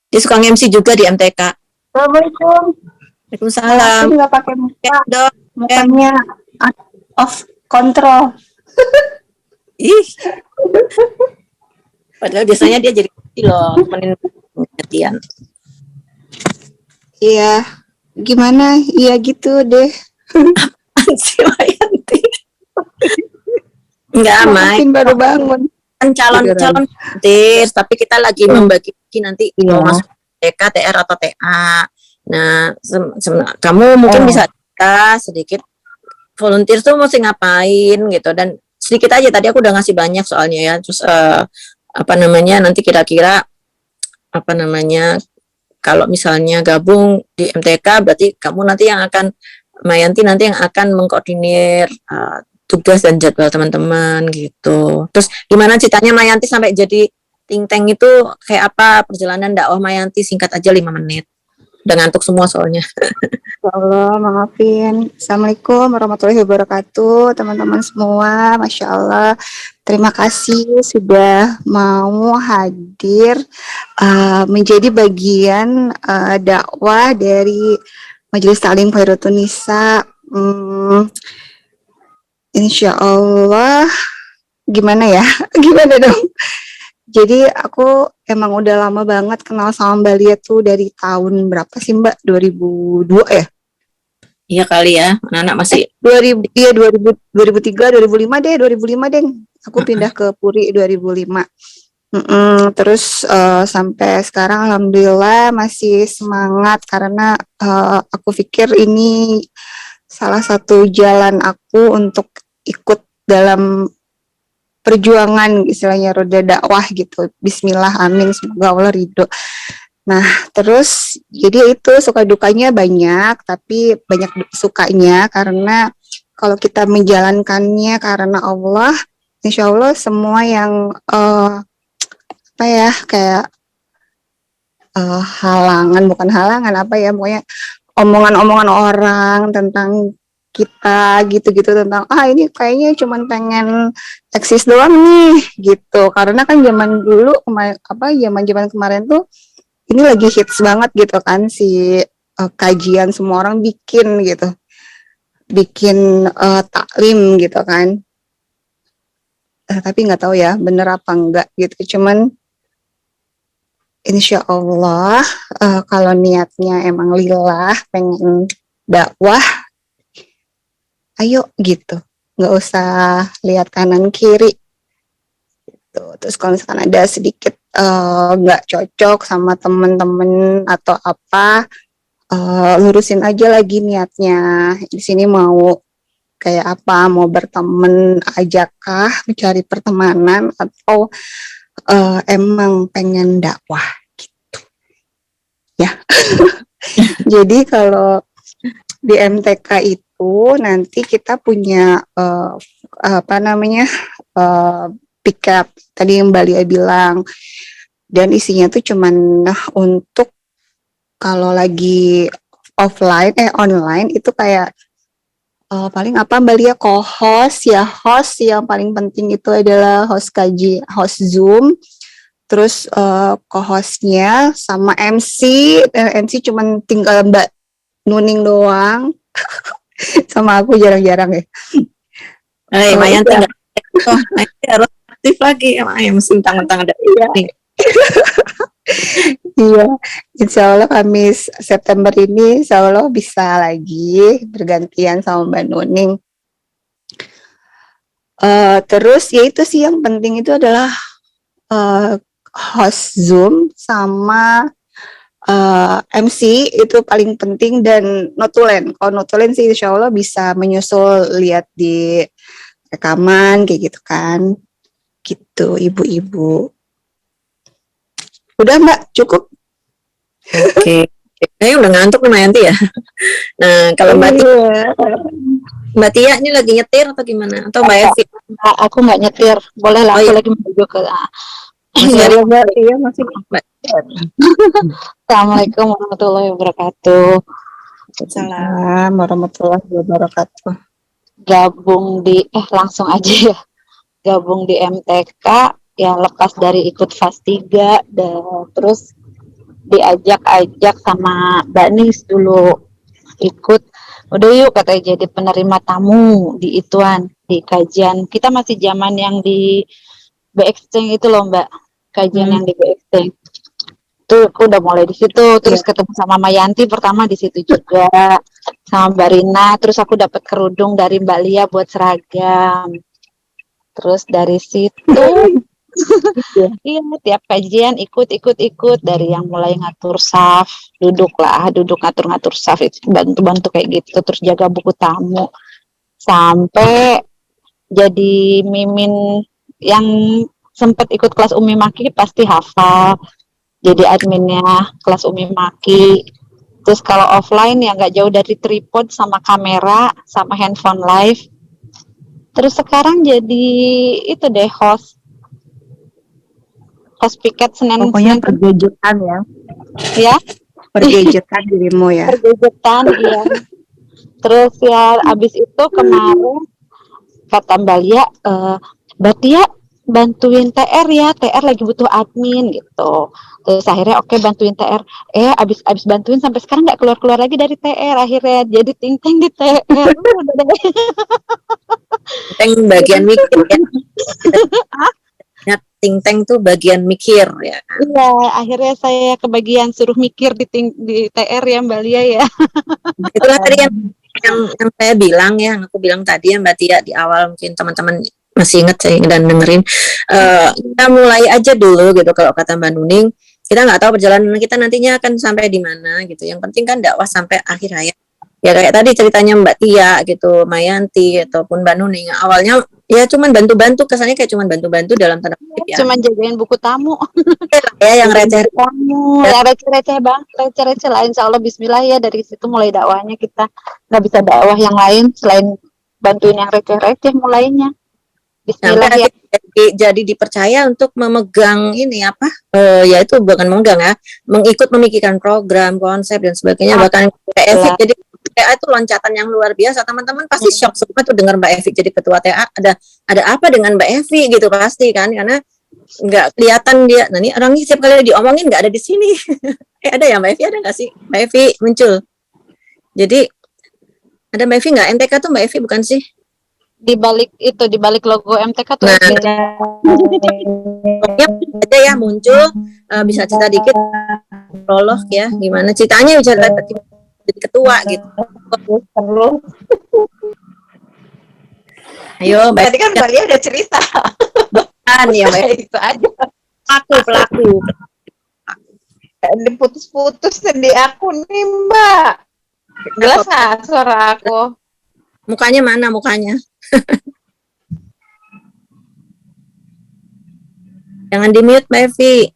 Dia suka MC juga di MTK. Assalamualaikum. Waalaikumsalam. Nggak pakai muka, Dok. mukanya off control. Ih. Padahal biasanya dia jadi loh, temenin pengertian. Iya, gimana? Iya gitu deh. Si Mayanti. Enggak, Mai. Baru bangun. Kan calon tis, tapi kita lagi membagi nanti mau masuk TK, TR atau TA. Nah, kamu mungkin bisa sedikit volunteer tuh mesti ngapain gitu, dan sedikit aja tadi aku udah ngasih banyak soalnya ya. Terus nanti kira-kira kalau misalnya gabung di MTK berarti kamu nanti yang akan Mayanti nanti yang akan mengkoordinir tugas dan jadwal teman-teman gitu. Terus gimana ceritanya Mayanti sampai jadi think tank itu kayak apa perjalanan dakwah Mayanti, singkat aja 5 menit. Udah ngantuk semua soalnya. Ya Allah, maafin. Assalamualaikum warahmatullahi wabarakatuh, teman-teman semua. Masya Allah, terima kasih sudah mau hadir menjadi bagian dakwah dari Majelis Ta'lim Khairatul Nisa. Insya Allah, gimana ya? Gimana dong? Jadi aku emang udah lama banget kenal sama Mbak Lia tuh dari tahun berapa sih Mbak? 2002 ya? Iya kali ya, anak-anak masih 2003, 2005 deh, 2005 deh. Aku pindah ke Puri 2005. Terus sampai sekarang alhamdulillah masih semangat karena aku pikir ini salah satu jalan aku untuk ikut dalam perjuangan istilahnya roda dakwah gitu. Bismillah, amin, semoga Allah ridho. Nah, terus jadi itu suka dukanya banyak, tapi banyak sukanya karena kalau kita menjalankannya karena Allah, insya Allah semua yang bukan halangan pokoknya omongan-omongan orang tentang kita gitu-gitu tentang ini kayaknya cuman pengen eksis doang nih gitu, karena kan zaman dulu zaman kemarin tuh ini lagi hits banget gitu kan si kajian, semua orang bikin taklim gitu kan, tapi nggak tahu ya bener apa enggak gitu. Cuman insya Allah kalau niatnya emang lillah pengen dakwah, ayo gitu, nggak usah lihat kanan kiri gitu. Terus kalau misalkan ada sedikit nggak cocok sama temen-temen atau apa, lurusin aja lagi niatnya. Di sini mau kayak apa, mau berteman aja kah, mencari pertemanan, atau emang pengen dakwah gitu ya. Jadi kalau di MTK itu nanti kita punya pick-up tadi yang Mbak Lia bilang, dan isinya tuh cuman untuk kalau lagi online itu kayak paling Mbak Lia host yang paling penting itu adalah host Zoom, terus co-hostnya sama MC, MC cuman tinggal Mbak Nuning doang. Sama aku jarang-jarang ya. Mayanti Udah. nggak? Oh, Mayanti harus aktif lagi sama ayam sintang-tang ada ini. Iya, insya Allah Kamis September ini insya Allah bisa lagi bergantian sama Mbak Nuning. Terus ya itu sih yang penting itu adalah host Zoom sama MC itu paling penting dan notulen. Kalau notulen sih insya Allah bisa menyusul lihat di rekaman kayak gitu kan. Gitu ibu-ibu. Udah Mbak, cukup. Oke. Kayaknya udah ngantuk nih Mayanti ya. Nah, kalau Mbak Tia ini lagi nyetir atau gimana? Atau Mbak Evi? Aku nggak nyetir, boleh lah, Oh, aku iya. lagi menuju ke Masih ada Mbak Tia masih. Assalamualaikum warahmatullahi wabarakatuh. Salam. Warahmatullahi wabarakatuh. Gabung di langsung aja ya. Gabung di MTK ya, lepas dari ikut FAS 3 dan terus diajak-ajak sama Mbak Nis dulu ikut, udah yuk katanya jadi penerima tamu di ituan, di kajian. Kita masih zaman yang di BXC itu loh Mbak, kajian yang di BXC. Tuh aku udah mulai di situ, terus ketemu sama Mayanti pertama di situ juga, sama Mbak Rina, terus aku dapat kerudung dari Mbak Lia buat seragam. Terus dari situ iya, tiap kajian ikut dari yang mulai ngatur saf, duduk ngatur saf, itu bantu kayak gitu, terus jaga buku tamu sampai jadi mimin yang sempat ikut kelas Umi Maki pasti hafal, jadi adminnya kelas Umi Maki. Terus kalau offline ya nggak jauh dari tripod sama kamera sama handphone live. Terus sekarang jadi itu deh host piket Senin. Pokoknya pergejetan ya. Ya. Pergejetan dirimu ya. Pergejetan iya. Terus ya abis itu kemarin kata Mbak Lia, Mbak Tia bantuin TR ya, TR lagi butuh admin gitu. Terus akhirnya oke, bantuin TR. Abis bantuin sampai sekarang nggak keluar lagi dari TR, akhirnya jadi ting-ting di TR. Ting bagian mikir ya. Ting-teng tuh bagian mikir ya. Iya, akhirnya saya kebagian suruh mikir di TR ya Mbak Lia ya. Itulah tadi yang saya bilang ya, yang aku bilang tadi ya Mbak Tia di awal, mungkin teman-teman masih ingat saya dan dengerin. Kita mulai aja dulu gitu, kalau kata Mbak Nuning, kita nggak tahu perjalanan kita nantinya akan sampai di mana gitu. Yang penting kan dakwah sampai akhir hayat. Ya kayak tadi ceritanya Mbak Tia gitu, Mayanti ataupun Mbak Nuning, awalnya ya cuman bantu-bantu, kesannya kayak cuman bantu-bantu dalam tanda kutip ya. Cuman jagain buku tamu. Ya yang receh tamu, ya receh banget, receh lain. Insya Allah Bismillah ya, dari situ mulai dakwahnya, kita nggak bisa dakwah yang lain selain bantuin yang receh mulainya. Bismillah ya. Jadi dipercaya untuk memegang ini apa? Ya itu bukan memegang ya, mengikut memikirkan program, konsep dan sebagainya. Bahkan Mbak Evi jadi TA itu loncatan yang luar biasa. Teman-teman pasti shock semua tuh dengar Mbak Evi jadi ketua TA. Ada apa dengan Mbak Evi gitu pasti kan, karena nggak kelihatan dia. Nah ini orangnya setiap kali diomongin nggak ada di sini. Ada ya Mbak Evi, ada nggak sih Mbak Evi muncul? Jadi ada Mbak Evi nggak? MTK tuh Mbak Evi bukan sih? Di balik logo MTK tuh aja ya muncul, bisa cerita dikit prolog ya, gimana ceritanya bisa jadi ketua gitu. Perlu. Ayo Mbak. Tadi kan Mbak Lia udah cerita. Bukan ya Mbak. Itu aja. Pelaku. Diputus-putus di aku nih Mbak. Jelas nggak suara aku? Mukanya mana mukanya? Jangan di-mute Mbak Evi.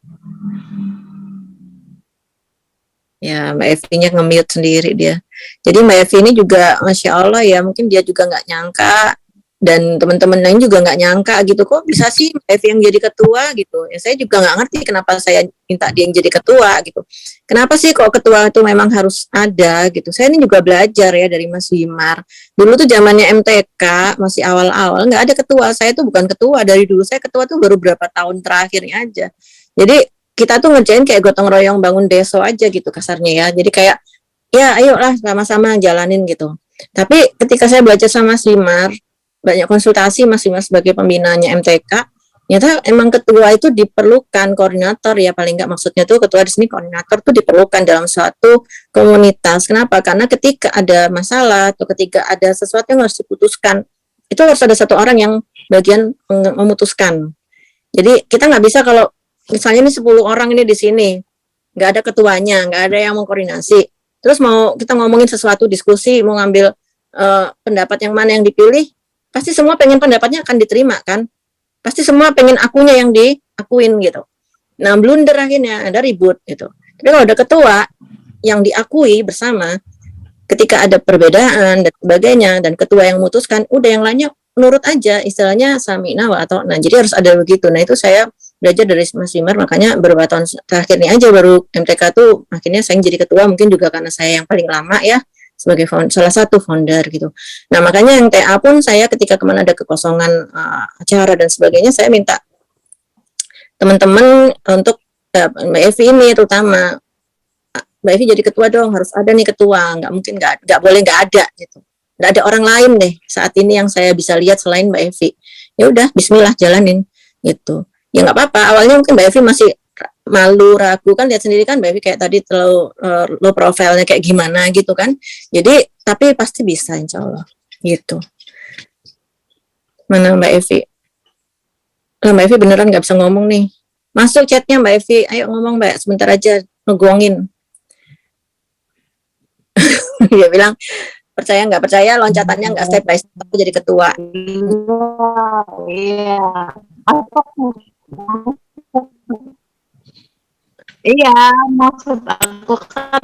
Ya Mbak Evi-nya nge-mute sendiri dia. Jadi Mbak Evi ini juga Masya Allah ya, mungkin dia juga nggak nyangka, dan teman-teman lain juga nggak nyangka gitu, kok bisa sih Mbak Evi yang jadi ketua gitu. Ya saya juga nggak ngerti kenapa saya minta dia yang jadi ketua gitu. Kenapa sih kok ketua itu memang harus ada gitu. Saya ini juga belajar ya dari Mas Wimar. Dulu tuh zamannya MTK masih awal-awal nggak ada ketua. Saya tuh bukan ketua dari dulu. Saya ketua tuh baru berapa tahun terakhirnya aja. Jadi kita tuh ngerjain kayak gotong royong bangun deso aja gitu kasarnya ya. Jadi kayak ya ayolah sama-sama jalanin gitu. Tapi ketika saya belajar sama Mas Wimar, banyak konsultasi Mas Wimar sebagai pembinanya MTK, ternyata emang ketua itu diperlukan, koordinator ya paling nggak, maksudnya tuh ketua di sini koordinator tuh diperlukan dalam suatu komunitas. Kenapa? Karena ketika ada masalah atau ketika ada sesuatu yang harus diputuskan, itu harus ada satu orang yang bagian memutuskan. Jadi kita nggak bisa kalau misalnya ini 10 orang ini di sini, nggak ada ketuanya, nggak ada yang mengkoordinasi. Terus mau kita ngomongin sesuatu, diskusi, mau ngambil pendapat yang mana yang dipilih, pasti semua pengen pendapatnya akan diterima kan? Pasti semua pengen akunya yang diakuin gitu. Nah, blunder akhirnya ada ribut gitu. Tapi kalau ada ketua yang diakui bersama, ketika ada perbedaan dan sebagainya, dan ketua yang memutuskan, udah yang lainnya nurut aja, istilahnya sami'na wa ata'na. Jadi harus ada begitu. Nah, itu saya belajar dari Mas Wimar, makanya beberapa tahun terakhir ini aja baru MTK tuh akhirnya saya jadi ketua, mungkin juga karena saya yang paling lama ya sebagai salah satu founder gitu. Nah, makanya yang TA pun saya ketika kemana ada kekosongan acara dan sebagainya, saya minta teman-teman untuk Mbak Evi ini terutama, Mbak Evi jadi ketua dong, harus ada nih ketua, nggak mungkin nggak boleh nggak ada gitu. Nggak ada orang lain deh saat ini yang saya bisa lihat selain Mbak Evi. Ya udah, Bismillah jalanin gitu. Ya nggak apa-apa. Awalnya mungkin Mbak Evi masih malu, ragu kan, lihat sendiri kan Mbak Evi kayak tadi terlalu low profile-nya kayak gimana gitu kan. Jadi tapi pasti bisa insya Allah gitu. Mana Mbak Evi? Mbak Evi beneran nggak bisa ngomong nih. Masuk chatnya Mbak Evi, ayo ngomong Mbak, sebentar aja ngegongin. Dia bilang percaya nggak percaya, loncatannya nggak step by step, aku jadi ketua. Iya, maksud aku kan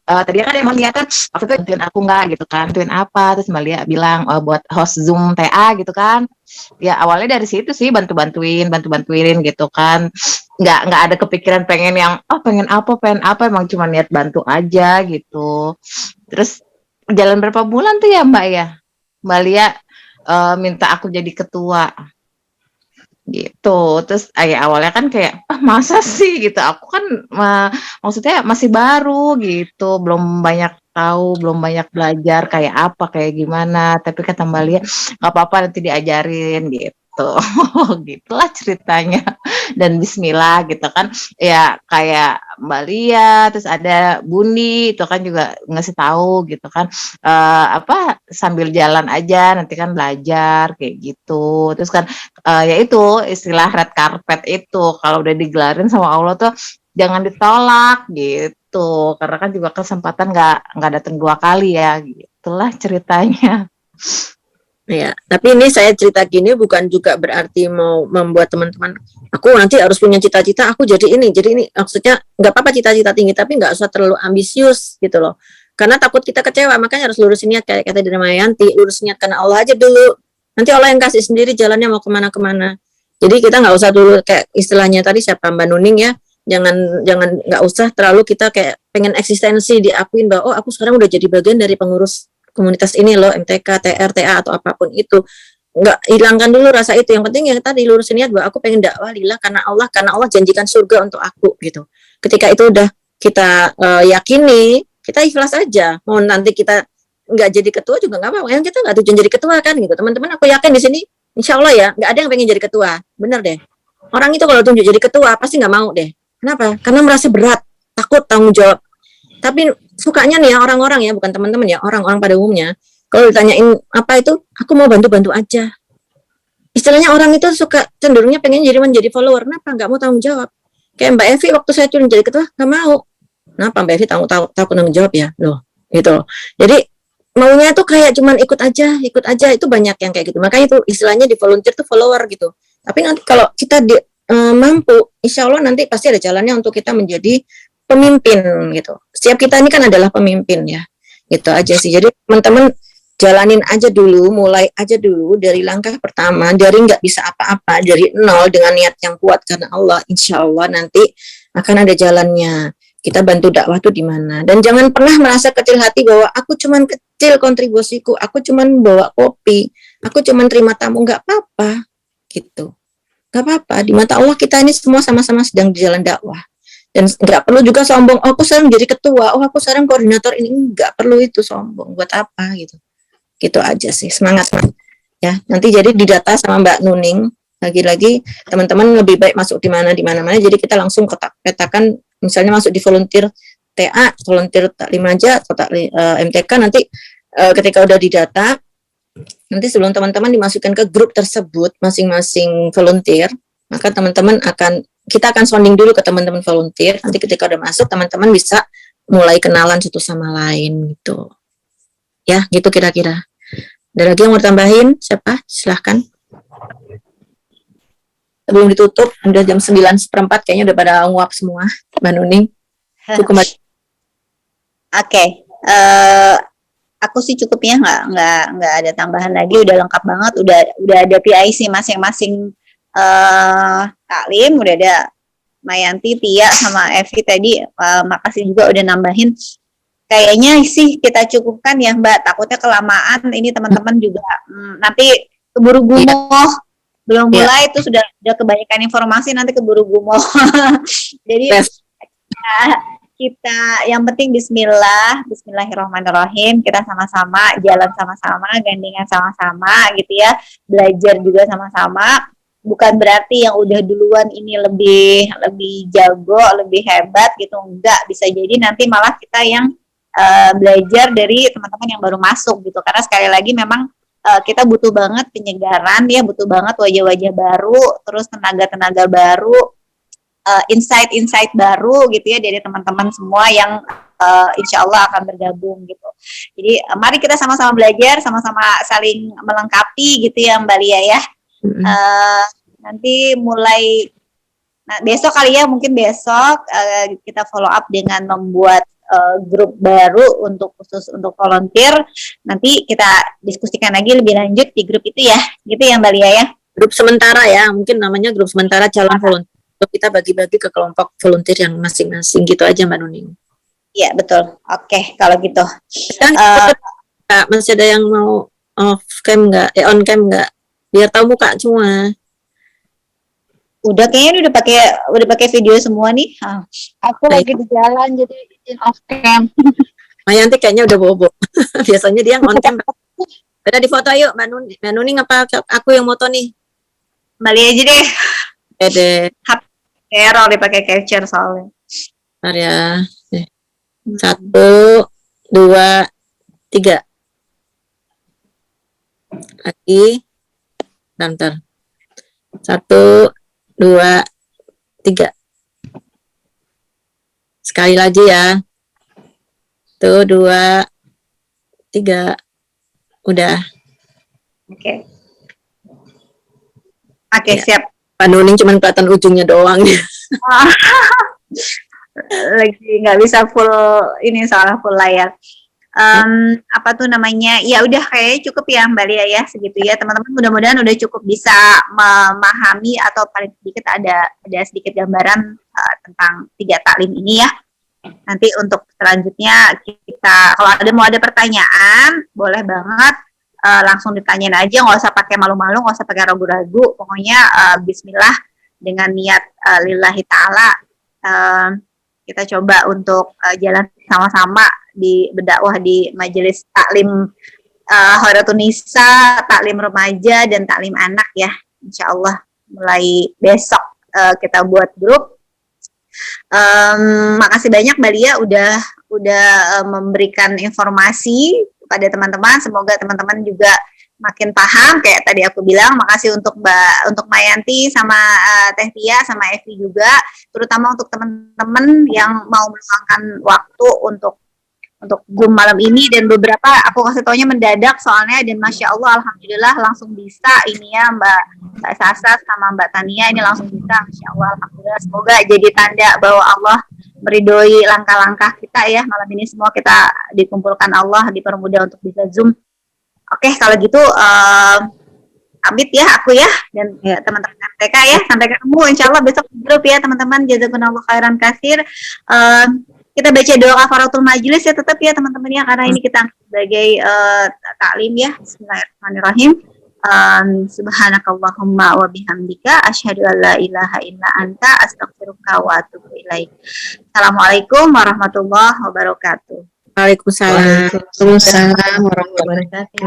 tadi kan emang niatan waktu itu bantuin aku nggak gitu kan, bantuin apa, terus Mbak Lia bilang buat host Zoom TA gitu kan. Ya awalnya dari situ sih, bantu-bantuin gitu kan, nggak ada kepikiran pengen yang pengen apa, emang cuma niat bantu aja gitu. Terus jalan berapa bulan tuh ya Mbak Mbak Lia minta aku jadi ketua gitu. Terus awalnya kan kayak masa sih gitu, aku kan maksudnya masih baru gitu, belum banyak tahu, belum banyak belajar kayak apa, kayak gimana. Tapi kata Mbak Lia nggak apa-apa, nanti diajarin gitu. Gitulah ceritanya. Dan Bismillah gitu kan ya, kayak Mbak Lia, terus ada Buni itu kan juga ngasih tahu gitu kan, sambil jalan aja nanti kan belajar kayak gitu. Terus kan ya itu istilah red carpet itu kalau udah digelarin sama Allah tuh jangan ditolak gitu, karena kan juga kesempatan nggak datang 2 kali ya, gitulah ceritanya. Ya, tapi ini saya cerita gini bukan juga berarti mau membuat teman-teman aku nanti harus punya cita-cita aku jadi ini, maksudnya nggak apa-apa cita-cita tinggi, tapi nggak usah terlalu ambisius gitu loh, karena takut kita kecewa. Makanya harus lurusin niat, kayak kata Damayanti, lurusin niat karena Allah aja dulu, nanti Allah yang kasih sendiri jalannya mau kemana-kemana. Jadi kita nggak usah dulu kayak istilahnya tadi siapa Mbak Nuning ya, jangan nggak usah terlalu kita kayak pengen eksistensi diakuin bahwa aku sekarang udah jadi bagian dari pengurus komunitas ini loh, MTK, TR, TA atau apapun itu. Nggak hilangkan dulu rasa itu. Yang penting yang tadi lurusin niat bahwa aku pengen dakwah lillah karena Allah janjikan surga untuk aku gitu. Ketika itu udah kita yakini, kita ikhlas aja. Mau nanti kita nggak jadi ketua juga nggak apa-apa. Yang kita nggak tujuan jadi ketua kan gitu. Teman-teman, aku yakin di sini insya Allah ya nggak ada yang pengen jadi ketua. Bener deh. Orang itu kalau tunjuk jadi ketua pasti nggak mau deh. Kenapa? Karena merasa berat, takut tanggung jawab. Tapi sukanya nih ya orang-orang ya, bukan teman-teman ya, orang-orang pada umumnya, kalau ditanyain apa itu, aku mau bantu-bantu aja. Istilahnya orang itu suka cenderungnya pengen menjadi follower. Kenapa? Nggak mau tanggung jawab. Kayak Mbak Evi waktu saya turun jadi ketua, nggak mau. Kenapa Mbak Evi takut tanggung jawab ya? Loh, gitu. Jadi maunya tuh kayak cuman ikut aja, itu banyak yang kayak gitu. Makanya itu istilahnya di volunteer tuh follower gitu. Tapi nanti kalau kita mampu, insya Allah nanti pasti ada jalannya untuk kita menjadi pemimpin gitu. Setiap kita ini kan adalah pemimpin ya. Gitu aja sih. Jadi teman-teman jalanin aja dulu, mulai aja dulu dari langkah pertama, dari nggak bisa apa-apa, dari nol dengan niat yang kuat karena Allah, insya Allah nanti akan ada jalannya. Kita bantu dakwah tuh di mana. Dan jangan pernah merasa kecil hati bahwa aku cuman kecil kontribusiku, aku cuman bawa kopi, aku cuman terima tamu, nggak apa-apa gitu. Gak apa-apa, di mata Allah kita ini semua sama-sama sedang di jalan dakwah. Dan nggak perlu juga sombong, oh aku sekarang jadi ketua, oh aku sekarang koordinator ini, nggak perlu itu sombong, buat apa gitu. Gitu aja sih, semangat ya. Nanti jadi didata sama Mbak Nuning, lagi-lagi teman-teman lebih baik masuk di mana mana, jadi kita langsung petakan, misalnya masuk di volunteer TA, volunteer taklim aja atau taklim MTK, nanti ketika udah didata, nanti sebelum teman-teman dimasukkan ke grup tersebut masing-masing volunteer, maka teman-teman kita akan sounding dulu ke teman-teman volunteer. Nanti ketika udah masuk, teman-teman bisa mulai kenalan satu sama lain gitu. Ya, gitu kira-kira. Ada lagi yang mau tambahin? Siapa? Silahkan. Sebelum ditutup, udah jam 9:15, kayaknya udah pada nguap semua. Mbak Nuning. Cukup. Oke. Aku sih cukupnya nggak ada tambahan lagi, udah lengkap banget, udah ada PIC masing-masing taklim, udah ada Mayanti, Tia sama Evi tadi, makasih juga udah nambahin. Kayaknya sih kita cukupkan ya Mbak, takutnya kelamaan, ini teman-teman juga nanti keburu gumoh, belum mulai itu sudah kebanyakan informasi, nanti keburu gumoh. Jadi kita yang penting Bismillahirrahmanirrahim, kita sama-sama jalan sama-sama, gandengan sama-sama gitu ya, belajar juga sama-sama. Bukan berarti yang udah duluan ini lebih jago, lebih hebat gitu, enggak, bisa jadi nanti malah kita yang belajar dari teman-teman yang baru masuk gitu, karena sekali lagi memang kita butuh banget penyegaran ya, butuh banget wajah-wajah baru, terus tenaga-tenaga baru, insight baru gitu ya dari teman-teman semua yang insya Allah akan bergabung gitu. Jadi mari kita sama-sama belajar, sama-sama saling melengkapi gitu ya Mbak Lia ya. Nanti mulai besok kali ya, mungkin besok kita follow up dengan membuat grup baru khusus untuk volunteer. Nanti kita diskusikan lagi lebih lanjut di grup itu ya, gitu ya Mbak Lia ya. Grup sementara ya, mungkin namanya grup sementara calon volunteer. Kita bagi-bagi ke kelompok volunteer yang masing-masing gitu aja Mbak Nuning. Iya betul. Oke, kalau gitu. Masih ada yang mau off cam nggak? On cam nggak? Biar tahu muka semua. Udah kayaknya udah pakai video semua nih. Aku lagi di jalan jadi izin off cam. Mayanti kayaknya udah bobo. Biasanya dia on cam. Udah di foto yuk Mbak Nuning apa aku yang moto nih? Balik aja deh. Error dipakai capture soalnya. Bentar ya. 1, 2, 3. Lagi. Bentar. 1, 2, 3. Sekali lagi ya. 1, 2, 3. Udah. Oke, siap. Pak Nuning cuma kelihatan ujungnya doang. Lagi nggak bisa full ini, soalnya full layar. Apa tuh namanya? Ya udah kayaknya cukup ya Mbak Lia ya, segitu ya teman-teman. Mudah-mudahan udah cukup bisa memahami atau paling sedikit ada sedikit gambaran tentang 3 taklim ini ya. Nanti untuk selanjutnya kita kalau mau ada pertanyaan boleh banget. Langsung ditanyain aja, nggak usah pakai malu-malu, nggak usah pakai ragu-ragu, pokoknya bismillah dengan niat lillahi ta'ala, kita coba untuk jalan sama-sama di berdakwah di majelis taklim Khairatun Nisa, taklim remaja dan taklim anak ya, insya Allah mulai besok kita buat grup. Makasih banyak Mbak Lia udah memberikan informasi kepada teman-teman, semoga teman-teman juga makin paham kayak tadi aku bilang. Makasih untuk Mayanti sama Teh Tia sama Evi juga, terutama untuk teman-teman yang mau meluangkan waktu untuk Zoom malam ini, dan beberapa aku kasih taunya mendadak soalnya, dan Masya Allah Alhamdulillah langsung bisa ini ya Mbak Sasa sama Mbak Tania ini langsung bisa, Masya Allah Alhamdulillah. Semoga jadi tanda bahwa Allah meridhoi langkah-langkah kita ya, malam ini semua kita dikumpulkan Allah, dipermudah untuk bisa Zoom. Oke, kalau gitu pamit ya aku ya, dan teman-teman MTK ya, sampai ketemu insya Allah besok di grup ya teman-teman. Jazakumullah khairan katsir. Kita baca doa kafaratul majelis ya tetap ya teman-teman ya, karena ini kita sebagai taklim ya. Bismillahirrahmanirrahim. Subhanakallahumma wa bihamdika asyhadu an la ilaha illa anta astaghfiruka wa atubu ilaik. Assalamualaikum warahmatullahi wabarakatuh. Waalaikumsalam. Waalaikumsalam warahmatullahi wabarakatuh.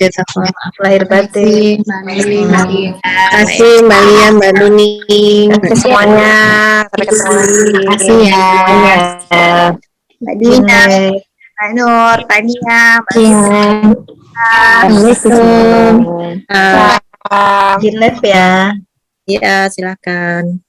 wabarakatuh. Maaf lahir batin. Terima kasih Mbak Lia, Mbak Nuning. Terima kasih semuanya. Sampai ketemu lagi. Terima kasih ya. Mbak Dina, Mbak Nur, Tania, Mbak Assalamualaikum. Izin live ya. Iya, silakan.